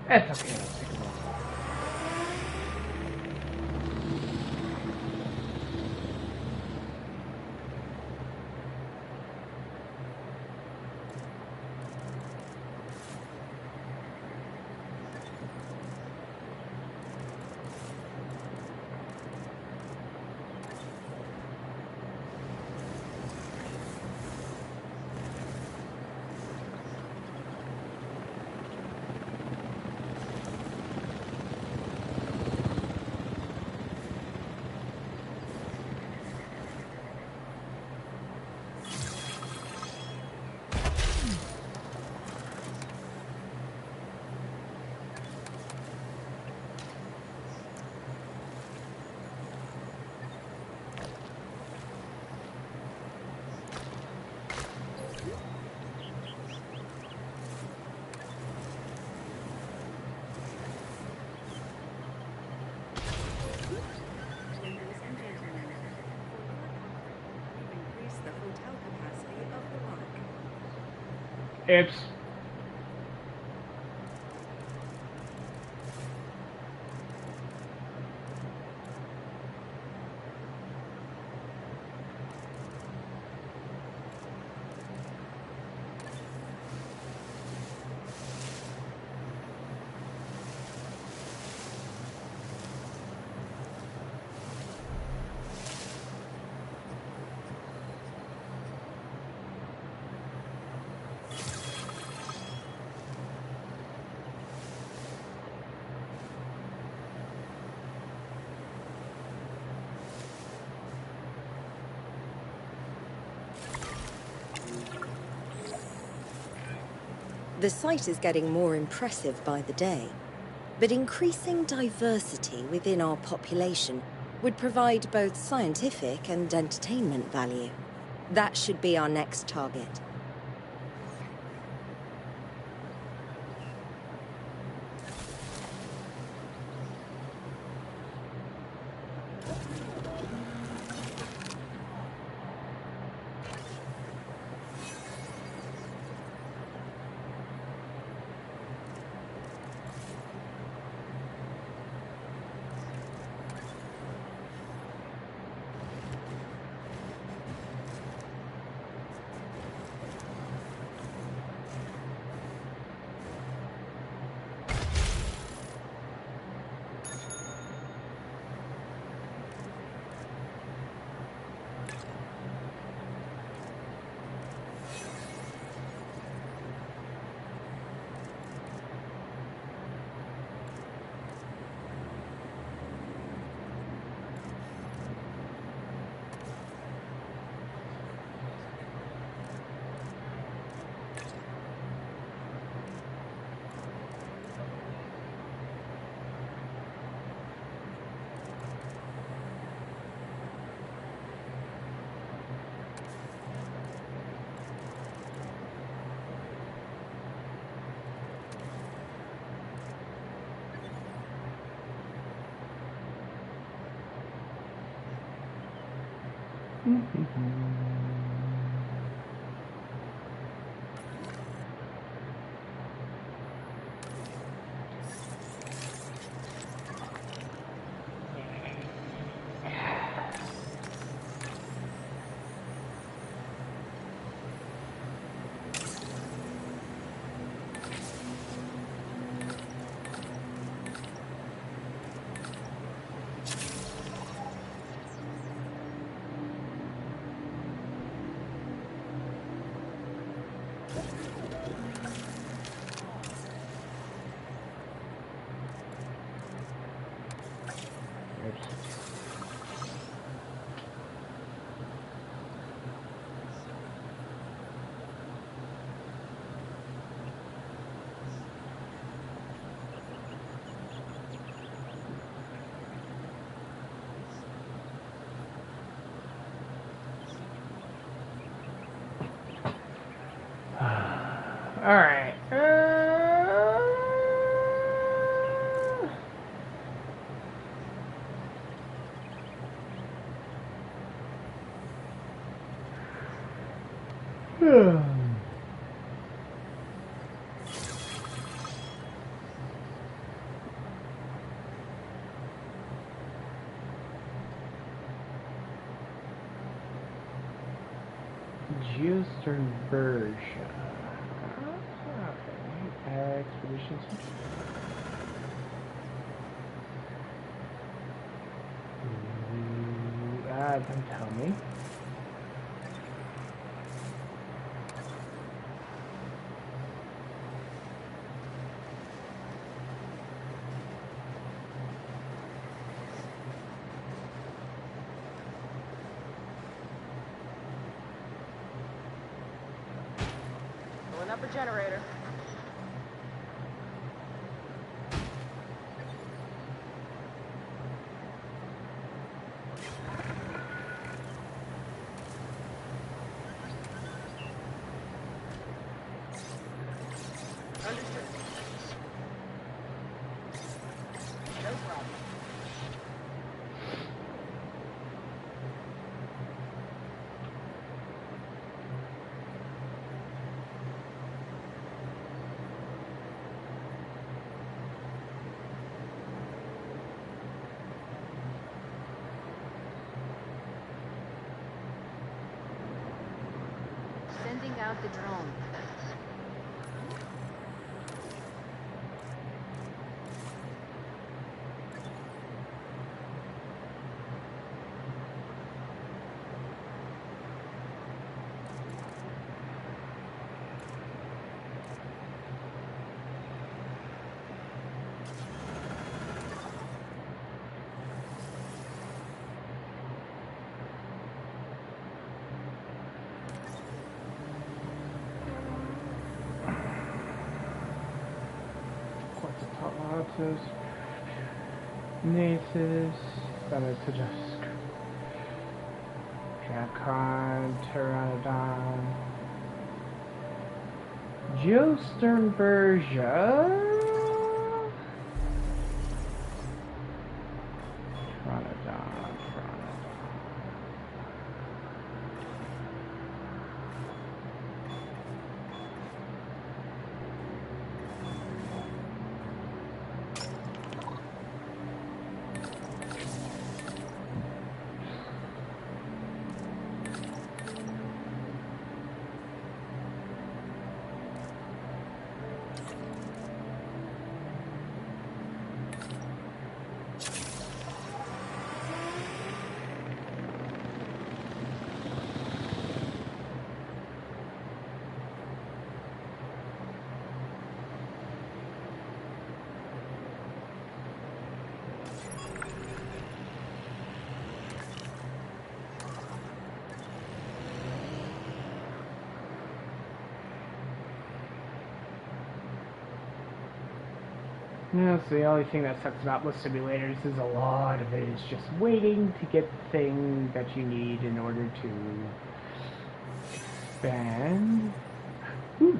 that's okay. Let's take a look. Oops. The site is getting more impressive by the day, but increasing diversity within our population would provide both scientific and entertainment value. That should be our next target. All right. Geostern version. Okay. Expeditions. Don't tell me. Pulling up a generator. Understood. No problem. Sending out the drone. Nasus, Thanatos, Dracon, Pteranodon, Geosternbergia, Pteranodon. Yeah, so the only thing that sucks about list simulators is a lot of it is just waiting to get the thing that you need in order to expand. Ooh.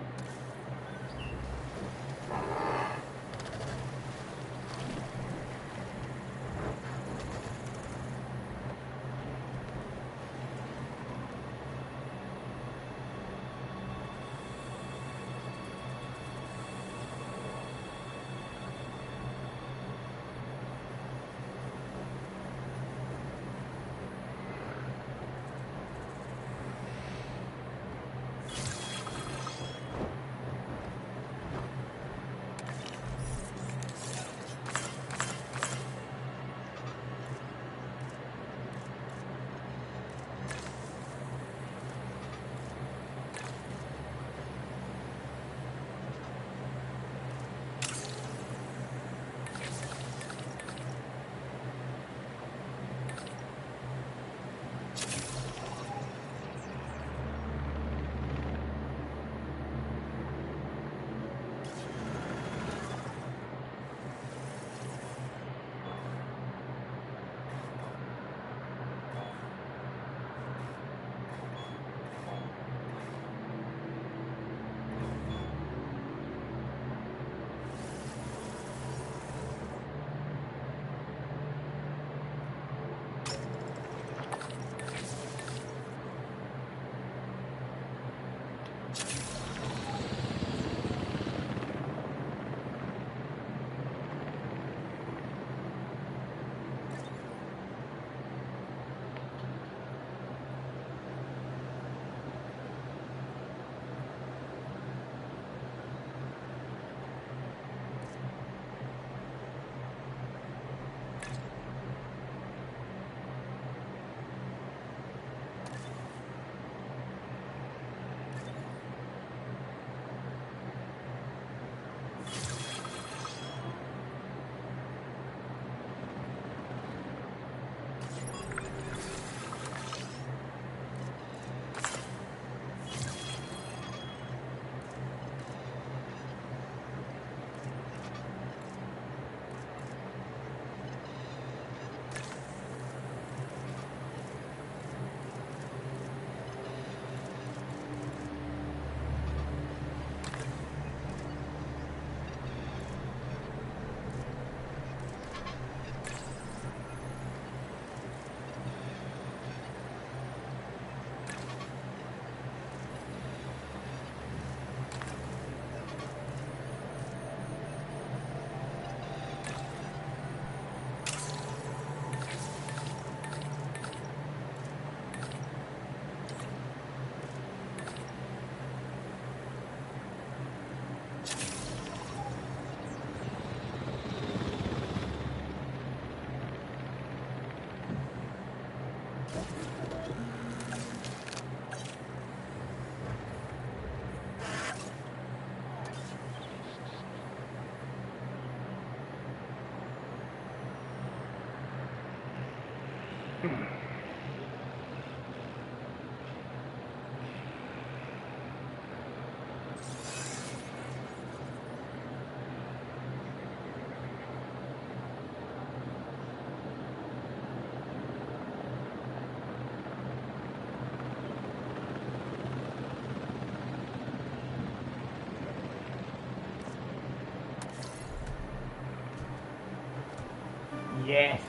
Yes.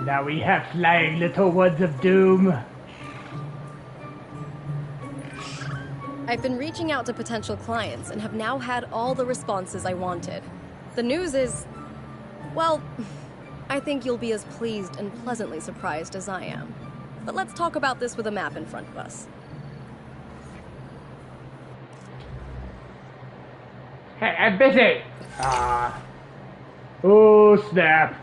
Now we have flying little ones of doom. I've been reaching out to potential clients and have now had all the responses I wanted. The news is, well, I think you'll be as pleased and pleasantly surprised as I am. But let's talk about this with a map in front of us. Hey, I'm busy! Ah. Oh, snap.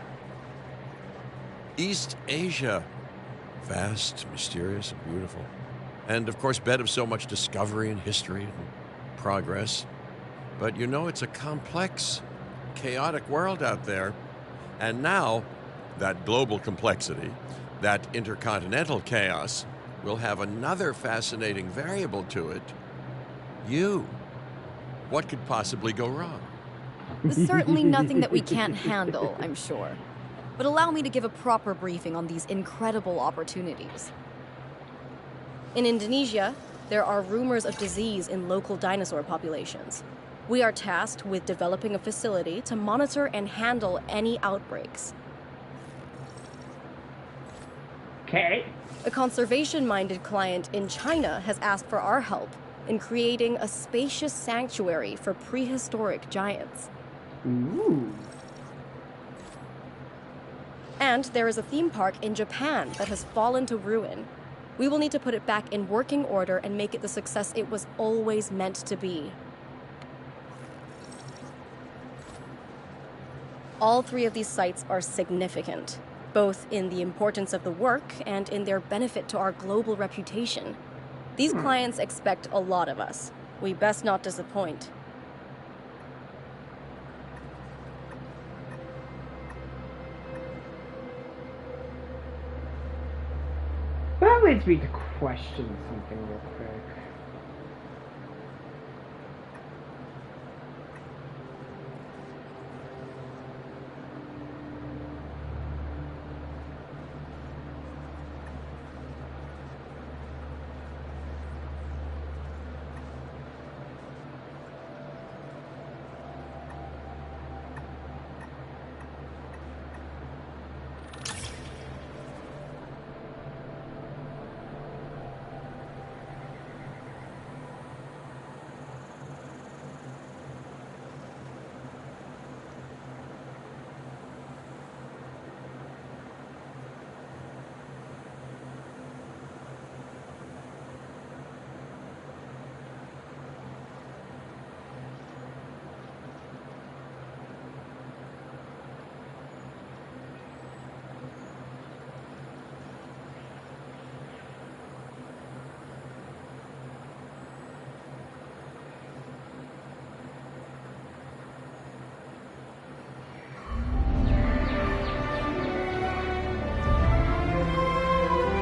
East Asia. Vast, mysterious, and beautiful. And, of course, bed of so much discovery and history and progress. But you know, it's a complex, chaotic world out there. And now, that global complexity, that intercontinental chaos, will have another fascinating variable to it. You. What could possibly go wrong? There's certainly nothing that we can't handle, I'm sure. But allow me to give a proper briefing on these incredible opportunities. In Indonesia, there are rumors of disease in local dinosaur populations. We are tasked with developing a facility to monitor and handle any outbreaks. Okay. A conservation-minded client in China has asked for our help in creating a spacious sanctuary for prehistoric giants. Ooh. And there is a theme park in Japan that has fallen to ruin. We will need to put it back in working order and make it the success it was always meant to be. All three of these sites are significant, both in the importance of the work and in their benefit to our global reputation. These clients expect a lot of us. We best not disappoint. That leads me to question something real quick.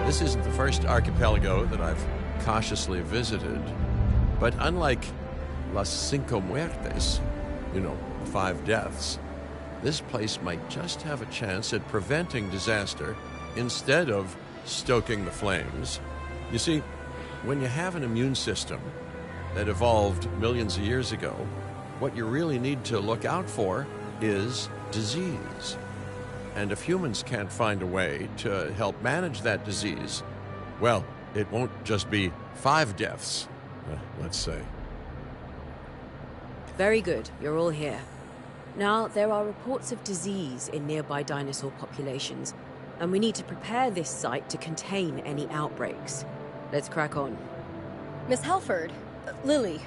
This isn't the first archipelago that I've cautiously visited, but unlike Las Cinco Muertes, you know, 5 deaths, this place might just have a chance at preventing disaster instead of stoking the flames. You see, when you have an immune system that evolved millions of years ago, what you really need to look out for is disease. And if humans can't find a way to help manage that disease, well, it won't just be 5 deaths, let's say. Very good, you're all here. Now, there are reports of disease in nearby dinosaur populations, and we need to prepare this site to contain any outbreaks. Let's crack on. Miss Halford, Lily,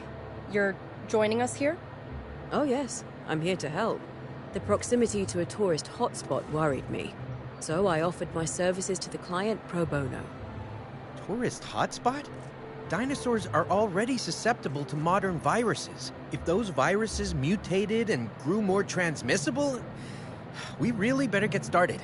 you're joining us here? Oh yes, I'm here to help. The proximity to a tourist hotspot worried me, so I offered my services to the client pro bono. Tourist hotspot? Dinosaurs are already susceptible to modern viruses. If those viruses mutated and grew more transmissible, We really better get started.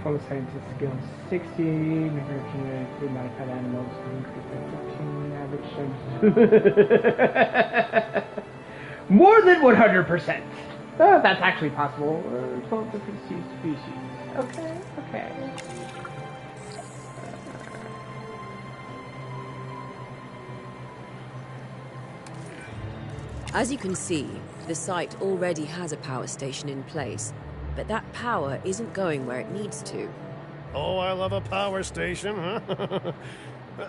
Full scientist skills 60, never genetically modified animals increase by 13, average. More than 100%. Oh, that's actually possible. 12 different species. Okay, okay. As you can see, the site already has a power station in place, but that power isn't going where it needs to. Oh, I love a power station, huh?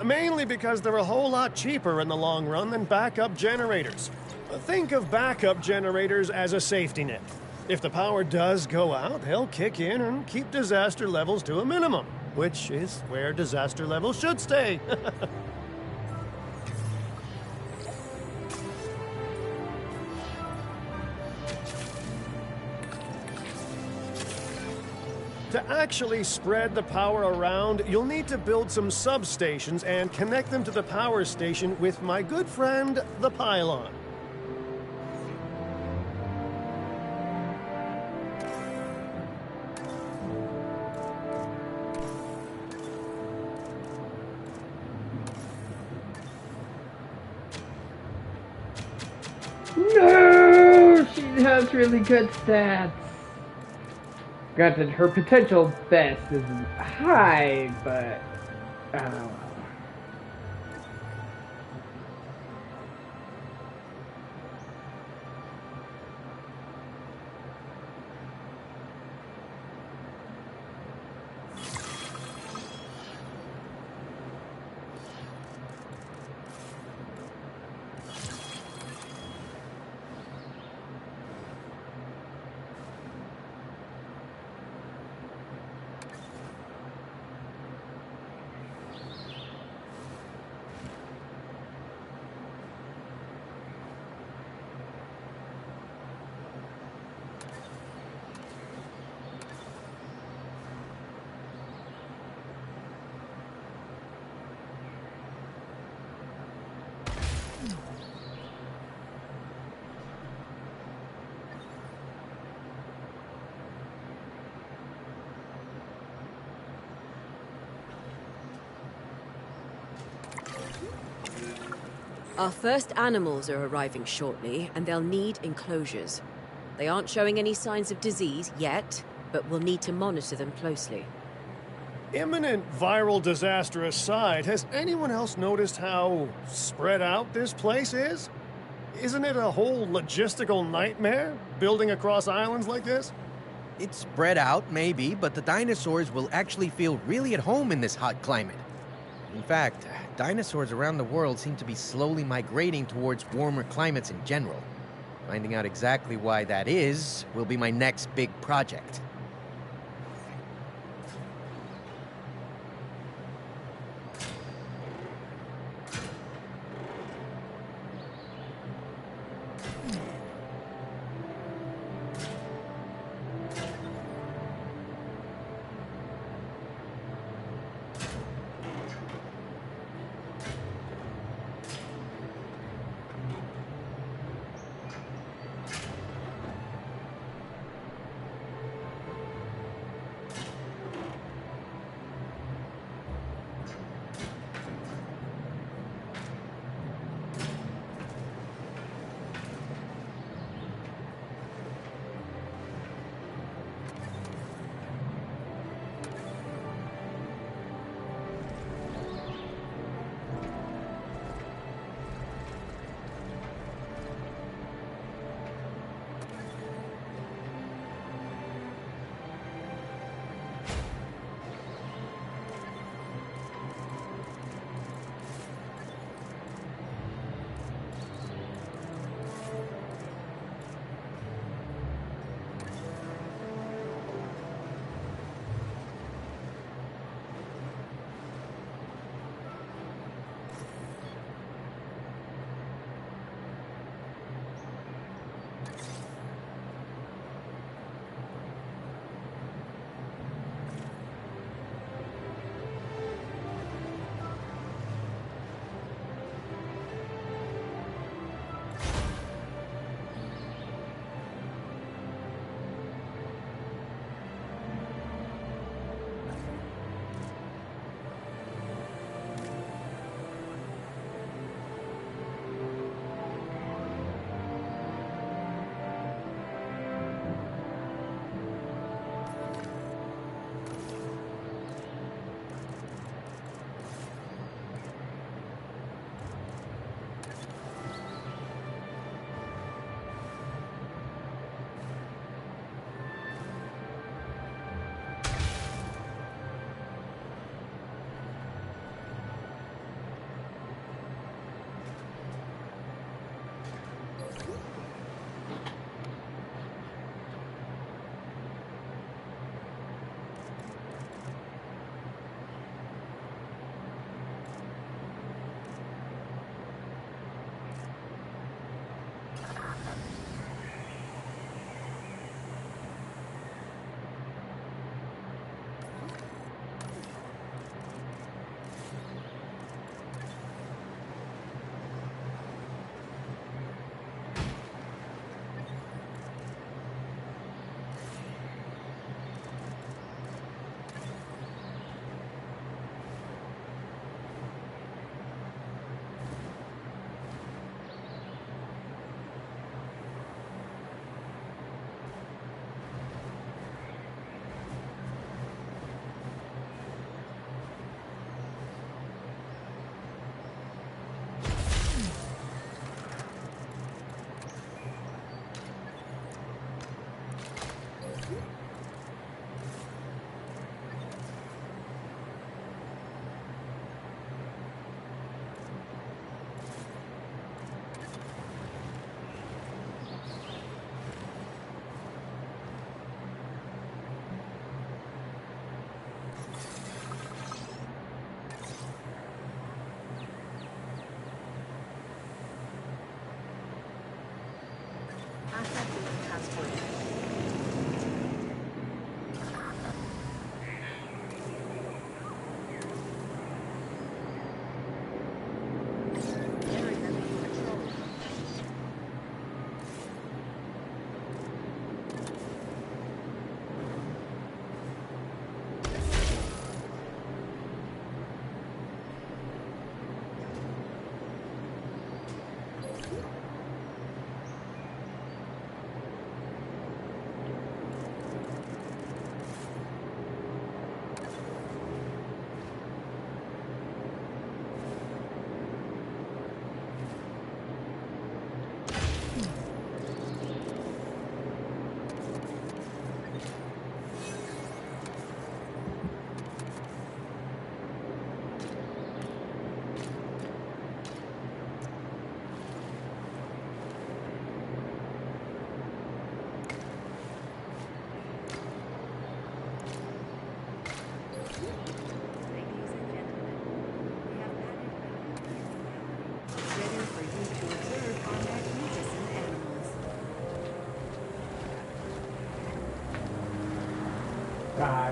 Mainly because they're a whole lot cheaper in the long run than backup generators. Think of backup generators as a safety net. If the power does go out, they'll kick in and keep disaster levels to a minimum, which is where disaster levels should stay. To actually spread the power around, you'll need to build some substations and connect them to the power station with my good friend, the pylon. No! She has really good stats. Granted, her potential best isn't high, but our first animals are arriving shortly, and they'll need enclosures. They aren't showing any signs of disease yet, but we'll need to monitor them closely. Imminent viral disaster aside, has anyone else noticed how spread out this place is? Isn't it a whole logistical nightmare, building across islands like this? It's spread out, maybe, but the dinosaurs will actually feel really at home in this hot climate. In fact, dinosaurs around the world seem to be slowly migrating towards warmer climates in general. Finding out exactly why that is will be my next big project.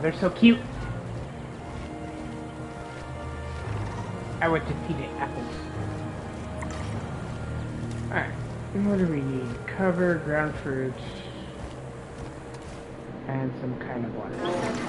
They're so cute. I went to feed it apples. Alright, what do we need? Cover, ground fruit, and some kind of water.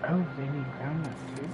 Oh, they need groundnut too.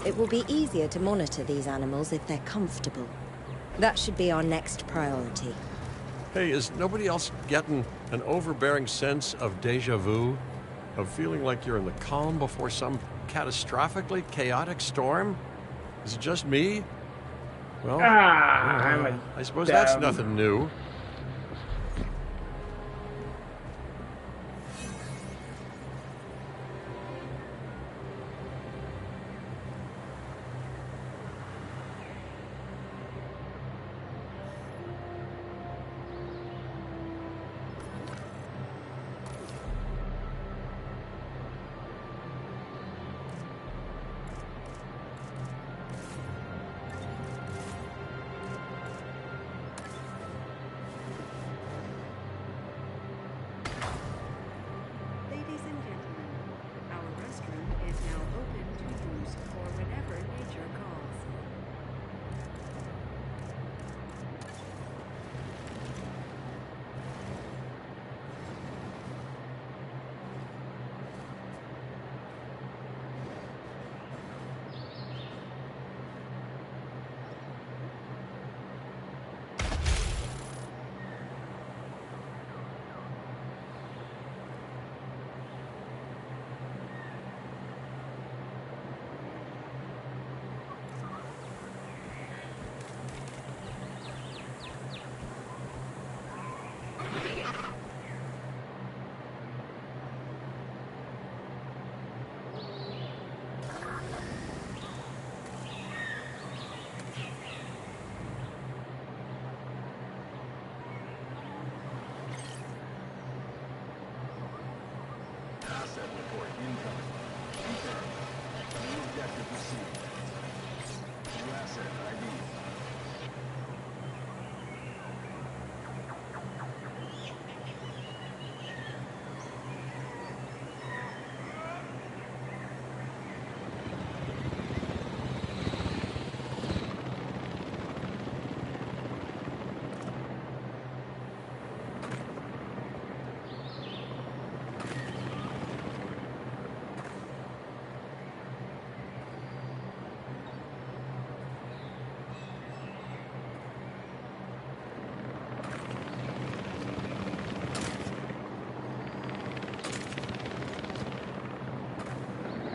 It will be easier to monitor these animals if they're comfortable. That should be our next priority. Hey, is nobody else getting an overbearing sense of deja vu? Of feeling like you're in the calm before some catastrophically chaotic storm? Is it just me? Well, I suppose that's nothing new. Ladies and gentlemen, our restroom is now open to use for whenever nature calls. Asset report incoming. Confirmed. New objective received. New asset ID.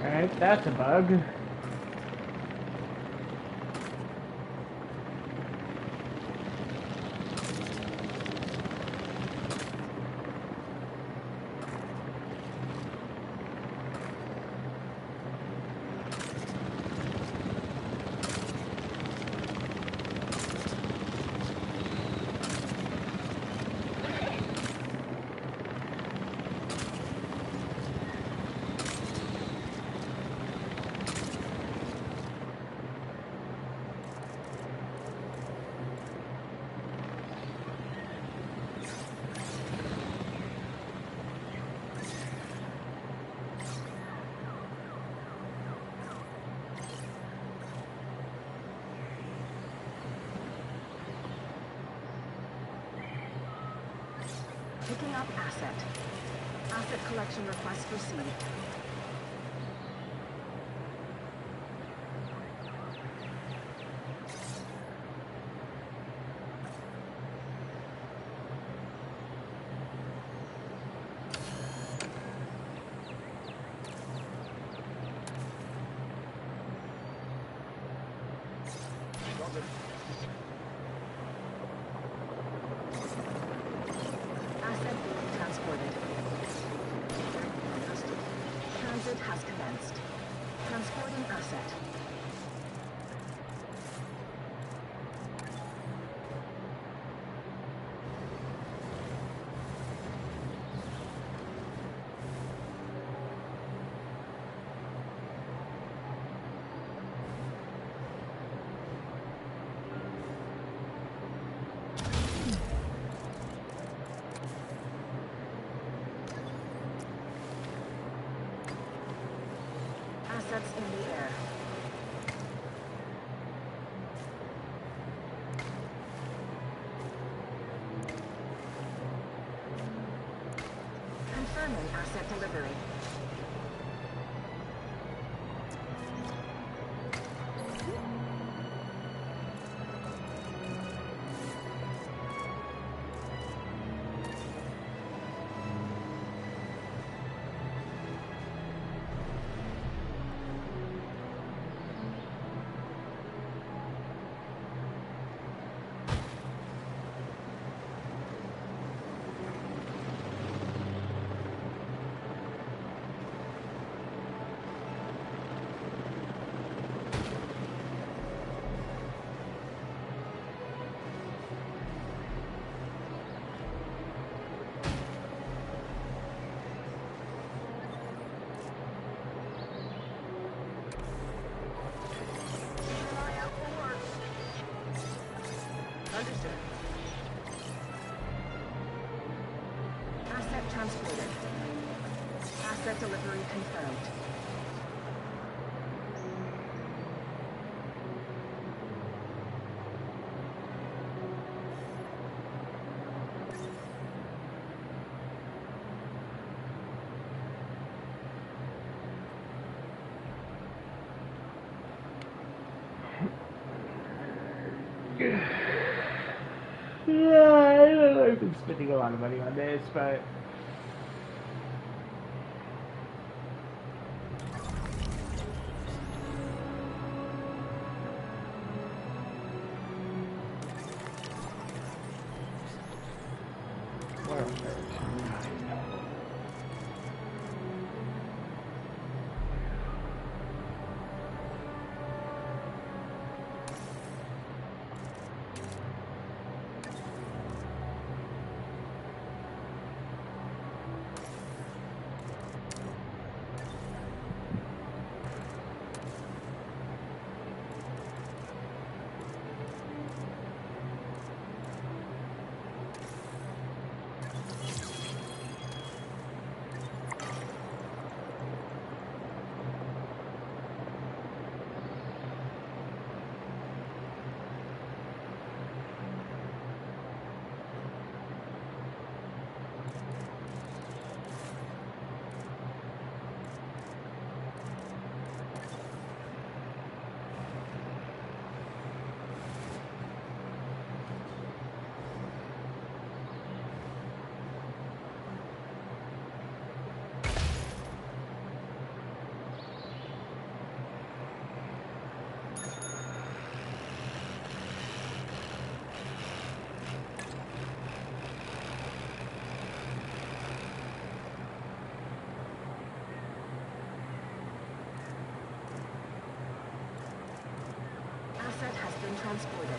Alright, that's a bug. Picking up asset. Asset collection request received. Asset being transported. Transit has commenced. Transporting asset. Assets in the air. Confirming asset delivery. Delivery confirmed. Yeah, I've been spending a lot of money on this, but Asset has been transported.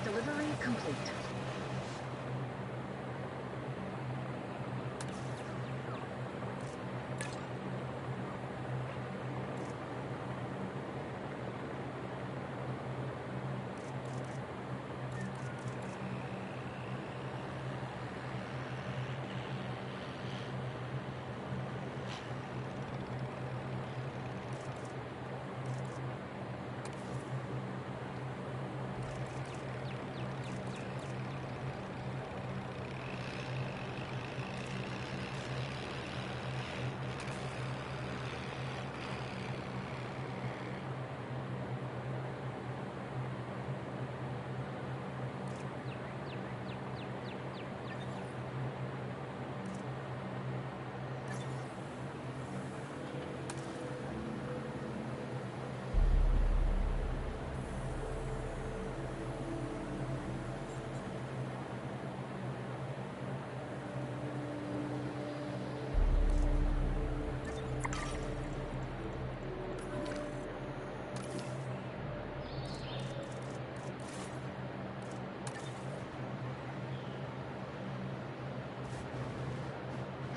Delivery complete.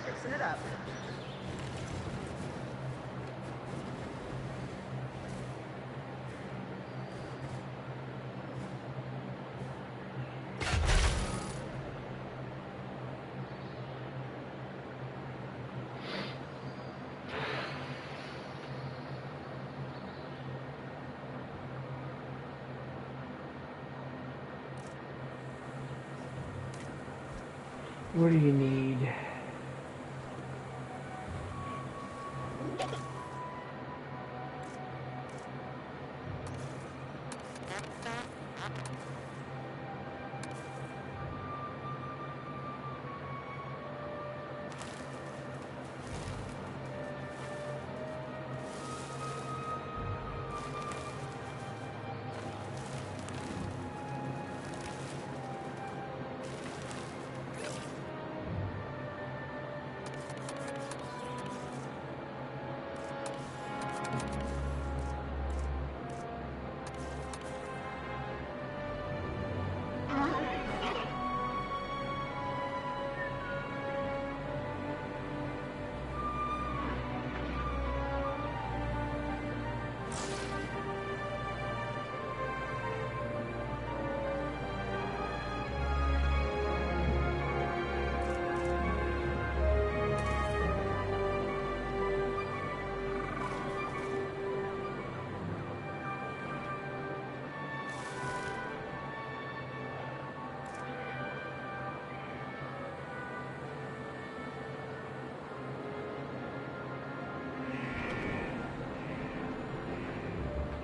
Fixing it up. what do you need?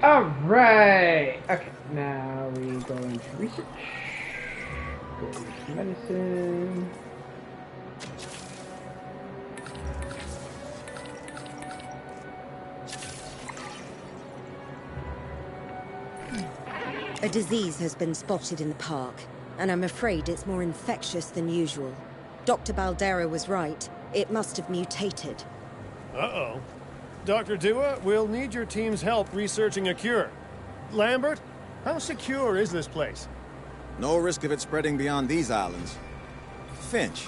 Alright! Okay, now we go into research. Go into medicine. A disease has been spotted in the park, and I'm afraid it's more infectious than usual. Dr. Baldera was right. It must have mutated. Uh-oh. Dr. Dua, we'll need your team's help researching a cure. Lambert, how secure is this place? No risk of it spreading beyond these islands. Finch,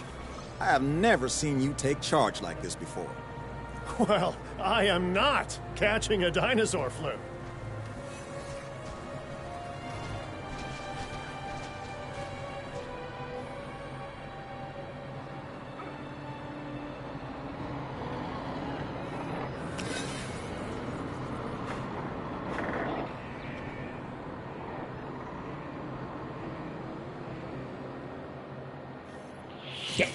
I have never seen you take charge like this before. Well, I am not catching a dinosaur flu. Shit.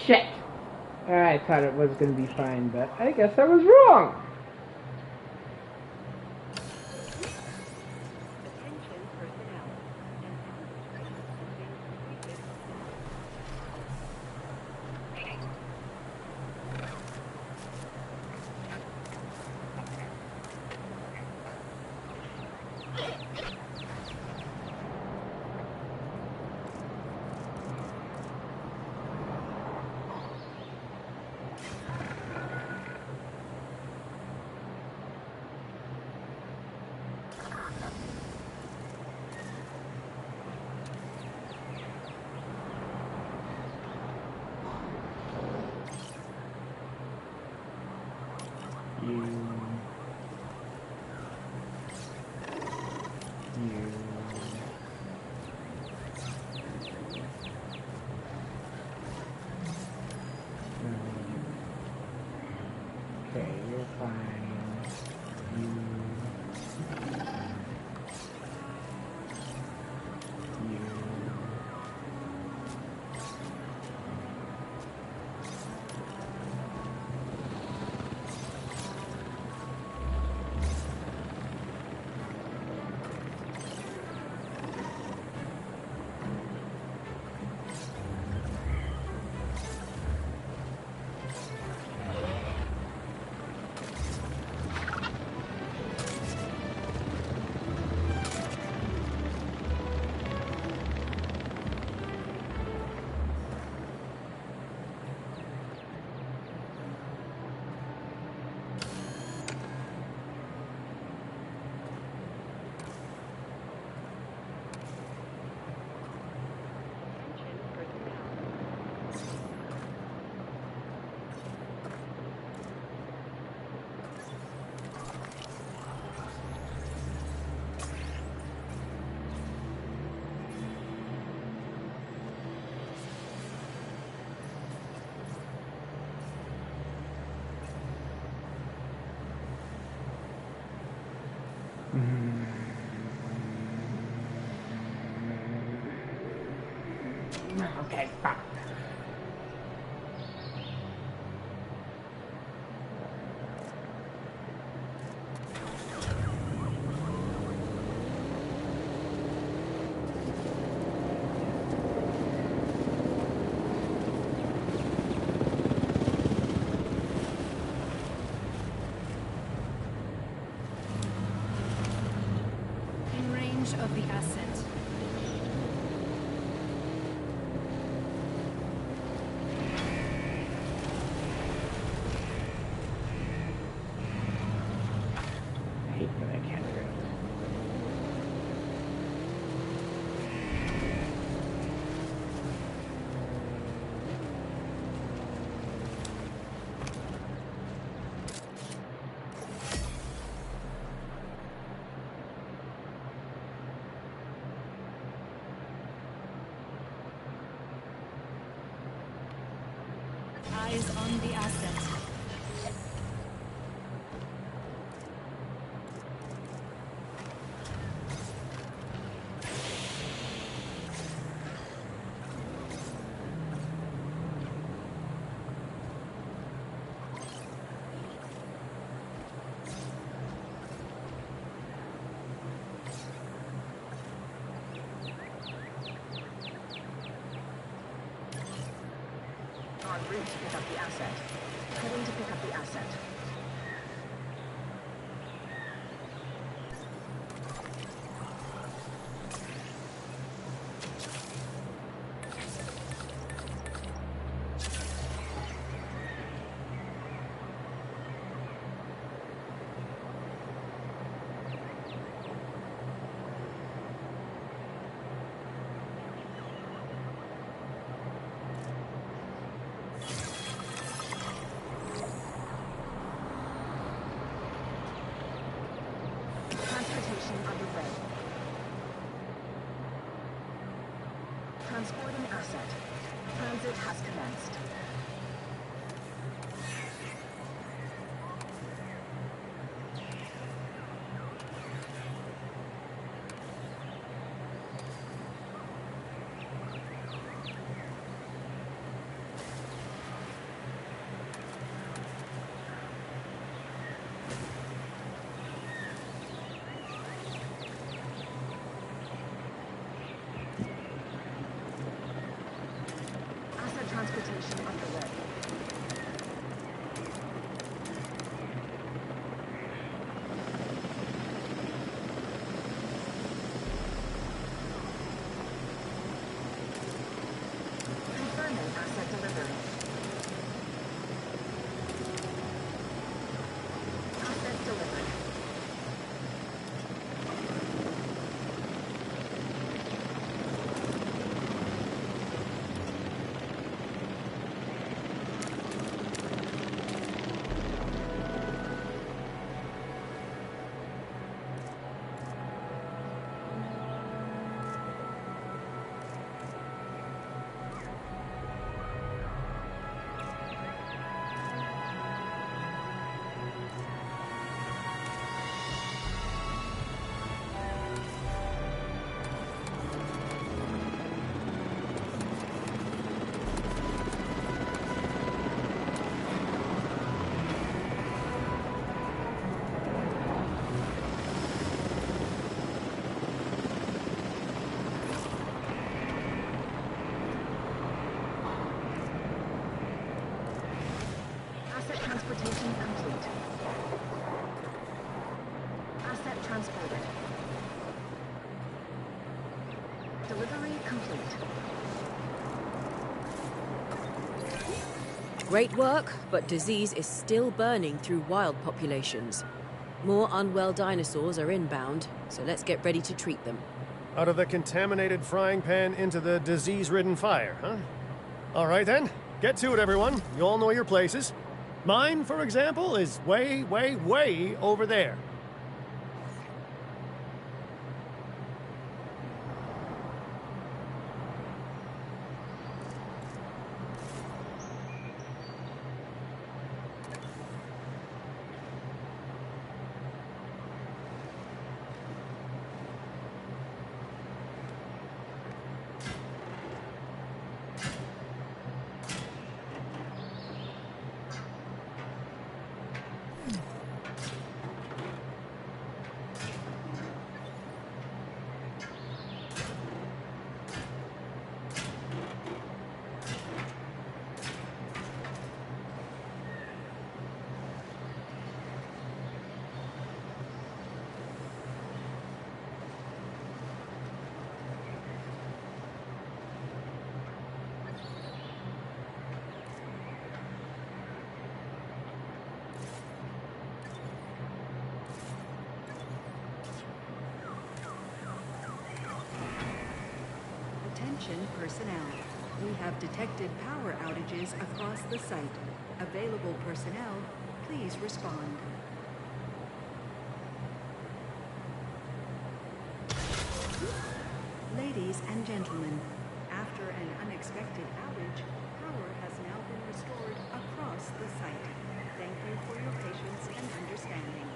Shit. I thought it was going to be fine, but I guess I was wrong. Okay, you're fine. Okay, fuck. In range of the asset. I hate when I can't drift. Eyes on the asset. En route to pick up the asset. Heading to pick up the asset. Transportation underway. Transporting asset. Transit has commenced. Asset transportation underway. Confirming asset delivery. Asset delivered. Asset transportation complete. Asset transported. Delivery complete. Great work, but disease is still burning through wild populations. More unwell dinosaurs are inbound, so let's get ready to treat them. Out of the contaminated frying pan into the disease-ridden fire, huh? All right then, get to it, everyone. You all know your places. Mine, for example, is way, way, way over there. Attention personnel. We have detected power outages across the site. Available personnel, please respond. Ladies and gentlemen, after an unexpected outage, power has now been restored across the site. Thank you for your patience and understanding.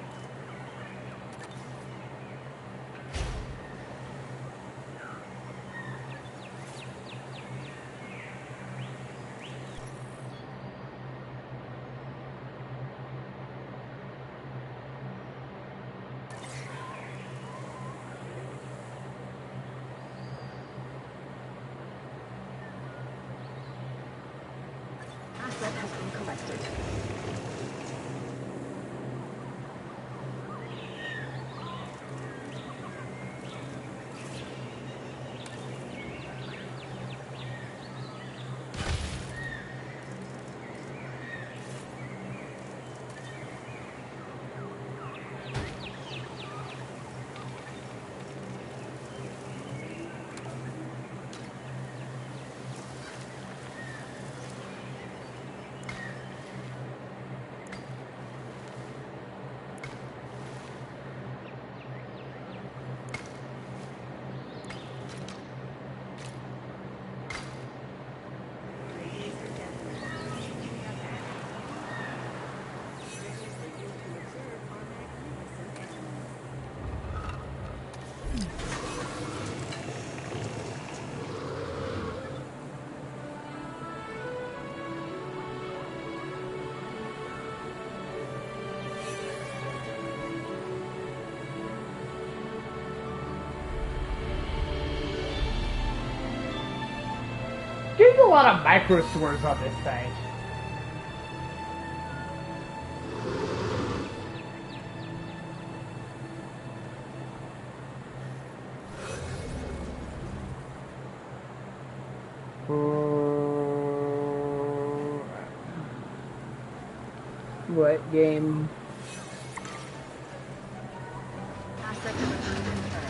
Asset has been collected. There's a lot of micro stores on this site. What game? Asset has been confirmed.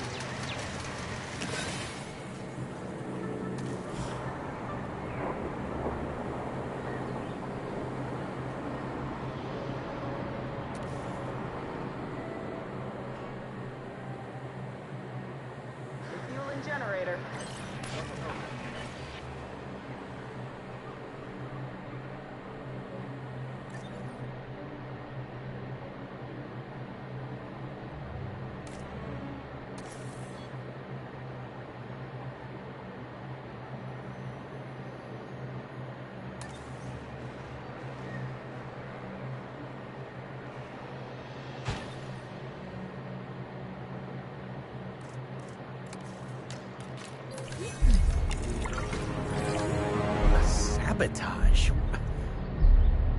Refueling generator. Sabotage?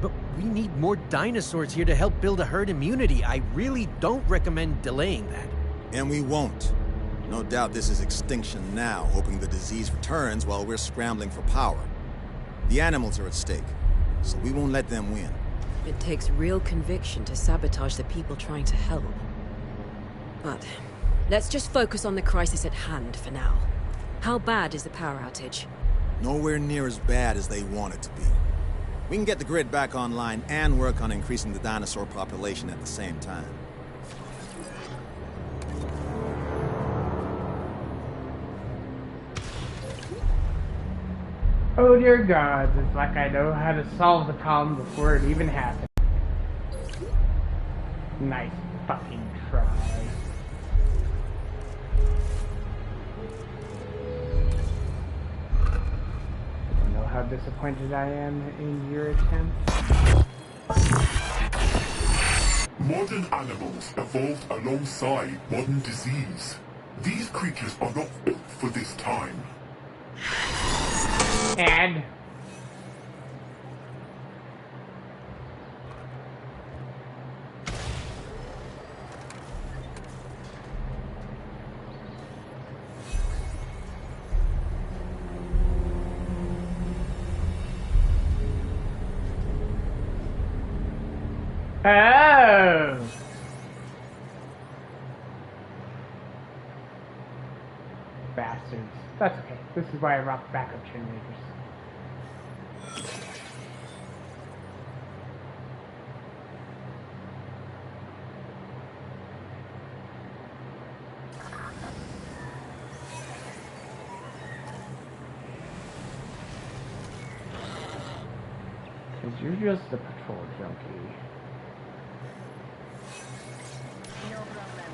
But we need more dinosaurs here to help build a herd immunity. I really don't recommend delaying that. And we won't. No doubt this is extinction now, hoping the disease returns while we're scrambling for power. The animals are at stake, so we won't let them win. It takes real conviction to sabotage the people trying to help. But let's just focus on the crisis at hand for now. How bad is the power outage? Nowhere near as bad as they want it to be. We can get the grid back online and work on increasing the dinosaur population at the same time. Oh dear God, it's like I know how to solve the problem before it even happened. Nice fucking try. I know how disappointed I am in your attempt. Modern animals evolved alongside modern disease. These creatures are not built for this time. And oh, bastards. That's okay. This is why I rock backup generators. Because you're just a patrol junkie. No problem.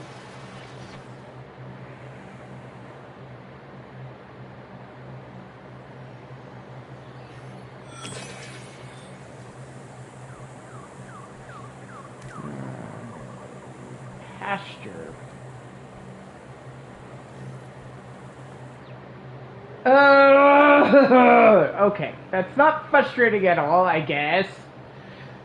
Pasture. Okay, that's not frustrating at all, I guess.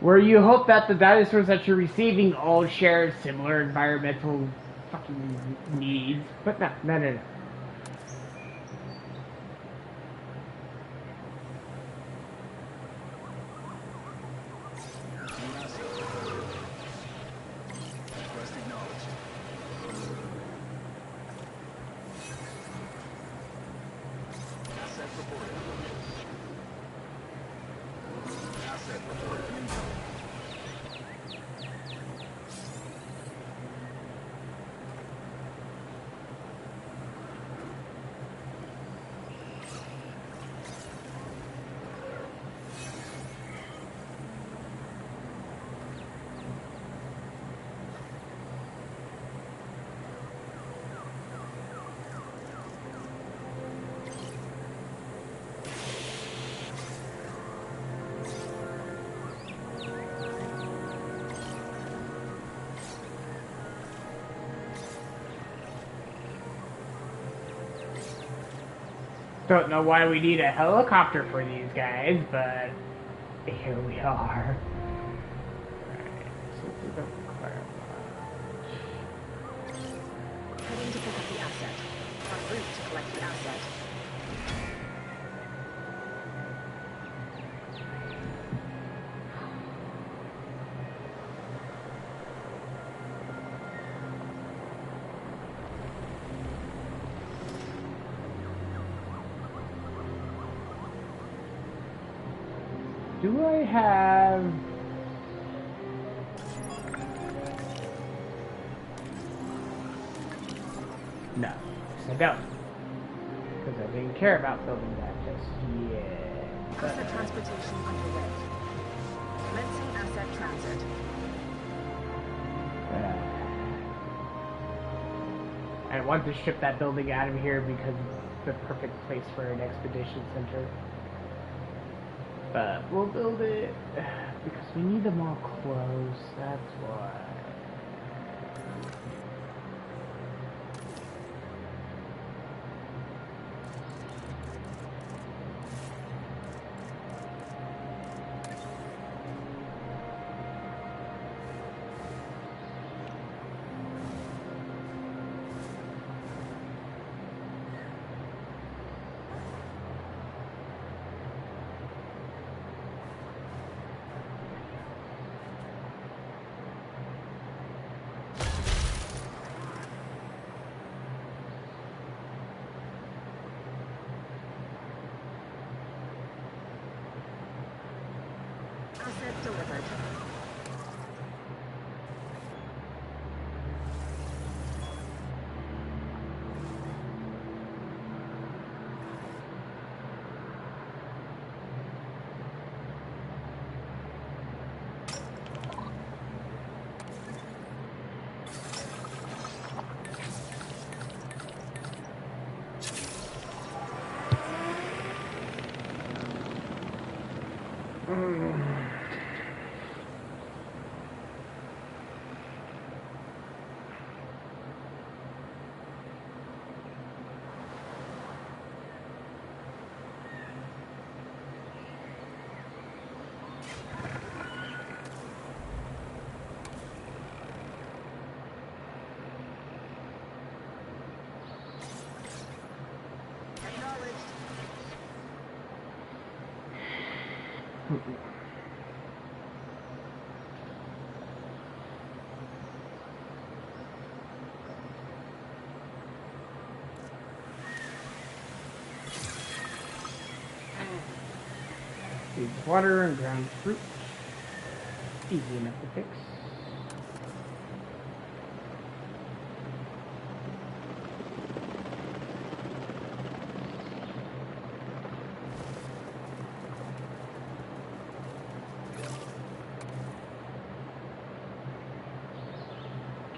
Where you hope that the dinosaurs that you're receiving all share similar environmental fucking needs, but no. Don't know why we need a helicopter for these guys, but here we are. Heading to pick up the asset. En route to collect the asset. Do I have... No, I don't. Because I didn't care about building that just yet. Asset transportation underway. Commencing asset transit. I want to ship that building out of here because it's the perfect place for an expedition center. But we'll build it because we need them all close, that's why. Asset delivered. Use water and ground fruit. Easy enough to fix.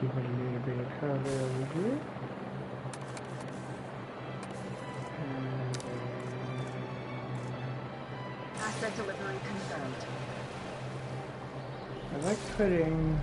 Give it a little bit of cover over here. Asset delivery confirmed. I like putting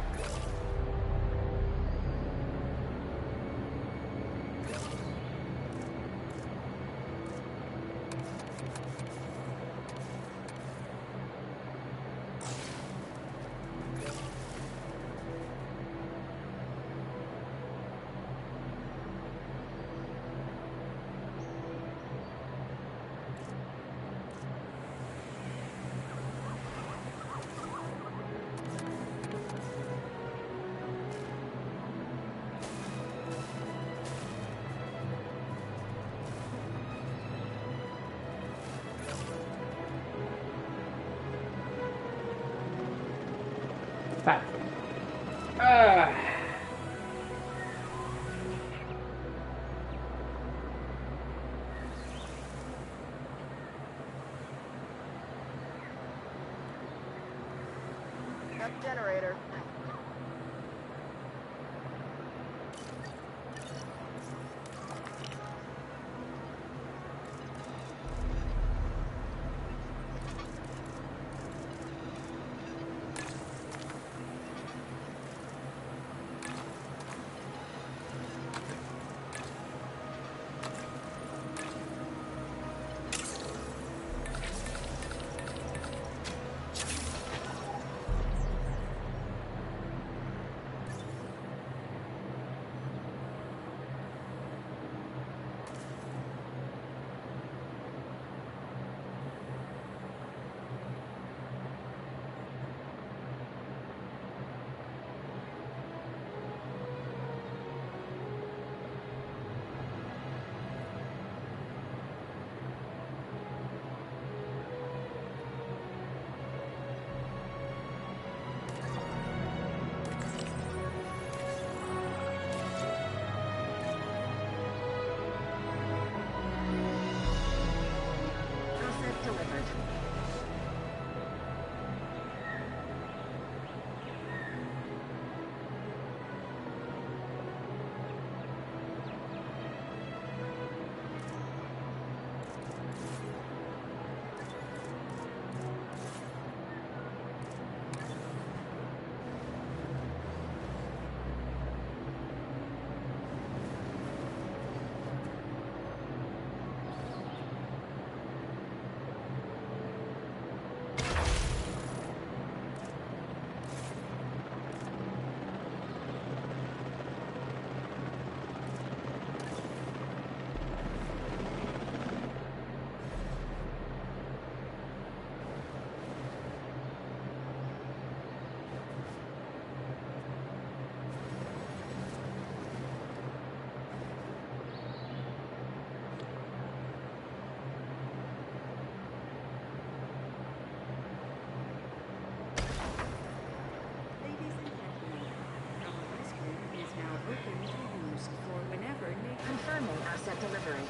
that. Up generator. Asset delivered. Ladies and gentlemen, our restroom is now open to use for whenever nature. Confirming asset delivery.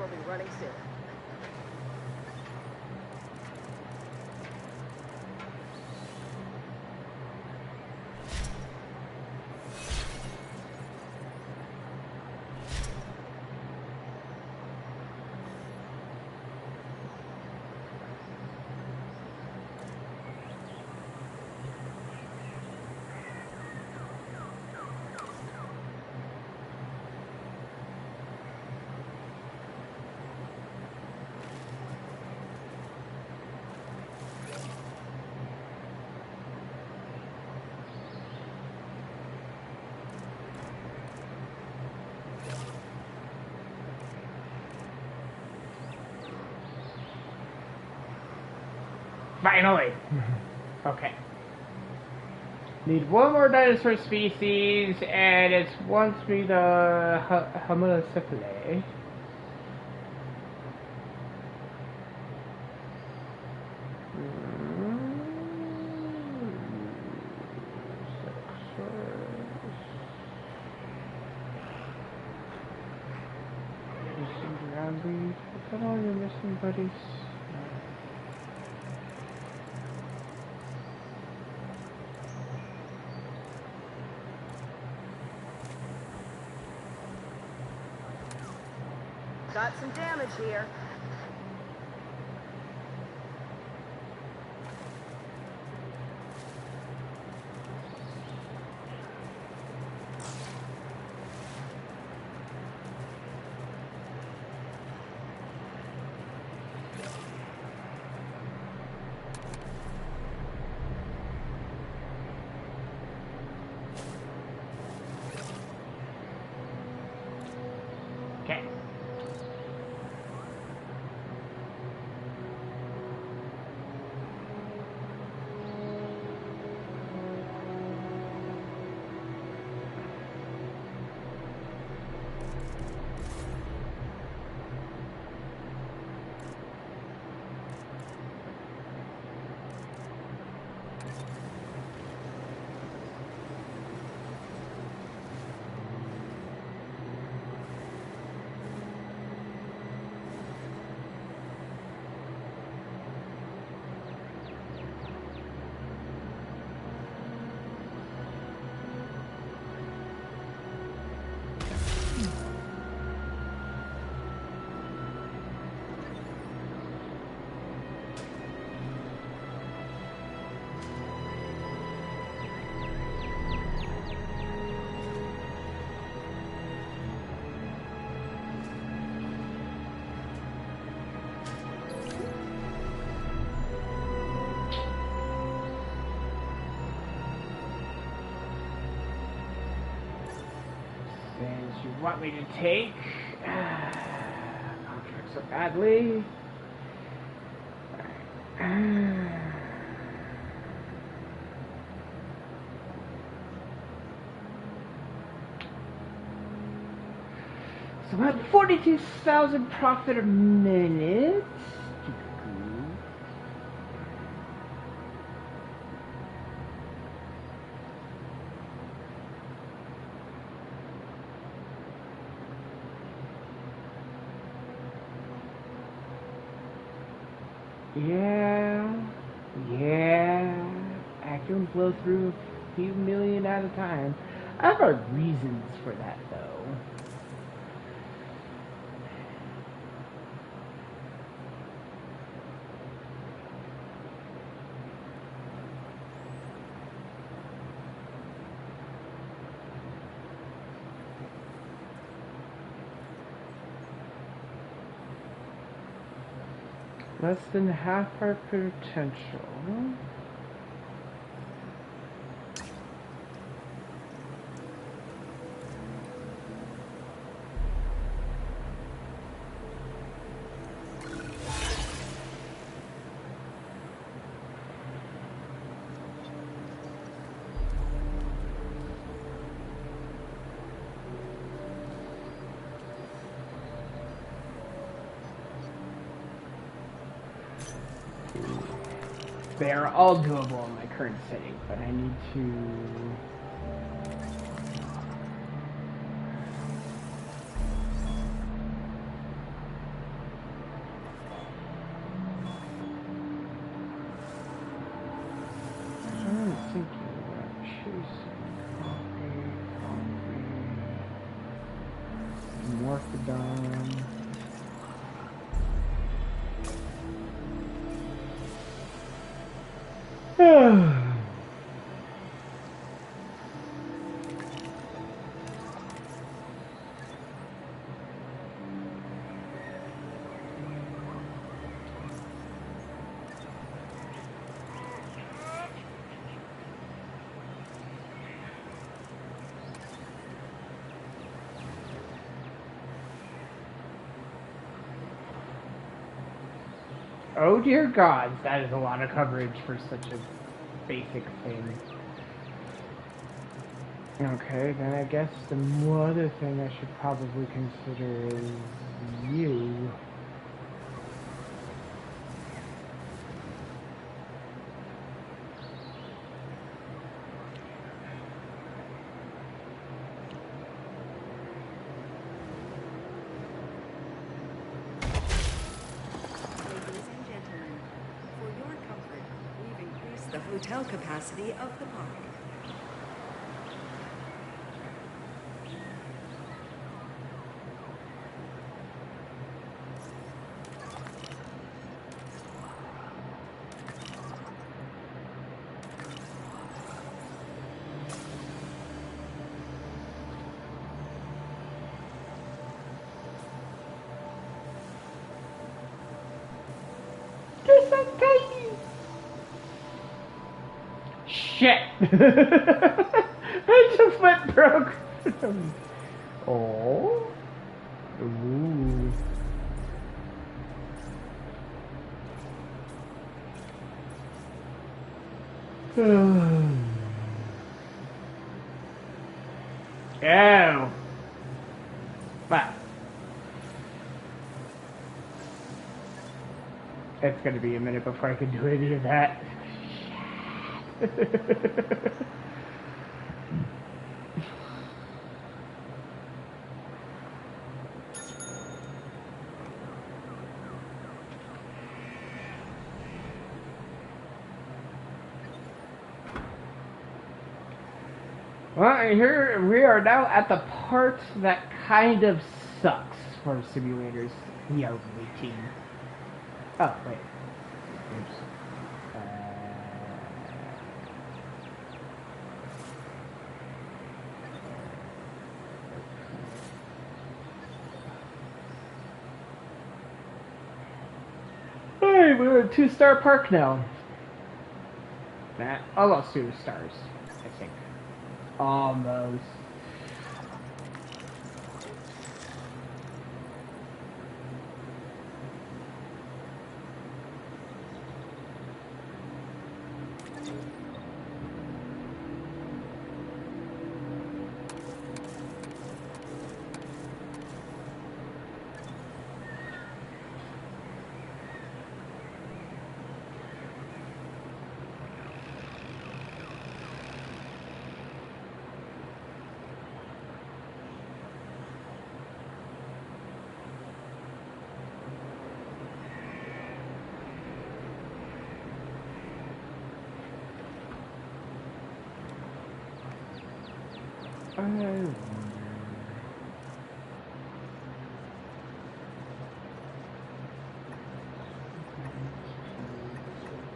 will be running soon. Finally! Okay. Need one more dinosaur species, and it wants me to Hammond. Come on, you're missing buddies. Got some damage here. Okay. You want me to take contract so badly. So about 42,000 profit a minute. Yeah, I can blow through a few million at a time. I've got reasons for that, though. Less than half our potential. They are all doable in my current setting, but I need to... Orchidon. Oh dear gods, that is a lot of coverage for such a basic thing. Okay, then I guess the other thing I should probably consider is you. The hotel capacity of the park. They're so tiny! Shit! I just went broke. Oh. Ooh. Oh. Wow. It's gonna be a minute before I can do any of that. Well, here we are now at the part that kind of sucks for simulators. EULA team. Oh, wait. Oops. Hey, we're a 2-star park now. That almost 2 stars, I think. Almost.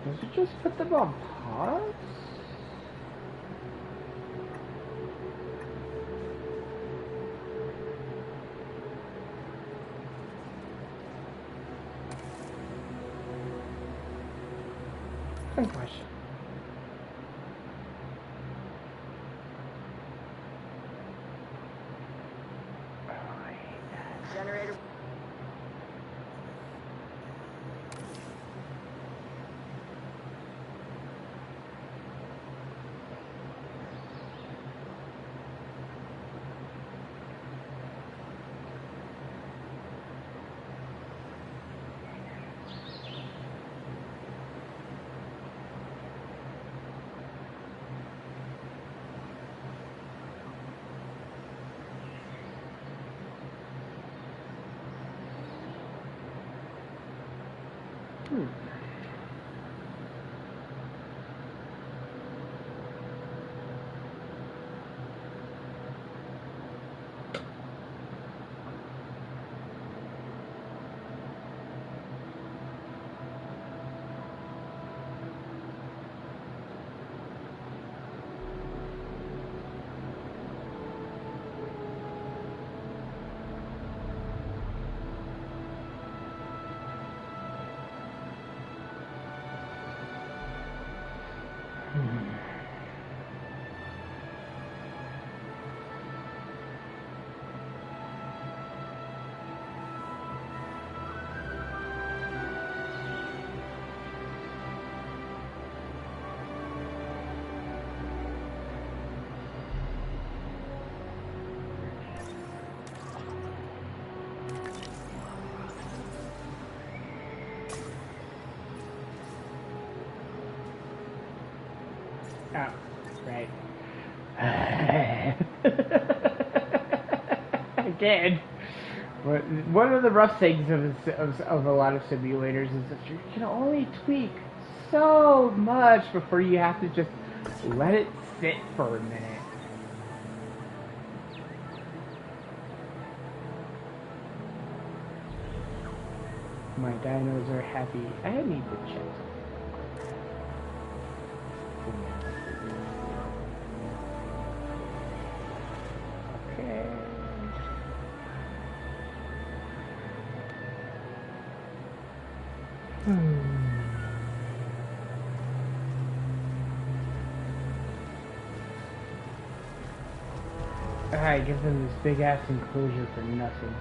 Does it just put them on pause? Good question. Generator. Oh, right. Again, one of the rough things of a lot of simulators is that you can only tweak so much before you have to just let it sit for a minute. My dinos are happy. I need to check. Okay. I give them this big ass enclosure for nothing.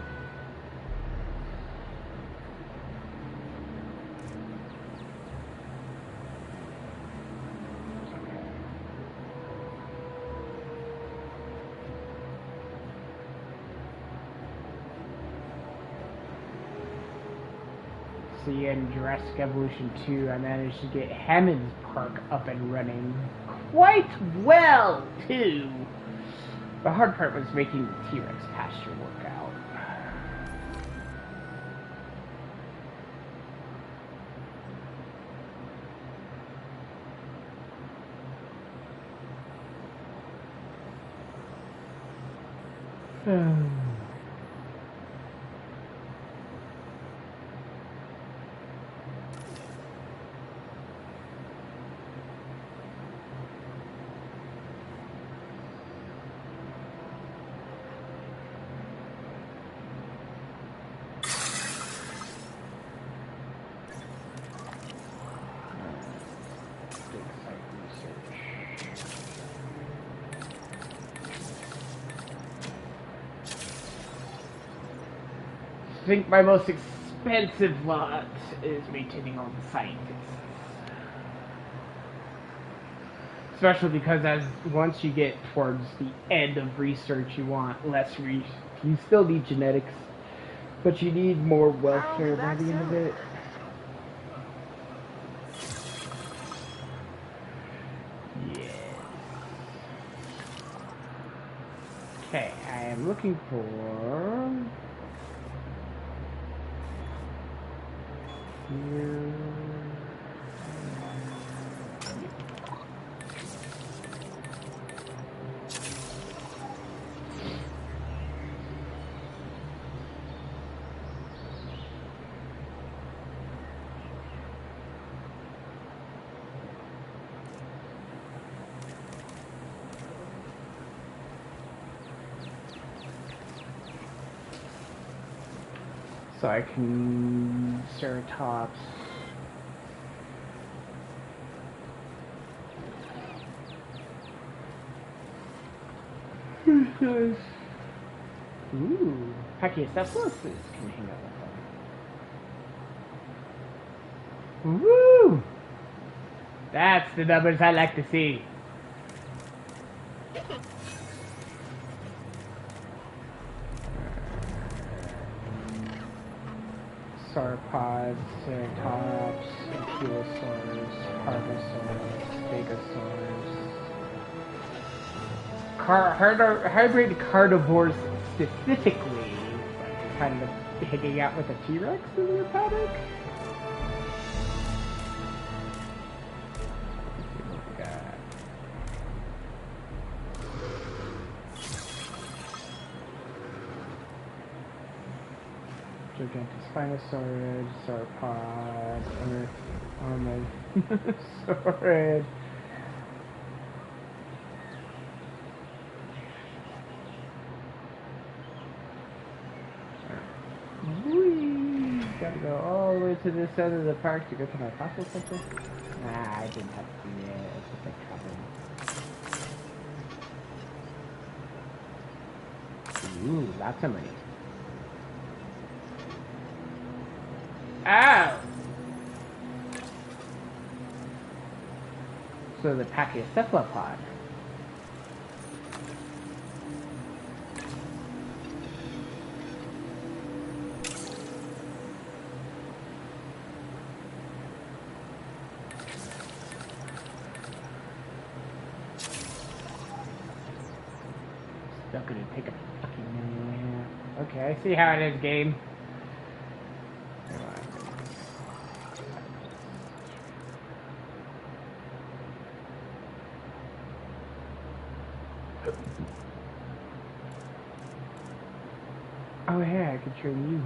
See, in Jurassic Evolution 2, I managed to get Hammond's park up and running quite well, too. The hard part was making the T-Rex pasture work out. I think my most expensive lot is maintaining all the scientists. Especially because once you get towards the end of research, you want less research. You still need genetics, but you need more welfare by the end of it. Yes. Okay, I am looking for... Here. So I can Ceratops. Ooh, Pachycephalosis can hang out with them. Woo! That's the numbers I like to see. Sauropods, Ceratops, Ankylosaurs, Parvosaurs, Stegosaurs. Hybrid carnivores specifically, like kind of hanging out with a T-Rex in your paddock. Gigantospinosaurus, Sauropod, Armadillo, Gotta go all the way to this end of the park to go to my fossil center. Nah, I didn't have to do that. It's just like traveling. Ooh, lots of money. Ow! So the Pachycephalopod. gonna take a fucking minute. Okay, I see how it is, game. Oh, hey, I could train you.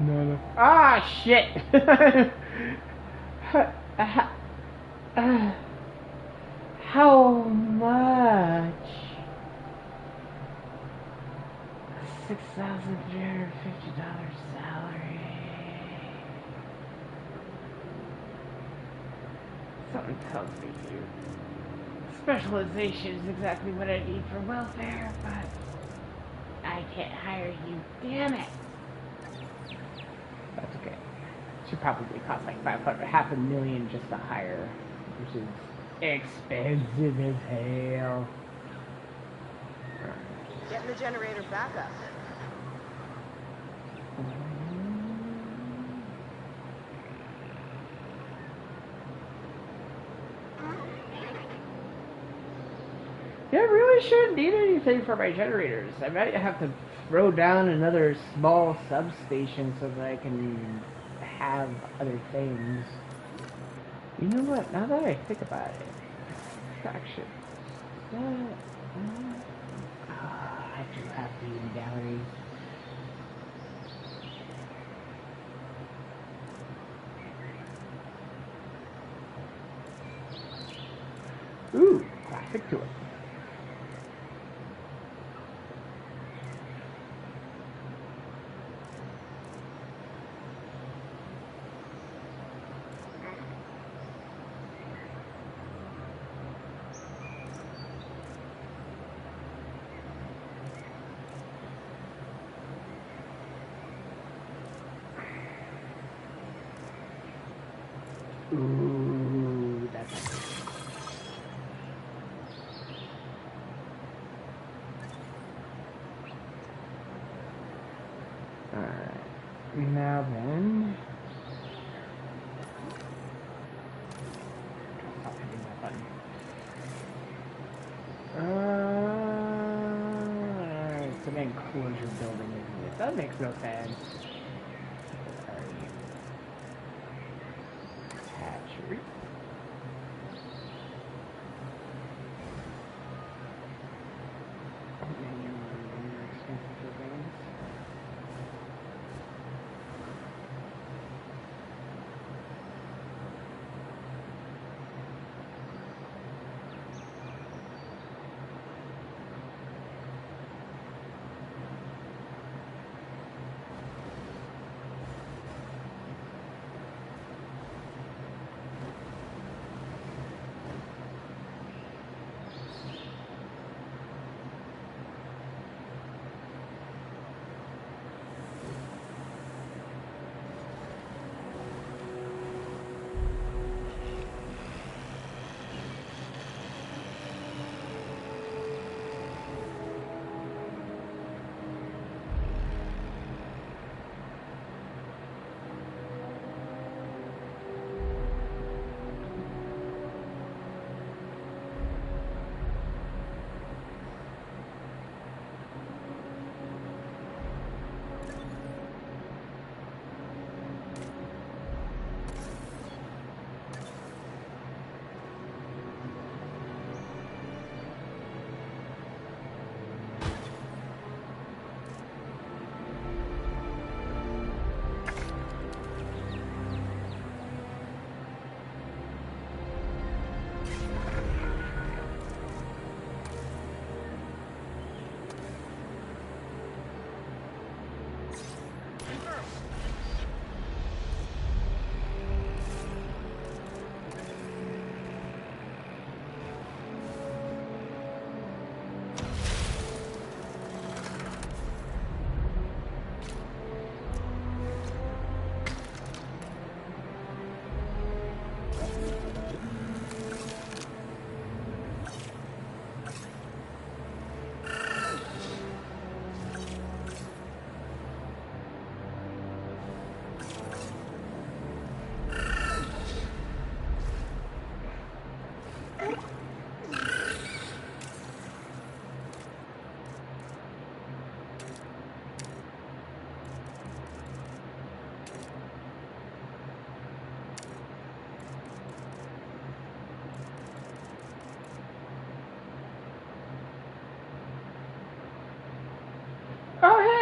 No. Ah, shit! How much? $6,350 salary. Something tells me you. Specialization is exactly what I need for welfare, but I can't hire you. Damn it! That's okay. Should probably cost like $500,000 just to hire, which is expensive as hell. Getting the generator back up. Yeah, I really shouldn't need anything for my generators. I might have to throw down another small substation so that I can have other things. You know what? Now that I think about it, extraction. I do have to use galleries. Ooh, classic to it. Ooh, that's alright. Now then, stop hitting that button. It's an enclosure building, isn't it? That makes no sense. Hatchery.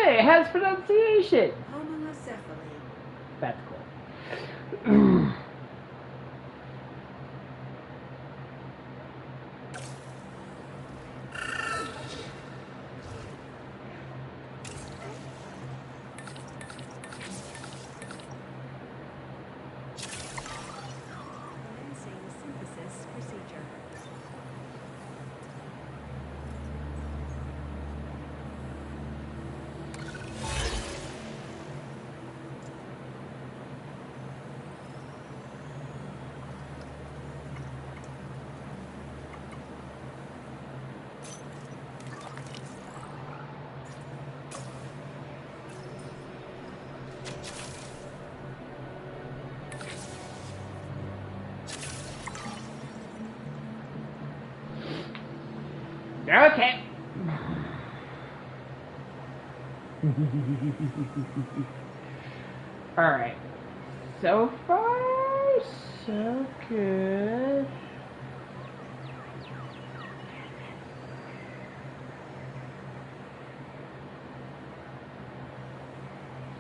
Hey, it has pronunciation. Homalocephaly. That's cool. Commencing synthesis procedure. Okay. Alright. So far, so good.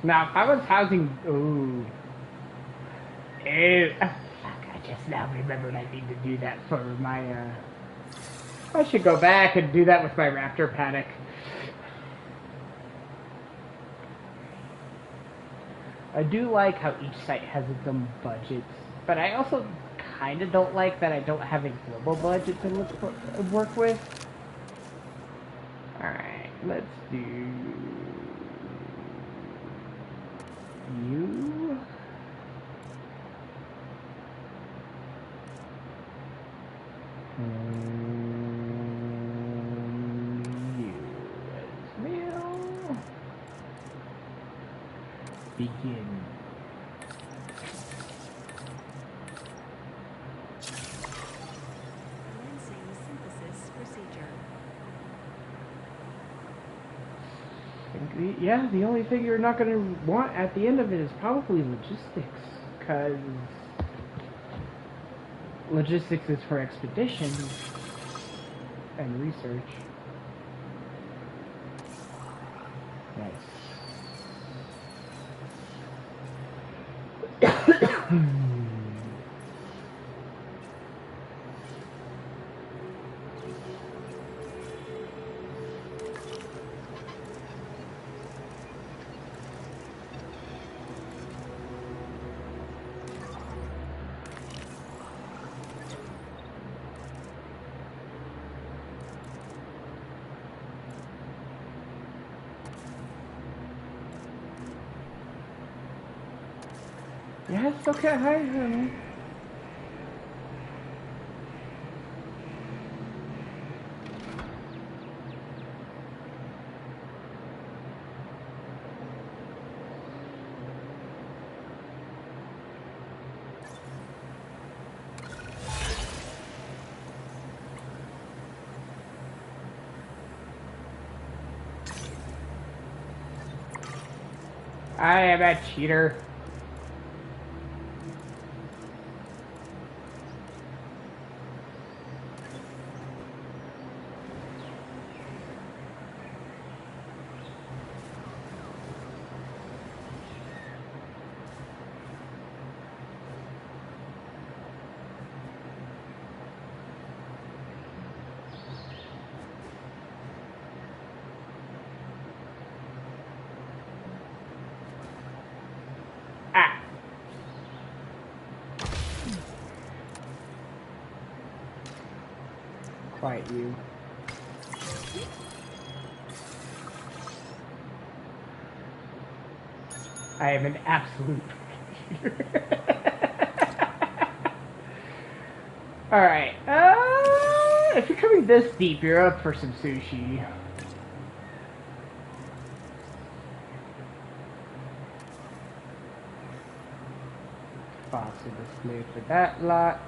Now, if I was housing... Ooh. Ew. Fuck, I just now remembered I need to do that for my, I should go back and do that with my raptor paddock. I do like how each site has its own budgets, but I also kind of don't like that I don't have a global budget to work with. Alright, let's do you. You as meal. Begin. Commencing synthesis procedure. Yeah, the only thing you're not going to want at the end of it is probably logistics, because logistics is for expedition and research. Nice. Yeah, it's okay. Hi, honey. I am a cheater. Quiet you. I am an absolute. Alright, if you're coming this deep, you're up for some sushi. Fossil display for that lot.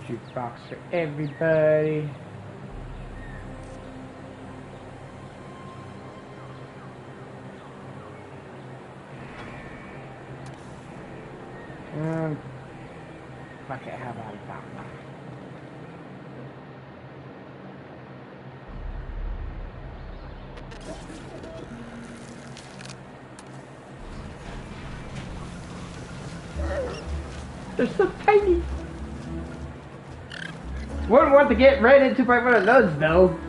Jukebox for everybody. Fuck it, how about that one? They're so tiny. Wouldn't want to get right into by one of those though.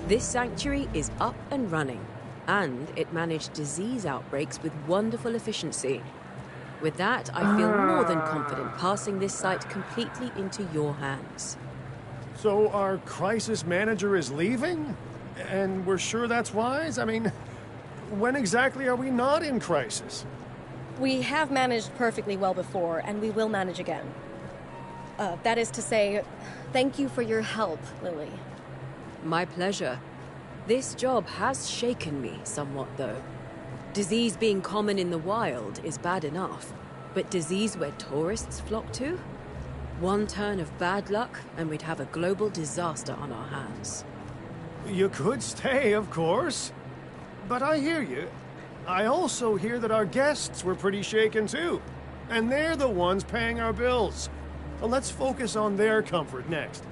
This sanctuary is up and running, and it managed disease outbreaks with wonderful efficiency. With that, I feel more than confident passing this site completely into your hands. So our crisis manager is leaving? And we're sure that's wise? I mean, when exactly are we not in crisis? We have managed perfectly well before, and we will manage again. That is to say, thank you for your help, Lily. My pleasure. This job has shaken me somewhat, though. Disease being common in the wild is bad enough, but disease where tourists flock to? One turn of bad luck, and we'd have a global disaster on our hands. You could stay, of course. But I hear you. I also hear that our guests were pretty shaken too. And they're the ones paying our bills. Well, let's focus on their comfort next.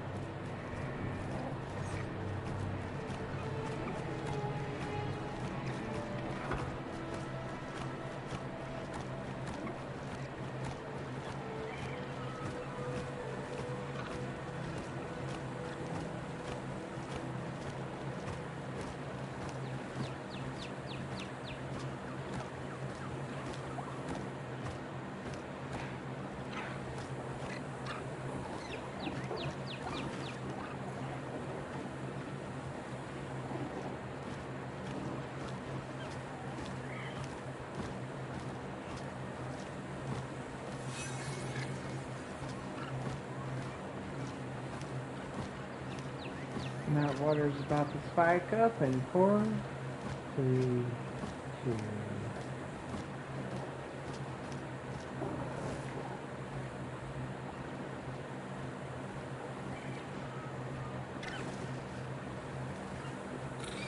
And that water's about to spike up in 4, 3, 2.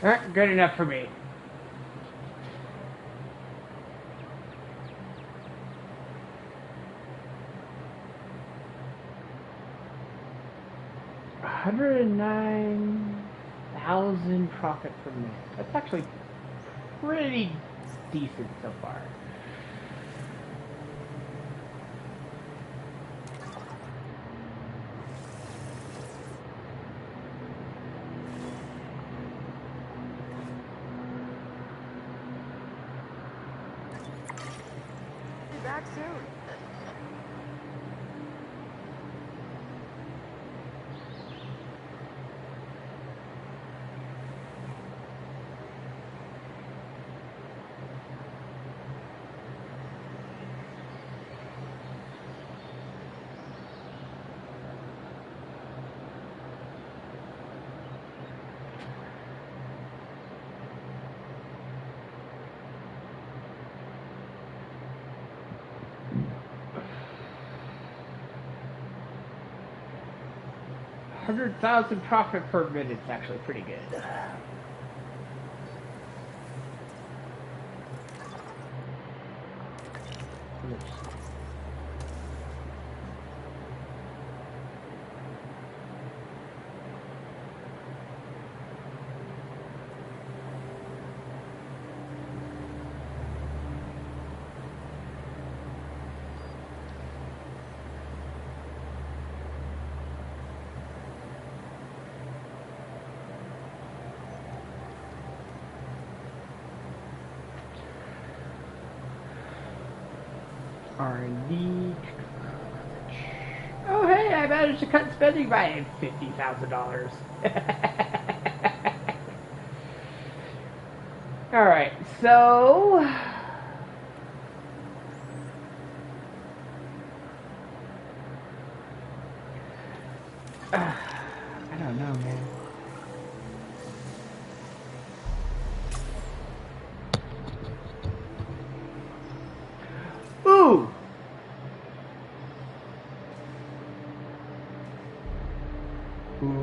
Alright, good enough for me. $109,000 profit per minute. That's actually pretty decent so far. Be back soon. $100,000 profit per minute is actually pretty good. R&D. Oh, hey, I managed to cut spending by $50,000. All right, so I don't know, man. Ooh. Ooh.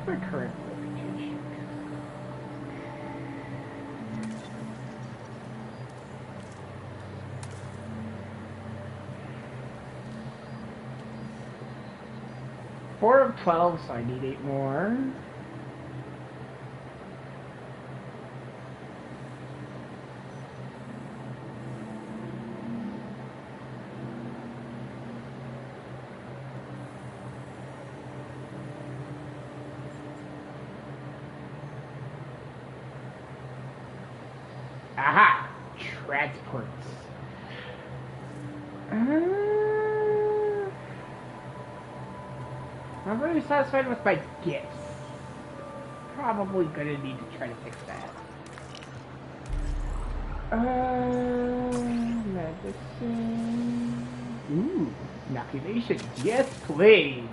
What's my current reputation? Four of 12, so I need 8 more. Aha! Transports. I'm really satisfied with my gifts. Probably gonna need to try to fix that. Medicine. Ooh, inoculations. Yes, please.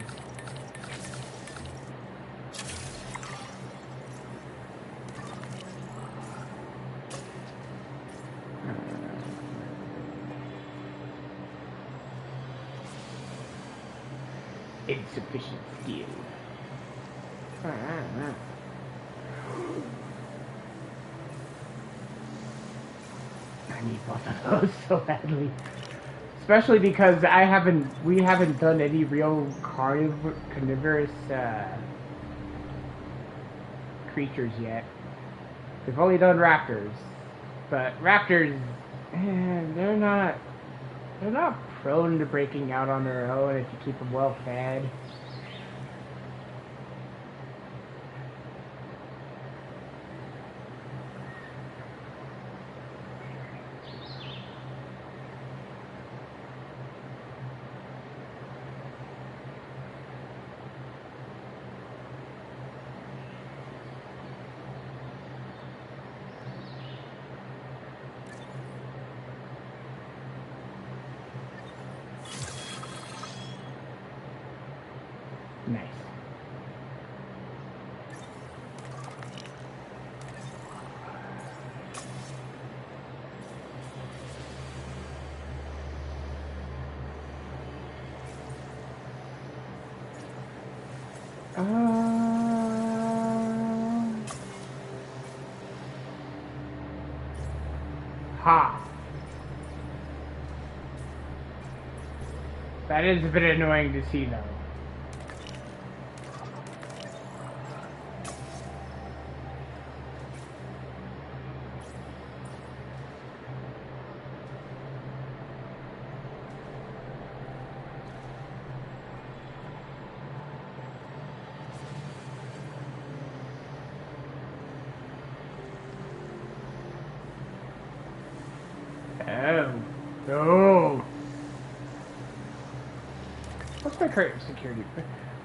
Insufficient skill. I need both of those so badly. Especially because we haven't done any real carnivorous creatures yet. We've only done raptors. But raptors, they're not prone to breaking out on their own if you keep them well fed. Nice. Ha. That is a bit annoying to see, though. Oh. No. What's my current security?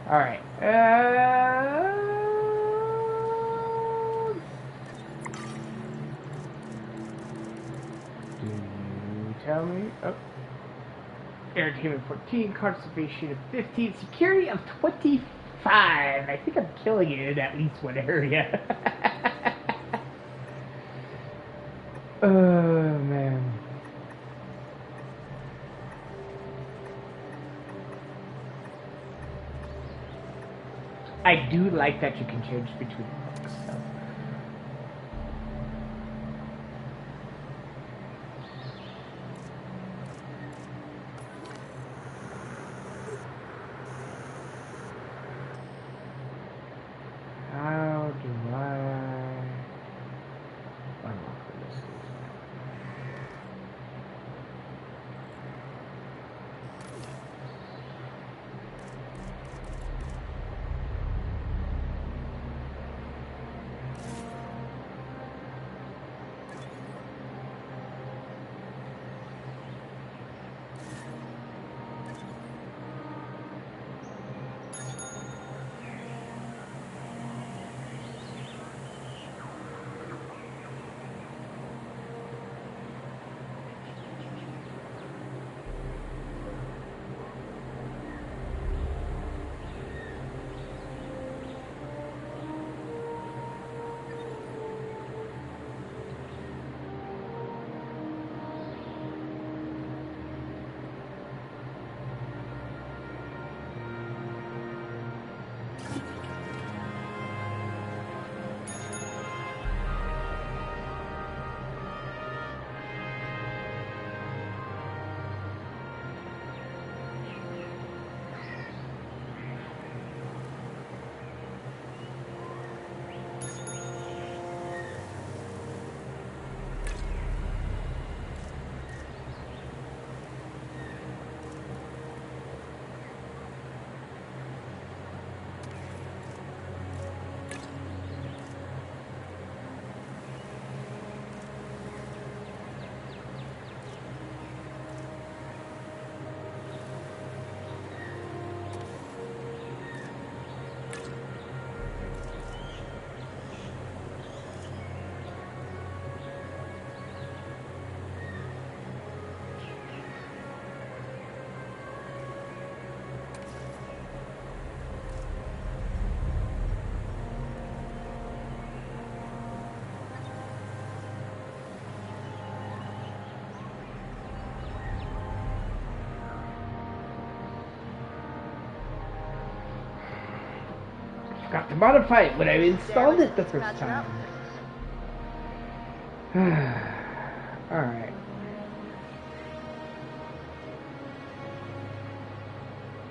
Alright. Do you tell me? Oh. Entertainment 14, conservation of 15, security of 25. I think I'm killing it in at least one area. Oh, man. I do like that you can change between books, so. How do I unlock the list? forgot to modify it when I installed it the first time. Alright.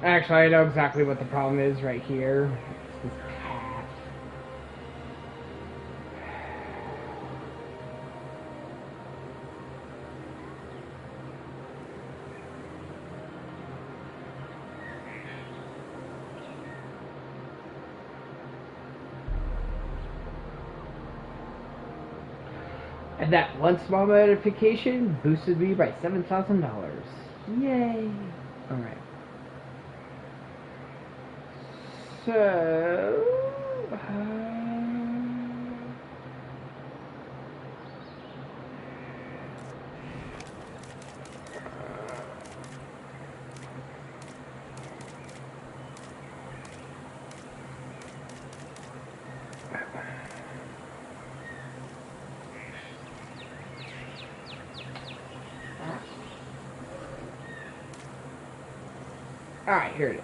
Actually, I know exactly what the problem is right here. It's this path. And that one small modification boosted me by $7,000. Yay! Alright. So... Alright, here it is.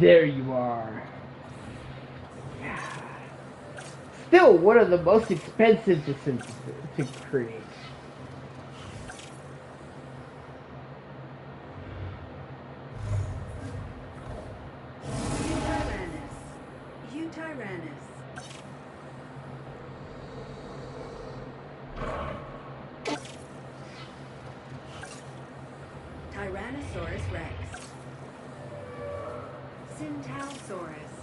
There you are. Still one of the most expensive to create. Tyrannosaurus rex. Centausaurus.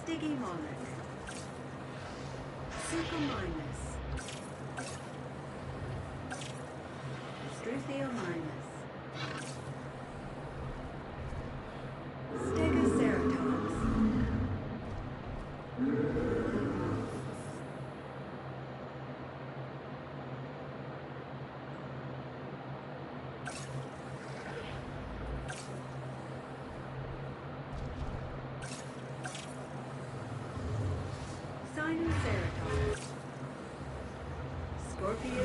Stygimolus. Suchomimus. Struthiomimus. Stegoceratops. Sinoceratops. Scorpius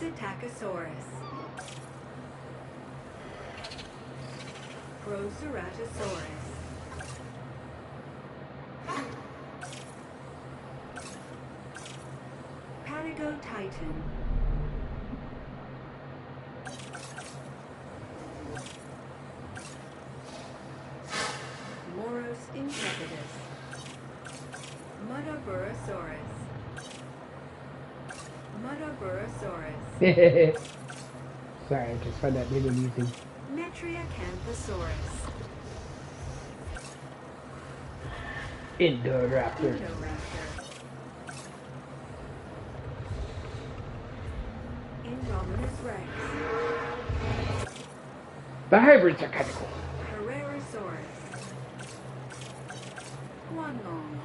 Psittacosaurus. Proceratosaurus. Patagotitan. Moros intrepidus. Muttaburrasaurus. Muttaburrasaurus. Sorry, I just find that name amusing. Metriacanthosaurus. Indoraptor. Indominus Rex. The hybrids are kind of cool. Herrerasaurus. Guanlong.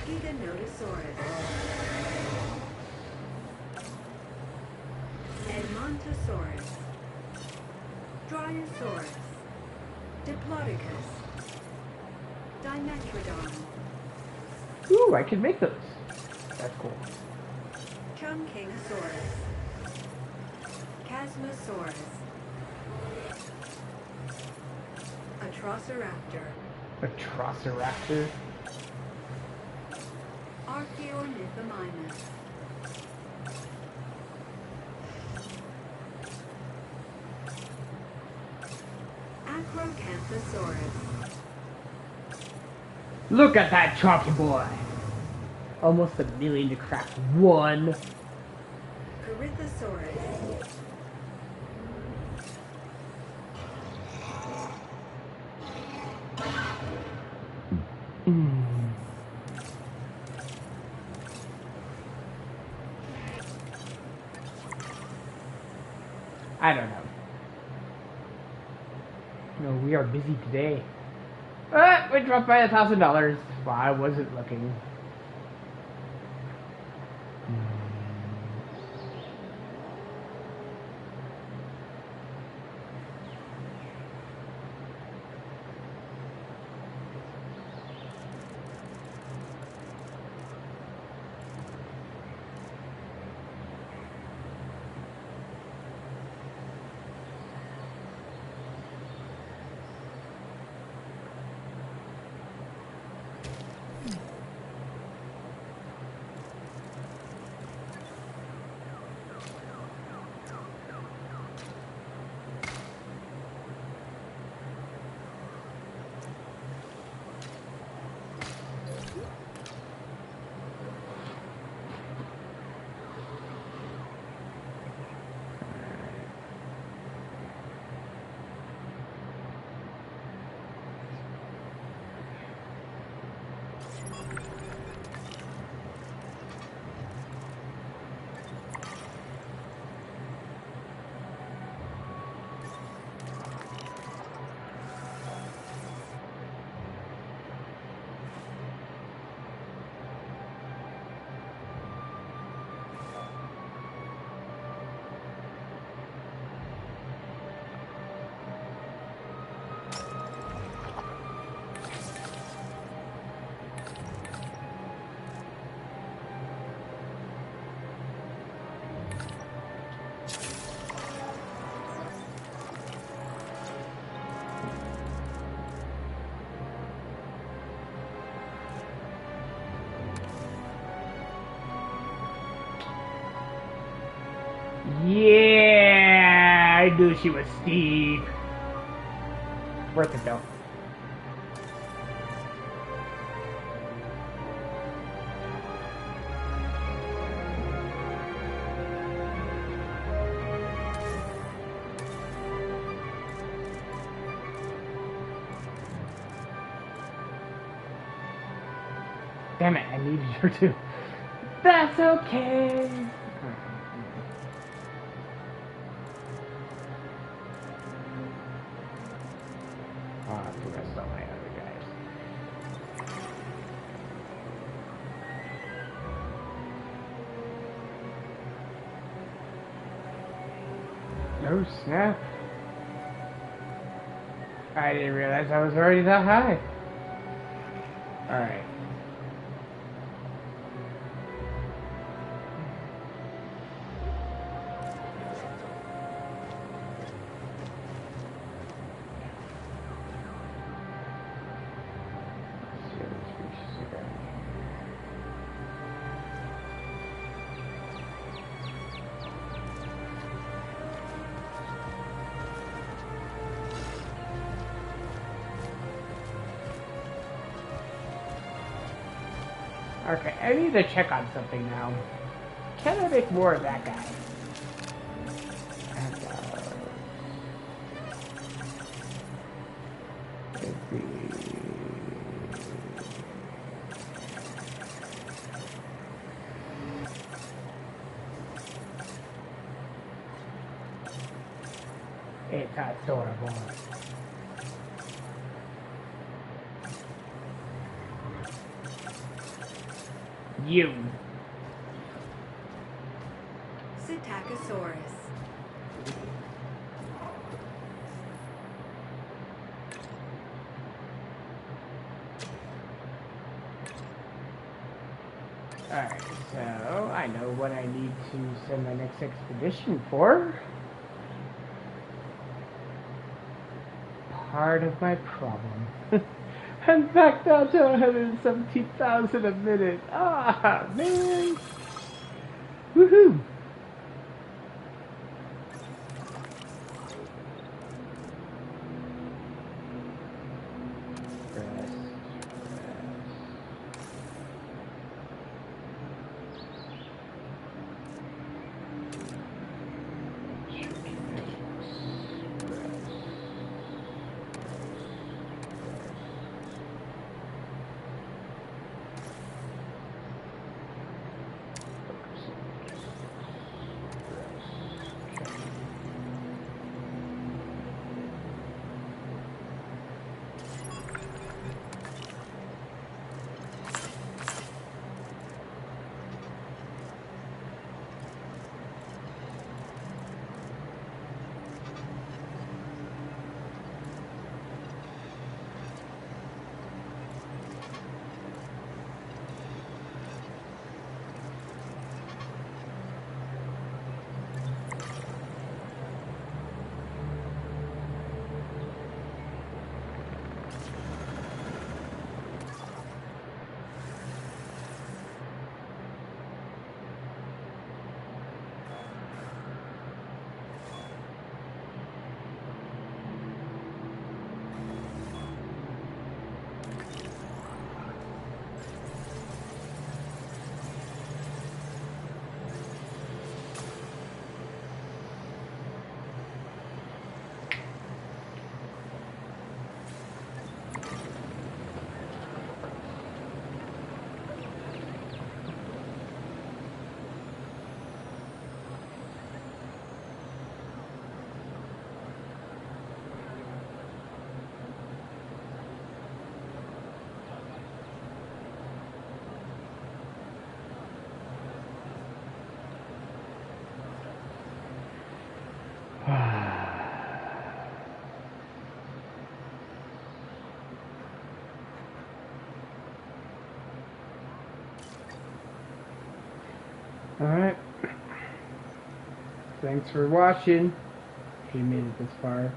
Giganotosaurus. Edmontosaurus. Dryosaurus. Diplodocus. Dimetrodon. Ooh, I can make those. That's cool. Chunkingosaurus. Chasmosaurus. Atrociraptor. Atrociraptor. Archaeornithomimus. Acrocanthosaurus. Look at that choppy boy. Almost $1 million to craft one. Corythosaurus. I don't know. No, we are busy today. We dropped by $1,000. Well, I wasn't looking. Yeah, I knew she was steep. Worth it though. Damn it, I needed her to. That's okay. Oh, I forgot about my other guys. No snap. I didn't realize I was already that high. Alright. Okay, I need to check on something now. Can I make more of that guy? It's adorable. You. Psittacosaurus. Alright, so I know what I need to send my next expedition for. Part of my problem. I'm back down to 117,000 a minute. Ah, man. Woohoo. Alright. Thanks for watching. If you made it this far.